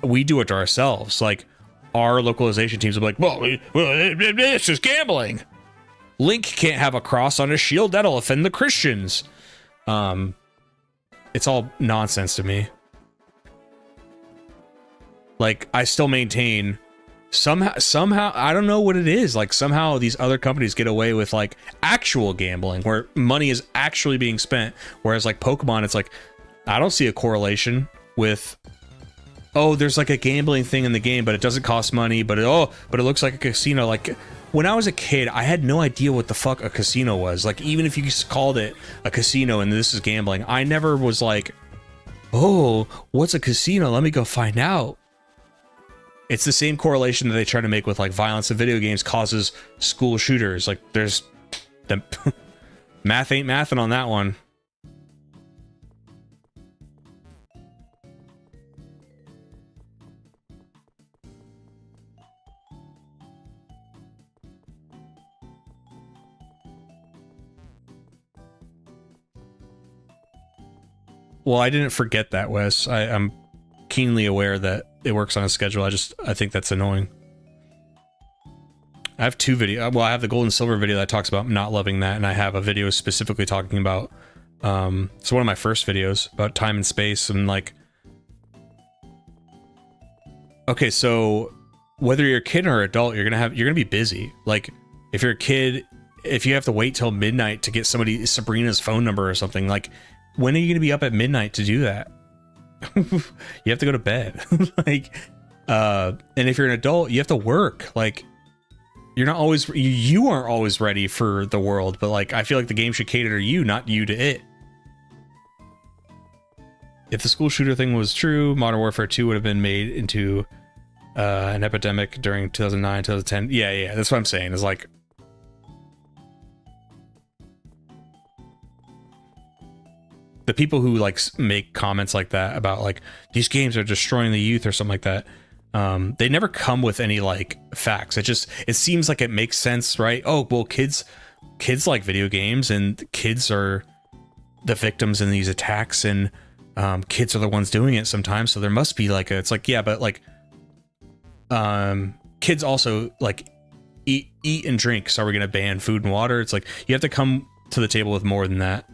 we do it to ourselves. Like, our localization teams will be like, well, it's just gambling. Link can't have a cross on his shield. That'll offend the Christians. It's all nonsense to me. Like, I still maintain somehow, I don't know what it is. Like, somehow these other companies get away with like actual gambling where money is actually being spent. Whereas like Pokemon, it's like, I don't see a correlation with, oh, there's like a gambling thing in the game, but it doesn't cost money, but it looks like a casino. Like, when I was a kid, I had no idea what the fuck a casino was. Like, even if you just called it a casino and this is gambling, I never was like, oh, what's a casino? Let me go find out. It's the same correlation that they try to make with like violence in video games causes school shooters. Like, there's the math ain't mathing on that one. Well, I didn't forget that, Wes. I'm keenly aware that it works on a schedule. I think that's annoying. I have two videos. Well, I have the gold and silver video that talks about not loving that, and I have a video specifically talking about, it's one of my first videos about time and space, and like, okay, so whether you're a kid or adult, you're gonna be busy. Like, if you're a kid, if you have to wait till midnight to get Sabrina's phone number or something, like, when are you going to be up at midnight to do that? You have to go to bed. Like, and if you're an adult, you have to work. Like, you're not always, you aren't always ready for the world, but like, I feel like the game should cater to you, not you to it. If the school shooter thing was true, Modern Warfare 2 would have been made into an epidemic during 2009, 2010. Yeah, that's what I'm saying. Is like, the people who like make comments like that about like these games are destroying the youth or something like that, they never come with any like facts. It seems like it makes sense, right? Oh, well, kids like video games, and kids are the victims in these attacks, and kids are the ones doing it sometimes, so there must be like it's like, yeah, but like kids also like eat and drink, so are we gonna ban food and water? It's like, you have to come to the table with more than that.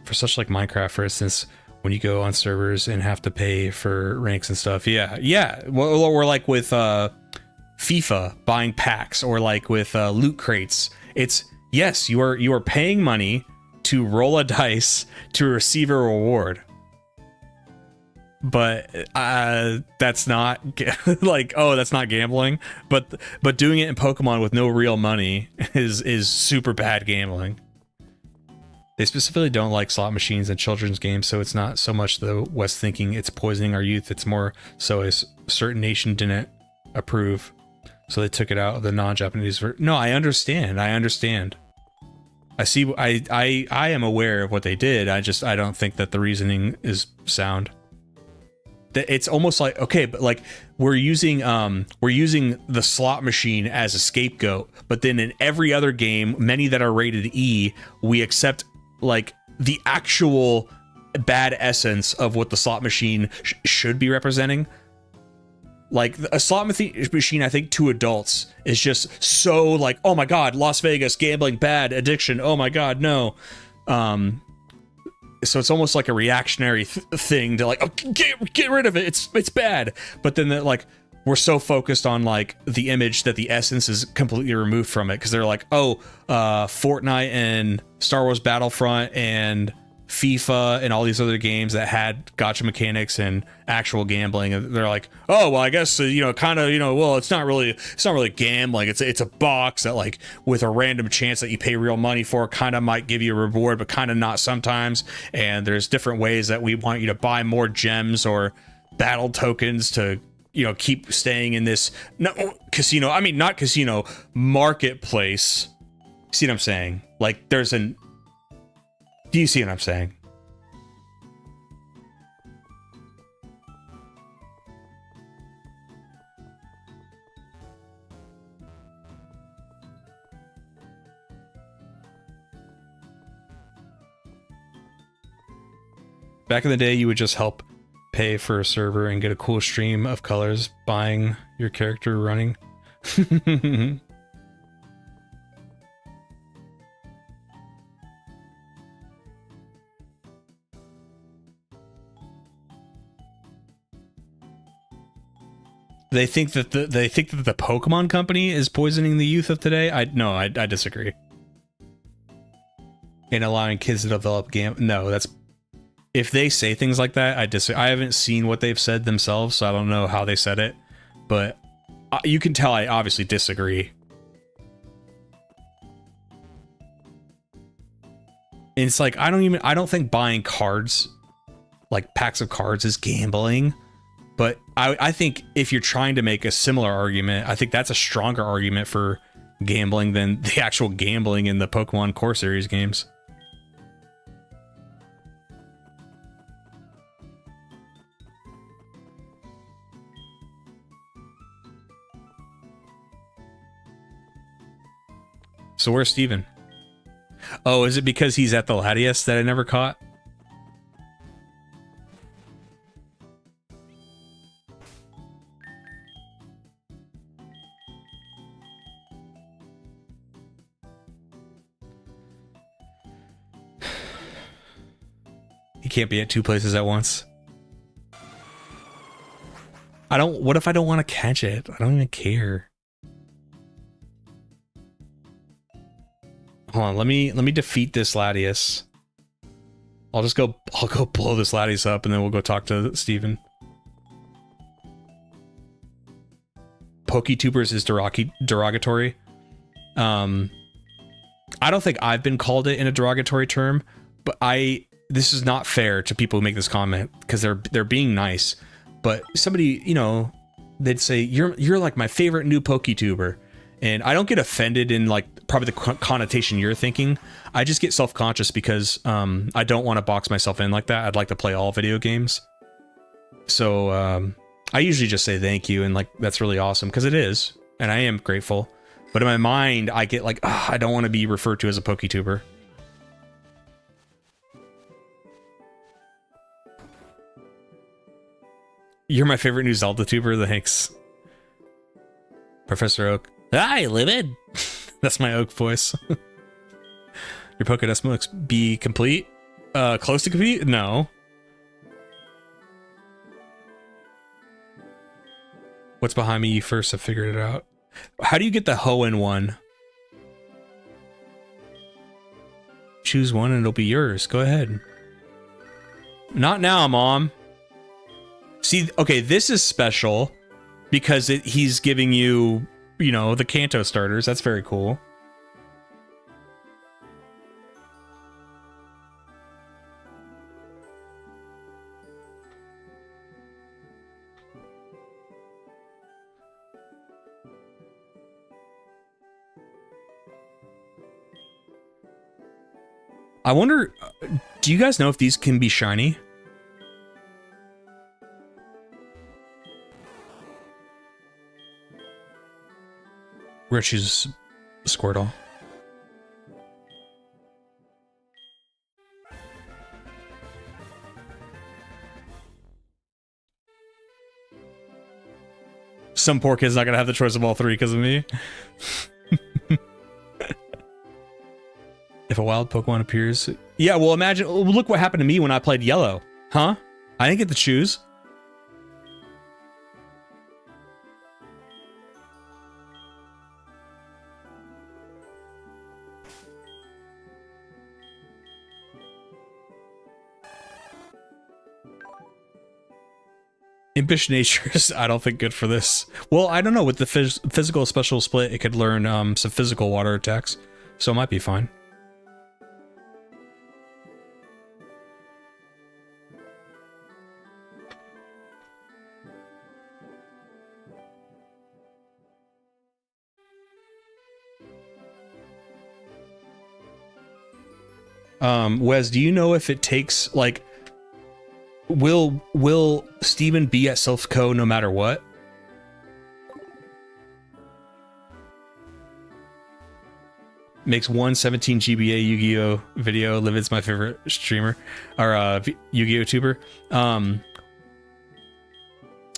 For such like Minecraft, for instance, when you go on servers and have to pay for ranks and stuff. Yeah. Well, or like with FIFA buying packs, or like with loot crates. It's, yes, you are paying money to roll a dice to receive a reward. But that's not like, oh, that's not gambling. But doing it in Pokemon with no real money is super bad gambling. They specifically don't like slot machines in children's games, so it's not so much the West thinking it's poisoning our youth, it's more so a certain nation didn't approve, so they took it out of the non-Japanese version. No, I understand. I see. I am aware of what they did. I don't think that the reasoning is sound. It's almost like, okay, but like we're using the slot machine as a scapegoat, but then in every other game, many that are rated E, we accept like the actual bad essence of what the slot machine should be representing. Like, a slot machine, I think, to adults is just so like, oh my god, Las Vegas, gambling, bad, addiction, oh my god, no. So it's almost like a reactionary thing to like, oh, get rid of it, it's bad. But then like, we're so focused on like the image that the essence is completely removed from it, because they're like, oh, Fortnite and Star Wars Battlefront and FIFA and all these other games that had gacha mechanics and actual gambling, and they're like, oh, well, I guess kind of, well, it's not really gambling. It's a box that like with a random chance that you pay real money for kind of might give you a reward, but kind of not sometimes. And there's different ways that we want you to buy more gems or battle tokens to, you know, keep staying in this casino. I mean, not casino, marketplace. See what I'm saying? Like, do you see what I'm saying? Back in the day, you would just help pay for a server and get a cool stream of colors buying your character running. They think that the Pokemon company is poisoning the youth of today. I disagree. And allowing kids to develop game. No, that's, if they say things like that, I disagree. I haven't seen what they've said themselves, so I don't know how they said it, but you can tell I obviously disagree. And it's like, I don't think buying cards, like packs of cards, is gambling. But I think if you're trying to make a similar argument, I think that's a stronger argument for gambling than the actual gambling in the Pokemon Core Series games. So where's Steven? Oh, is it because he's at the Latias that I never caught? He can't be at two places at once. What if I don't want to catch it? I don't even care. Hold on, let me defeat this Latias. I'll go blow this Latias up and then we'll go talk to Steven. PokeTubers is derogatory. I don't think I've been called it in a derogatory term, but this is not fair to people who make this comment because they're being nice. But somebody, you know, they'd say you're like my favorite new PokeTuber, and I don't get offended in like probably the connotation you're thinking. I just get self-conscious because I don't want to box myself in like that. I'd like to play all video games. So I usually just say thank you, and like that's really awesome because it is, and I am grateful. But in my mind, I get like, I don't want to be referred to as a PokeTuber. You're my favorite new Zelda tuber, thanks. Professor Oak. Hi, Livid! That's my Oak voice. Your Pokédex must be complete? Close to complete? No. What's behind me? You first have figured it out. How do you get the Hoenn one? Choose one and it'll be yours. Go ahead. Not now, Mom. See, okay, this is special because he's giving you, you know, the Kanto starters. That's very cool. I wonder, do you guys know if these can be shiny? We're gonna choose Squirtle. Some poor kid's not gonna have the choice of all three because of me. If a wild Pokemon appears... Yeah, well imagine... Look what happened to me when I played Yellow. Huh? I didn't get to choose. Impish Nature's, I don't think, good for this. Well, I don't know. With the physical special split, it could learn some physical water attacks. So it might be fine. Wes, do you know if it takes like will Steven be at Silph Co no matter what? Makes 117 GBA Yu-Gi-Oh video. Livid's my favorite streamer or Yu-Gi-Oh tuber.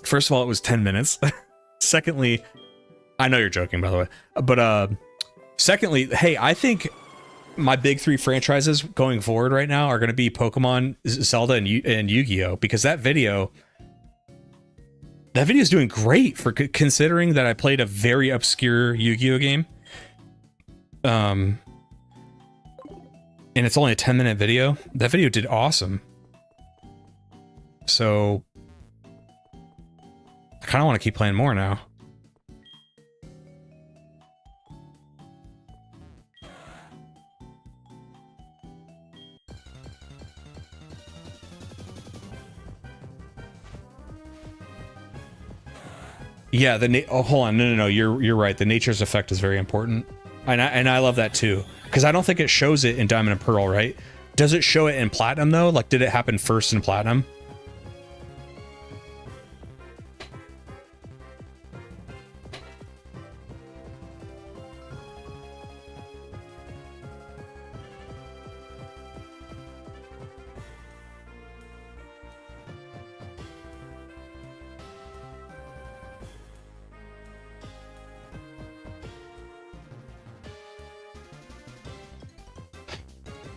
First of all, it was 10 minutes. Secondly, I know you're joking, by the way, but secondly, hey, I think my big three franchises going forward right now are going to be Pokemon, Zelda, and Yu-Gi-Oh, because that video is doing great for considering that I played a very obscure Yu-Gi-Oh game. And it's only a 10-minute video. That video did awesome. So I kind of want to keep playing more now. Yeah, hold on, no, you're right. The nature's effect is very important, and I love that too, because I don't think it shows it in Diamond and Pearl, right? Does it show it in Platinum though? Like, did it happen first in Platinum?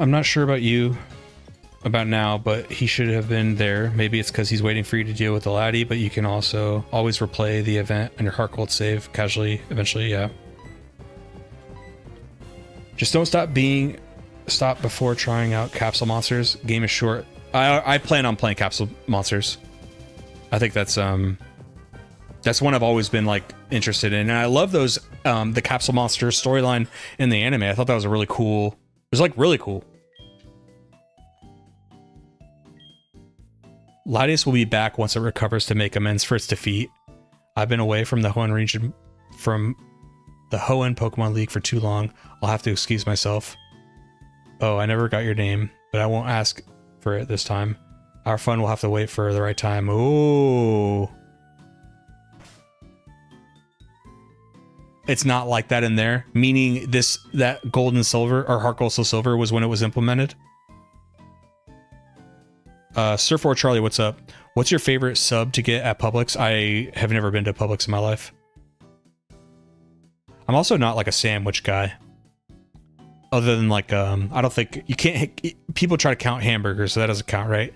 I'm not sure about now, but he should have been there. Maybe it's because he's waiting for you to deal with the laddie, but you can also always replay the event and your heart cold save casually eventually, yeah. Just don't stop before trying out Capsule Monsters. Game is short. I plan on playing Capsule Monsters. I think that's one I've always been like interested in. And I love those the Capsule Monsters storyline in the anime. I thought that was a really cool. It was like really cool. Latias will be back once it recovers to make amends for its defeat. I've been away from the Hoenn region, from the Hoenn Pokemon League for too long. I'll have to excuse myself. Oh, I never got your name, but I won't ask for it this time. Our fun will have to wait for the right time. Ooh. It's not like that in there, meaning that gold and silver, or heart gold, soul silver was when it was implemented. Surf War Charlie, what's up? What's your favorite sub to get at Publix? I have never been to Publix in my life. I'm also not like a sandwich guy. Other than like, I don't think you can't, people try to count hamburgers, so that doesn't count, right?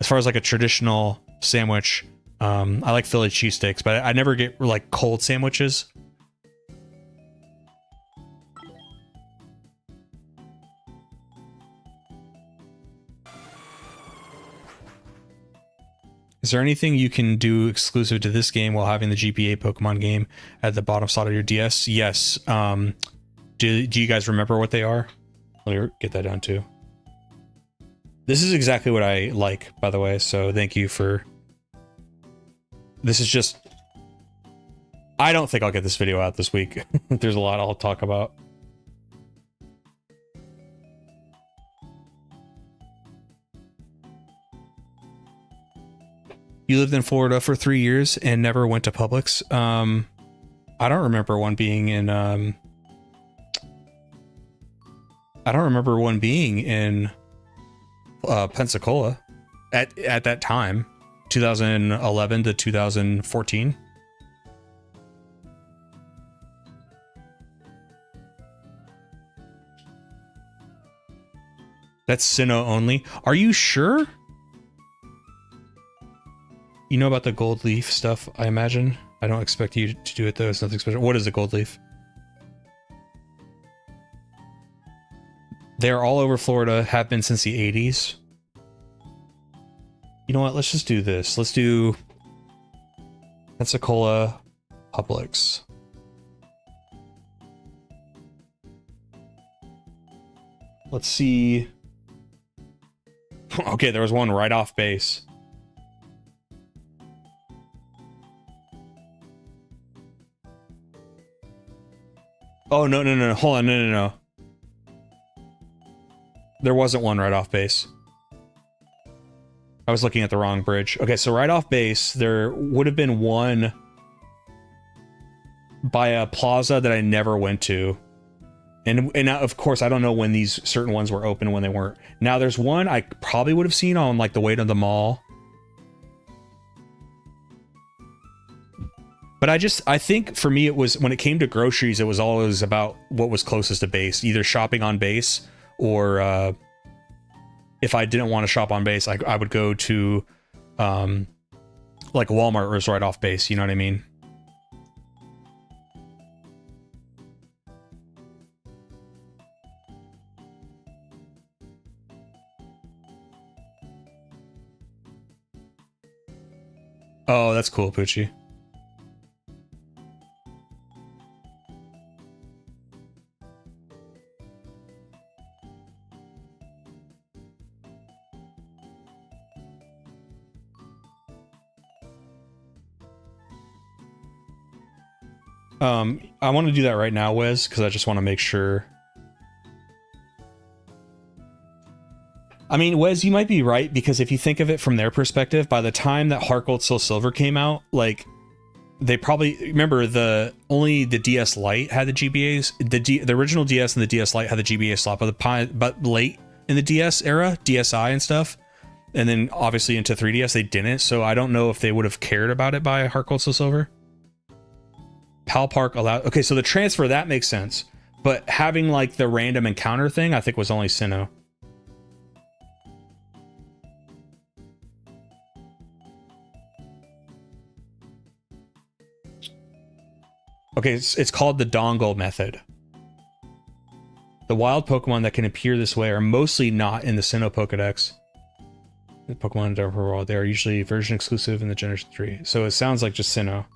As far as like a traditional sandwich, I like Philly cheesesteaks, but I never get like cold sandwiches. Is there anything you can do exclusive to this game while having the GPA Pokemon game at the bottom slot of your DS? Yes. Do you guys remember what they are? Let me get that down too. This is exactly what I like, by the way, so thank you for... This is just... I don't think I'll get this video out this week. There's a lot I'll talk about. You lived in Florida for 3 years and never went to Publix. I don't remember one being in... I don't remember one being in Pensacola at that time, 2011 to 2014. That's Sinnoh only. Are you sure? You know about the gold leaf stuff, I imagine. I don't expect you to do it though. It's nothing special. What is a gold leaf? They're all over Florida, have been since the 80s. You know what? Let's just do this. Let's do Pensacola Publix. Let's see. Okay, there was one right off base. Oh, no. Hold on. No. There wasn't one right off base. I was looking at the wrong bridge. Okay, so right off base, there would have been one by a plaza that I never went to. And now, of course, I don't know when these certain ones were open and when they weren't. Now, there's one I probably would have seen on, like, the way to the mall. But I think for me, it was, when it came to groceries, it was always about what was closest to base. Either shopping on base, or if I didn't want to shop on base, I would go to, like, Walmart was right off base, you know what I mean? Oh, that's cool, Poochie. I want to do that right now, Wes, because I just want to make sure. I mean, Wes, you might be right, because if you think of it from their perspective, by the time that Heart Gold Soul Silver came out, like, they probably remember only the DS Lite had the GBAs. The original DS and the DS Lite had the GBA slot, but late in the DS era, DSi and stuff, and then obviously into 3DS they didn't. So I don't know if they would have cared about it by Heart Gold Soul Silver. Pal Park allowed. Okay, so the transfer, that makes sense, but having like the random encounter thing, I think was only Sinnoh. Okay, it's called the dongle method. The wild Pokemon that can appear this way are mostly not in the Sinnoh Pokedex. The Pokemon in Dark World, they are usually version exclusive in the Generation 3. So it sounds like just Sinnoh.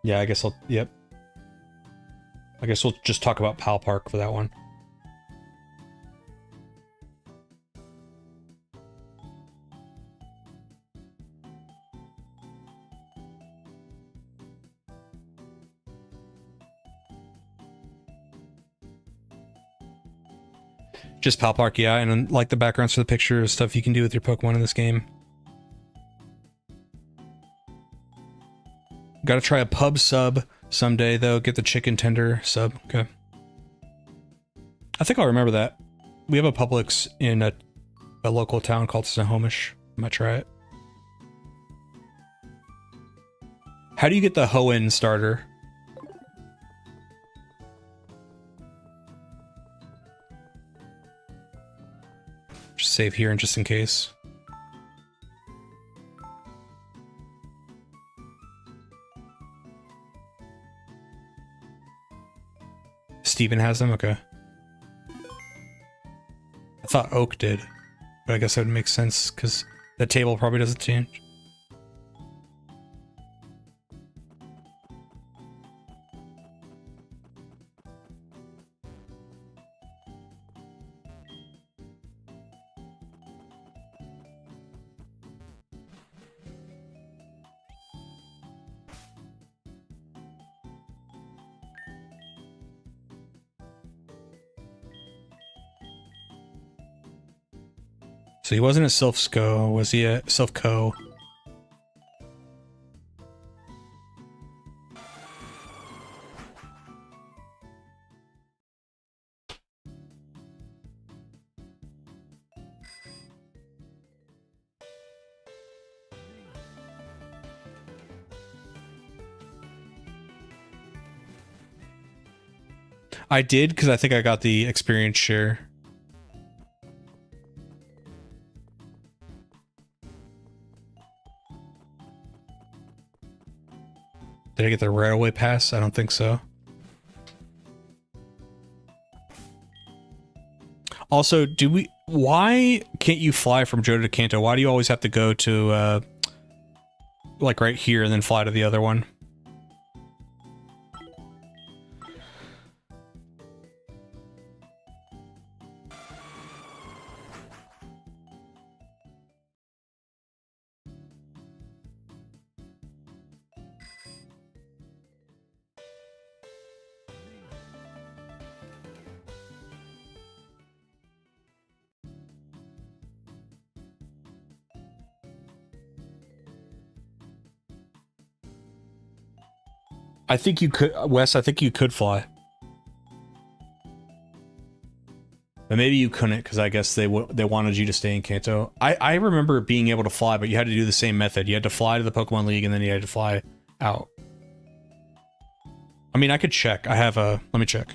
Yeah, I guess yep. I guess we'll just talk about Pal Park for that one. Just Pal Park, yeah, and then, like, the backgrounds for the pictures, stuff you can do with your Pokemon in this game. Gotta try a pub sub someday, though. Get the chicken tender sub. Okay. I think I'll remember that. We have a Publix in a local town called Snohomish. I might try it. How do you get the Hoenn starter? Just save here and just in case. Steven has them? Okay. I thought Oak did, but I guess that would make sense because the table probably doesn't change. So he wasn't a Silph-Co, was he a Silph-Co? I did, because I think I got the experience share. Did I get the railway pass? I don't think so. Also, why can't you fly from Johto to Kanto? Why do you always have to go to like right here and then fly to the other one. I think you could, Wes, I think you could fly. But maybe you couldn't because I guess they wanted you to stay in Kanto. I remember being able to fly, but you had to do the same method. You had to fly to the Pokemon League and then you had to fly out. I mean, I could check. I have a... Let me check.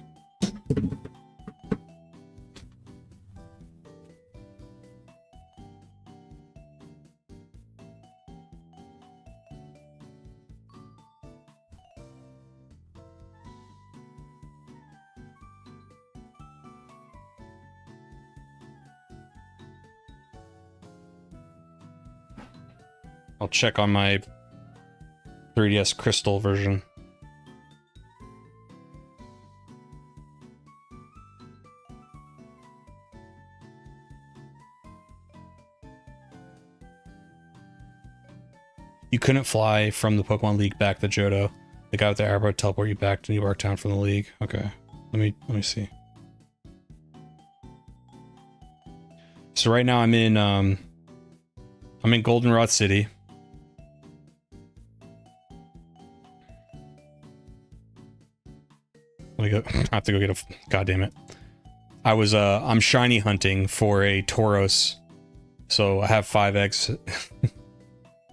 I'll check on my 3DS Crystal version. You couldn't fly from the Pokemon League back to Johto. The guy with the arrow teleport you back to New York Town from the League. Okay, let me see. So right now I'm in Goldenrod City. Let me go. I have to go get a. God damn it! I'm shiny hunting for a Tauros, so I have 5 eggs. I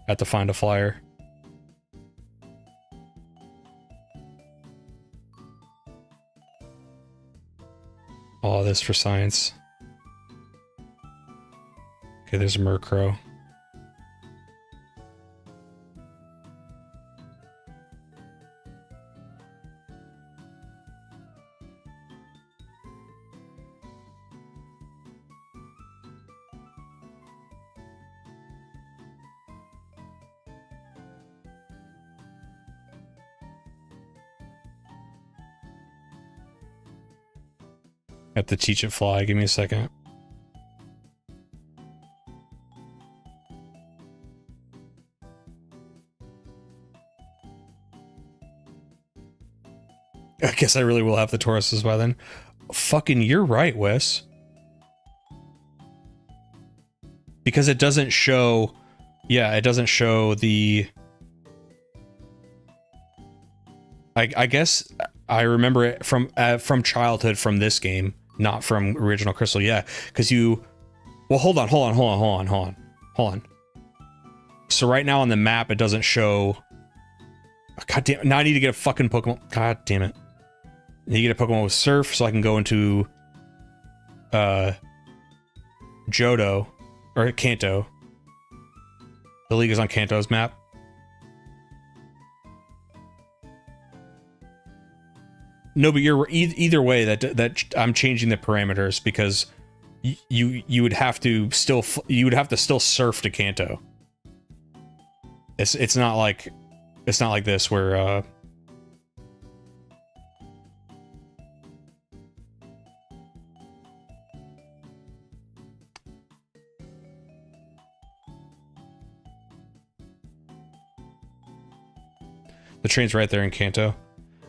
have to find a flyer. All this for science. Okay, there's a Murkrow. I have to teach it fly. Give me a second. I guess I really will have the Tauruses by then. Fucking, you're right, Wes. Because it doesn't show... Yeah, it doesn't show the... I guess I remember it from childhood from this game, not from original Crystal. Yeah, because you... Well, hold on. So right now on the map, it doesn't show... God damn it. Now I need to get a fucking Pokemon. God damn it. I need to get a Pokemon with Surf so I can go into... Johto. Or Kanto. The league is on Kanto's map. No, but you're either way that I'm changing the parameters because you would have to still surf to Kanto. It's not like this where the train's right there in Kanto.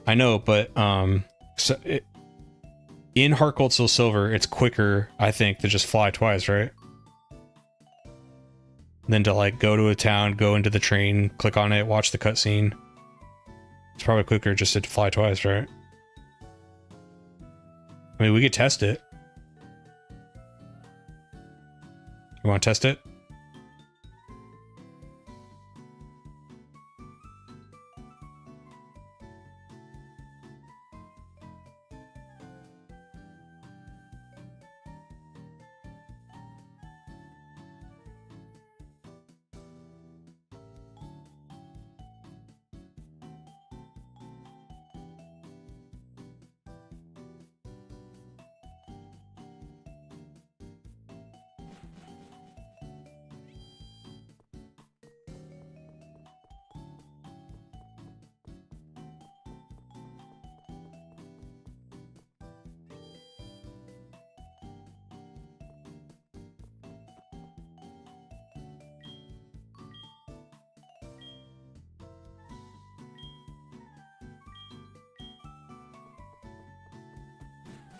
I know, but so in Heart Gold Soul Silver, it's quicker, I think, to just fly twice, right? Than to like go to a town, go into the train, click on it, watch the cutscene. It's probably quicker just to fly twice, right? I mean, we could test it. You want to test it?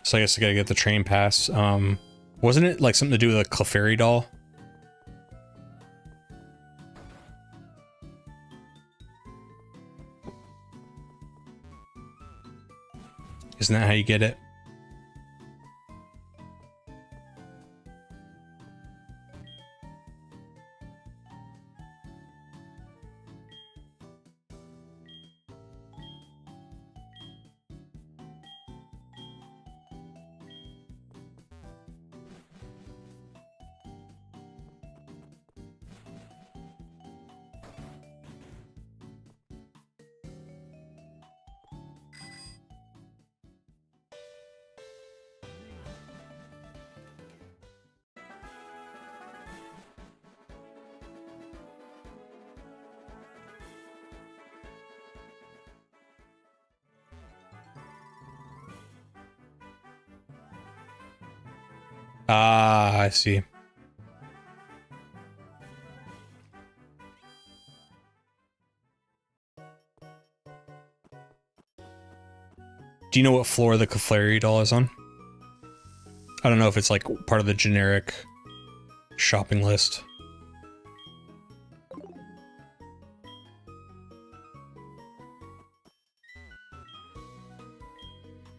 So I guess I gotta get the train pass. Wasn't it like something to do with a Clefairy doll? Isn't that how you get it? Ah, I see. Do you know what floor the Clefairy doll is on? I don't know if it's like part of the generic shopping list.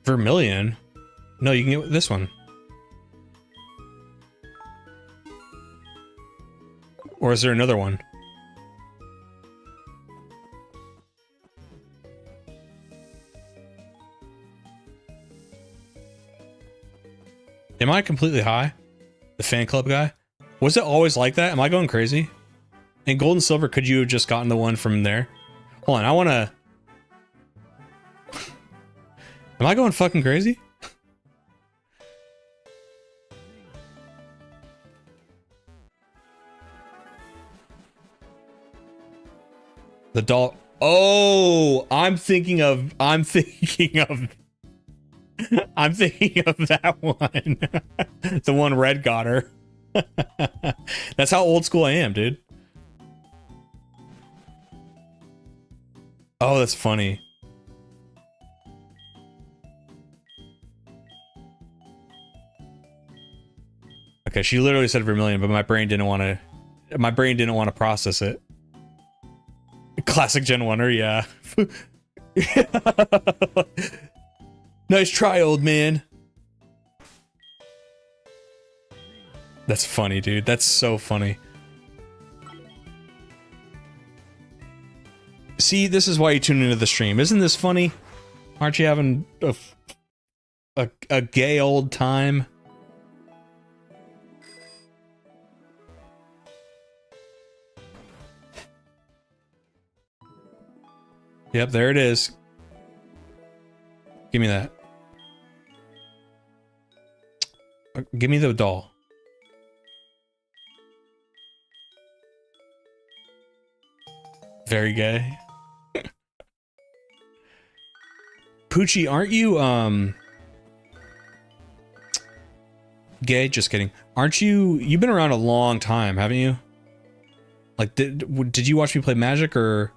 Vermilion? No, you can get this one. Or is there another one? Am I completely high? The fan club guy? Was it always like that? Am I going crazy? In gold and silver, could you have just gotten the one from there? Hold on, I wanna... Am I going fucking crazy? The doll... Oh! I'm thinking of that one. The one Red got her. That's how old school I am, dude. Oh, that's funny. Okay, she literally said Vermilion, but my brain didn't want to process it. Classic Gen 1er, yeah. Nice try, old man. That's funny, dude. That's so funny. See, this is why you tune into the stream. Isn't this funny? Aren't you having a gay old time? Yep, there it is. Give me that. Give me the doll. Very gay. Poochie, aren't you, gay? Just kidding. Aren't you... You've been around a long time, haven't you? Like, did you watch me play Magic, or...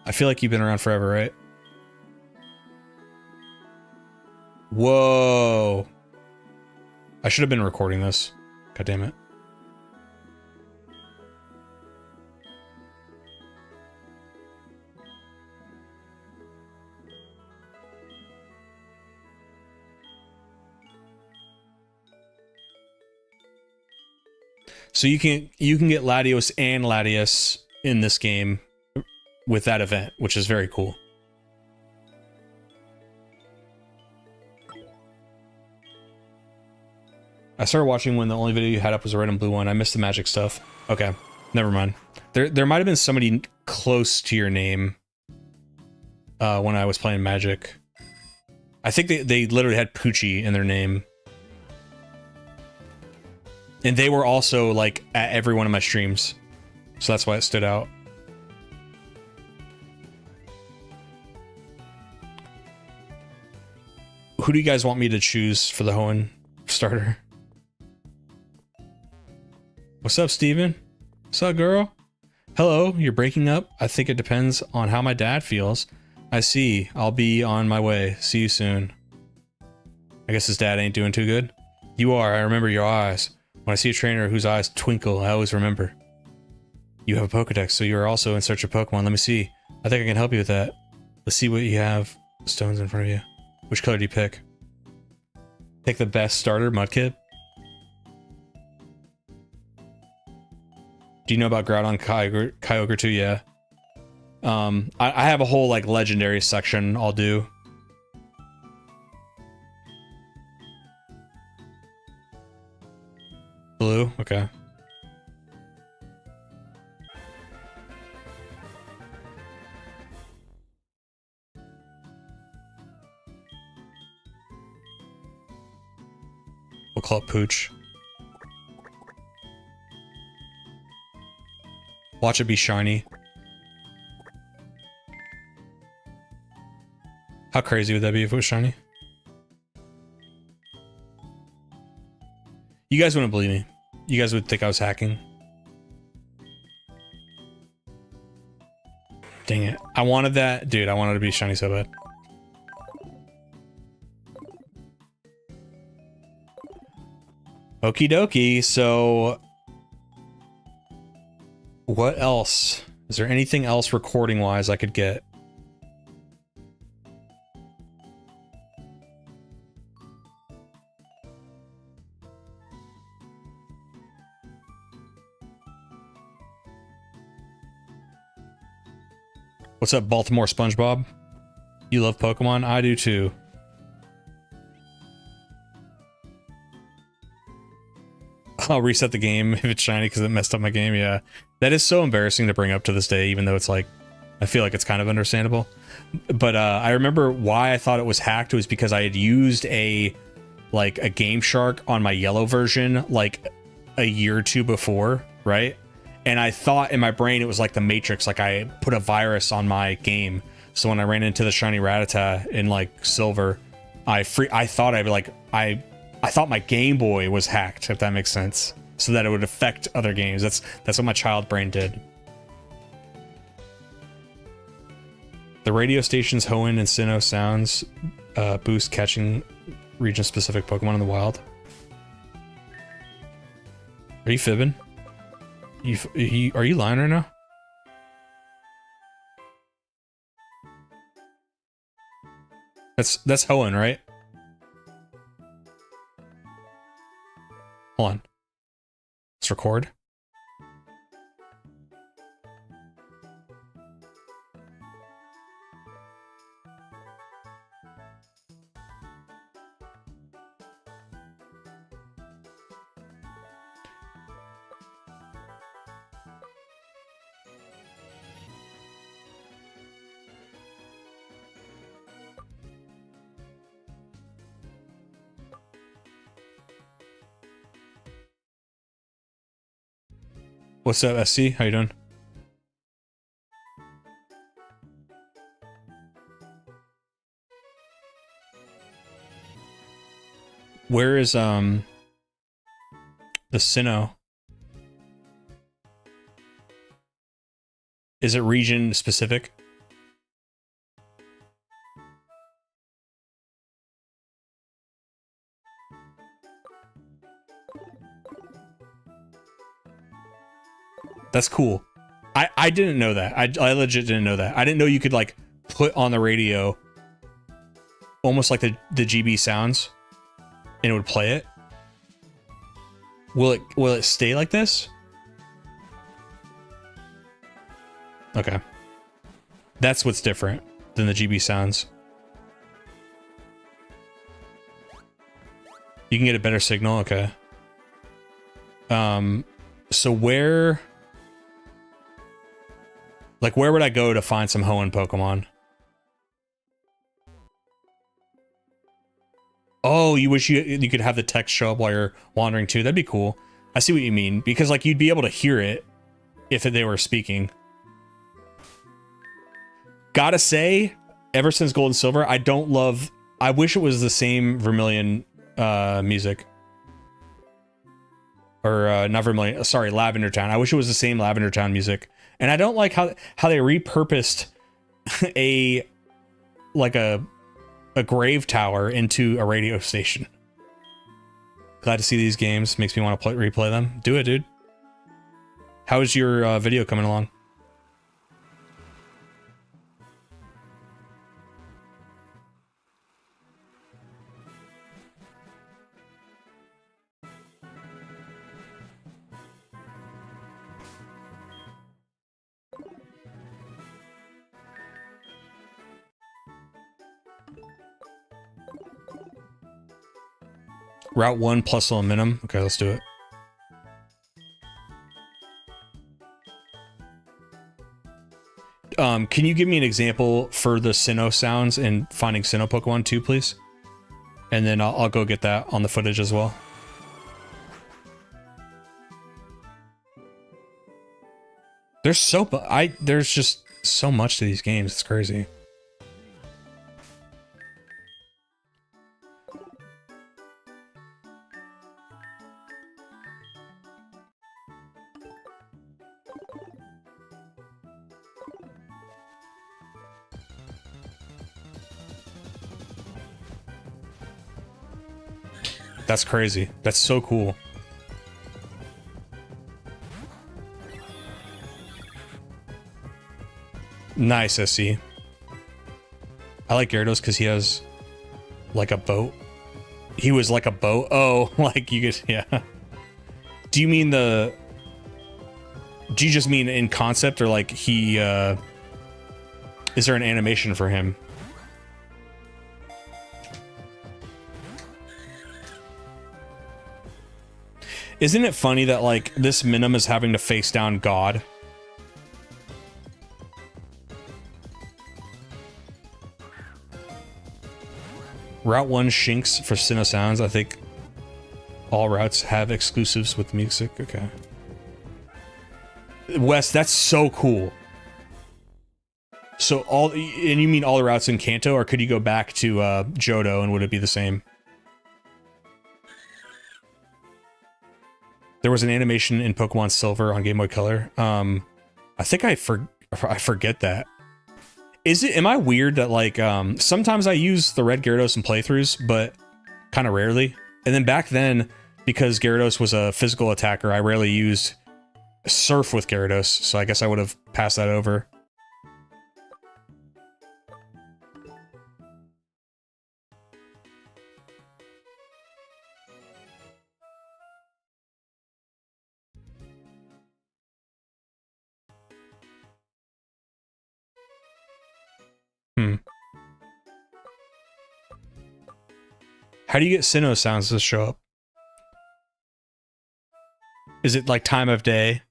I feel like you've been around forever, right? Whoa. I should have been recording this. God damn it. So you can get Latios and Latias in this game with that event, which is very cool. I started watching when the only video you had up was a red and blue one. I missed the Magic stuff. Okay, never mind. There might have been somebody close to your name when I was playing Magic. I think they literally had Poochie in their name. And they were also, like, at every one of my streams. So that's why it stood out. Who do you guys want me to choose for the Hoenn starter? What's up, Steven? What's up, girl? Hello, you're breaking up? I think it depends on how my dad feels. I see. I'll be on my way. See you soon. I guess his dad ain't doing too good. You are. I remember your eyes. When I see a trainer whose eyes twinkle, I always remember. You have a Pokedex, so you are also in search of Pokemon. Let me see. I think I can help you with that. Let's see what you have. Stones in front of you. Which color do you pick? Pick the best starter, Mudkip. Do you know about Groudon Kyogre too? Yeah. I have a whole like legendary section I'll do. Blue? Okay. We'll call it Pooch. Watch it be shiny. How crazy would that be if it was shiny? You guys wouldn't believe me. You guys would think I was hacking. Dang it. I wanted that. Dude, I wanted it to be shiny so bad. Okie dokie. So what else? Is there anything else recording wise I could get? What's up, Baltimore SpongeBob? You love Pokemon? I do too. I'll reset the game if it's shiny because it messed up my game. Yeah, that is so embarrassing to bring up to this day, even though it's like, I feel like it's kind of understandable. But I remember why I thought it was hacked was because I had used a Game Shark on my yellow version like a year or two before, right? And I thought in my brain it was like the Matrix, like I put a virus on my game. So when I ran into the shiny Rattata in like silver, I thought I thought my Game Boy was hacked, if that makes sense, so that it would affect other games. That's what my child brain did. The radio station's Hoenn and Sinnoh sounds boost catching region-specific Pokemon in the wild. Are you fibbing? Are you lying right now? That's Hoenn, right? Hold on. Let's record. What's up, SC? How you doing? Where is the Sinnoh? Is it region specific? That's cool. I didn't know that. I legit didn't know that. I didn't know you could like put on the radio almost like the GB sounds and it would play it. Will it stay like this? Okay. That's what's different than the GB sounds. You can get a better signal, okay. So where would I go to find some Hoenn Pokemon? Oh, you wish you could have the text show up while you're wandering too. That'd be cool. I see what you mean, because like you'd be able to hear it if they were speaking. Gotta say, ever since Gold and Silver, I wish it was the same Vermilion music. Or not Vermilion, sorry, Lavender Town. I wish it was the same Lavender Town music. And I don't like how they repurposed a a grave tower into a radio station. Glad to see these games. Makes me want to replay them. Do it, dude. How is your video coming along? Route 1 plus aluminum. Okay, let's do it. Can you give me an example for the Sinnoh sounds and finding Sinnoh Pokemon too, please? And then I'll go get that on the footage as well. There's just so much to these games. It's crazy. That's crazy. That's so cool. Nice, SC. I like Gyarados because he has like a boat. He was like a boat. Oh, like you could, yeah. Do you mean do you just mean in concept, or like he, is there an animation for him? Isn't it funny that like this Minim is having to face down God? Route 1 Shinx for Sinnoh sounds. I think all routes have exclusives with music. Okay. Wes, that's so cool. So and you mean all the routes in Kanto, or could you go back to Johto and would it be the same? There was an animation in Pokemon Silver on Game Boy Color. I think I forget that. Am I weird that like sometimes I use the red Gyarados in playthroughs, but kind of rarely. And then back then, because Gyarados was a physical attacker, I rarely used Surf with Gyarados, so I guess I would have passed that over. How do you get Sinnoh sounds to show up? Is it like time of day?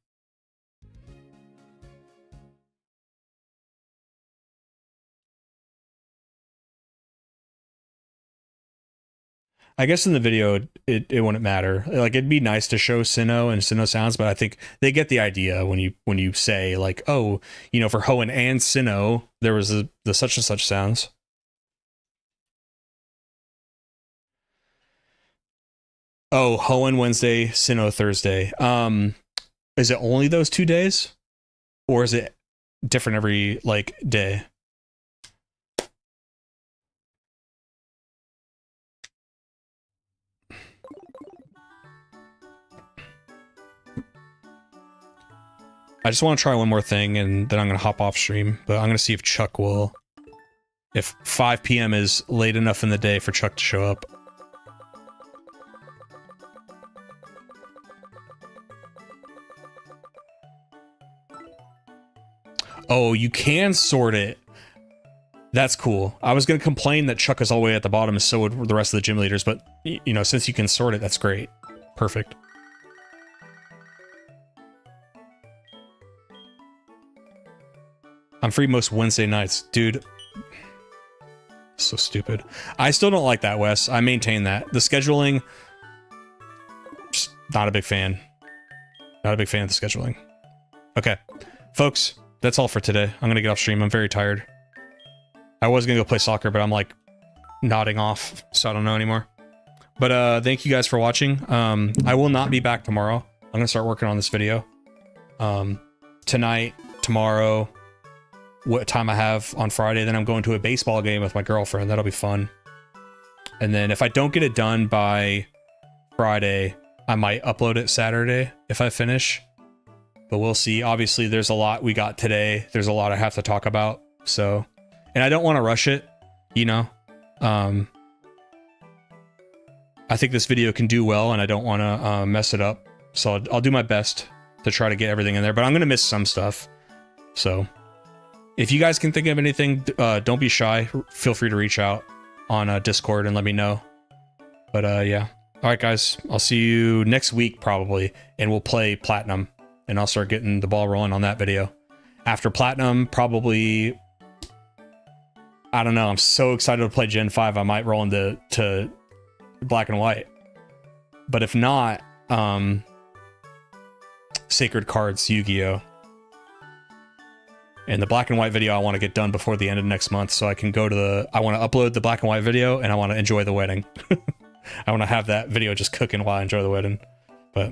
I guess in the video, it wouldn't matter. Like, it'd be nice to show Sinnoh and Sinnoh sounds, but I think they get the idea when you say like, oh, you know, for Hoenn and Sinnoh, there was the such and such sounds. Oh, Hoenn Wednesday, Sinnoh Thursday. Is it only those 2 days? Or is it different every, like, day? I just want to try one more thing, and then I'm going to hop off stream. But I'm going to see if Chuck will... If 5 p.m. is late enough in the day for Chuck to show up. Oh, you can sort it. That's cool. I was going to complain that Chuck is all the way at the bottom, and so would the rest of the gym leaders, but, you know, since you can sort it, that's great. Perfect. I'm free most Wednesday nights. Dude. So stupid. I still don't like that, Wes. I maintain that. The scheduling... Just not a big fan. Not a big fan of the scheduling. Okay. Folks... That's all for today. I'm gonna get off stream. I'm very tired. I was gonna go play soccer, but I'm like nodding off, so I don't know anymore. But thank you guys for watching. I will not be back tomorrow. I'm gonna start working on this video. Tonight, tomorrow, what time I have on Friday. Then I'm going to a baseball game with my girlfriend. That'll be fun. And then if I don't get it done by Friday, I might upload it Saturday if I finish. But we'll see. Obviously, there's a lot we got today. There's a lot I have to talk about. So, and I don't want to rush it, you know? I think this video can do well, and I don't want to mess it up. So I'll do my best to try to get everything in there, but I'm going to miss some stuff. So if you guys can think of anything, don't be shy. Feel free to reach out on Discord and let me know. But yeah. All right, guys. I'll see you next week probably, and we'll play Platinum, and I'll start getting the ball rolling on that video. After Platinum, probably... I don't know. I'm so excited to play Gen 5. I might roll into Black and White. But if not, Sacred Cards Yu-Gi-Oh! And the Black and White video I want to get done before the end of next month, so I can go to the... I want to upload the Black and White video, and I want to enjoy the wedding. I want to have that video just cooking while I enjoy the wedding.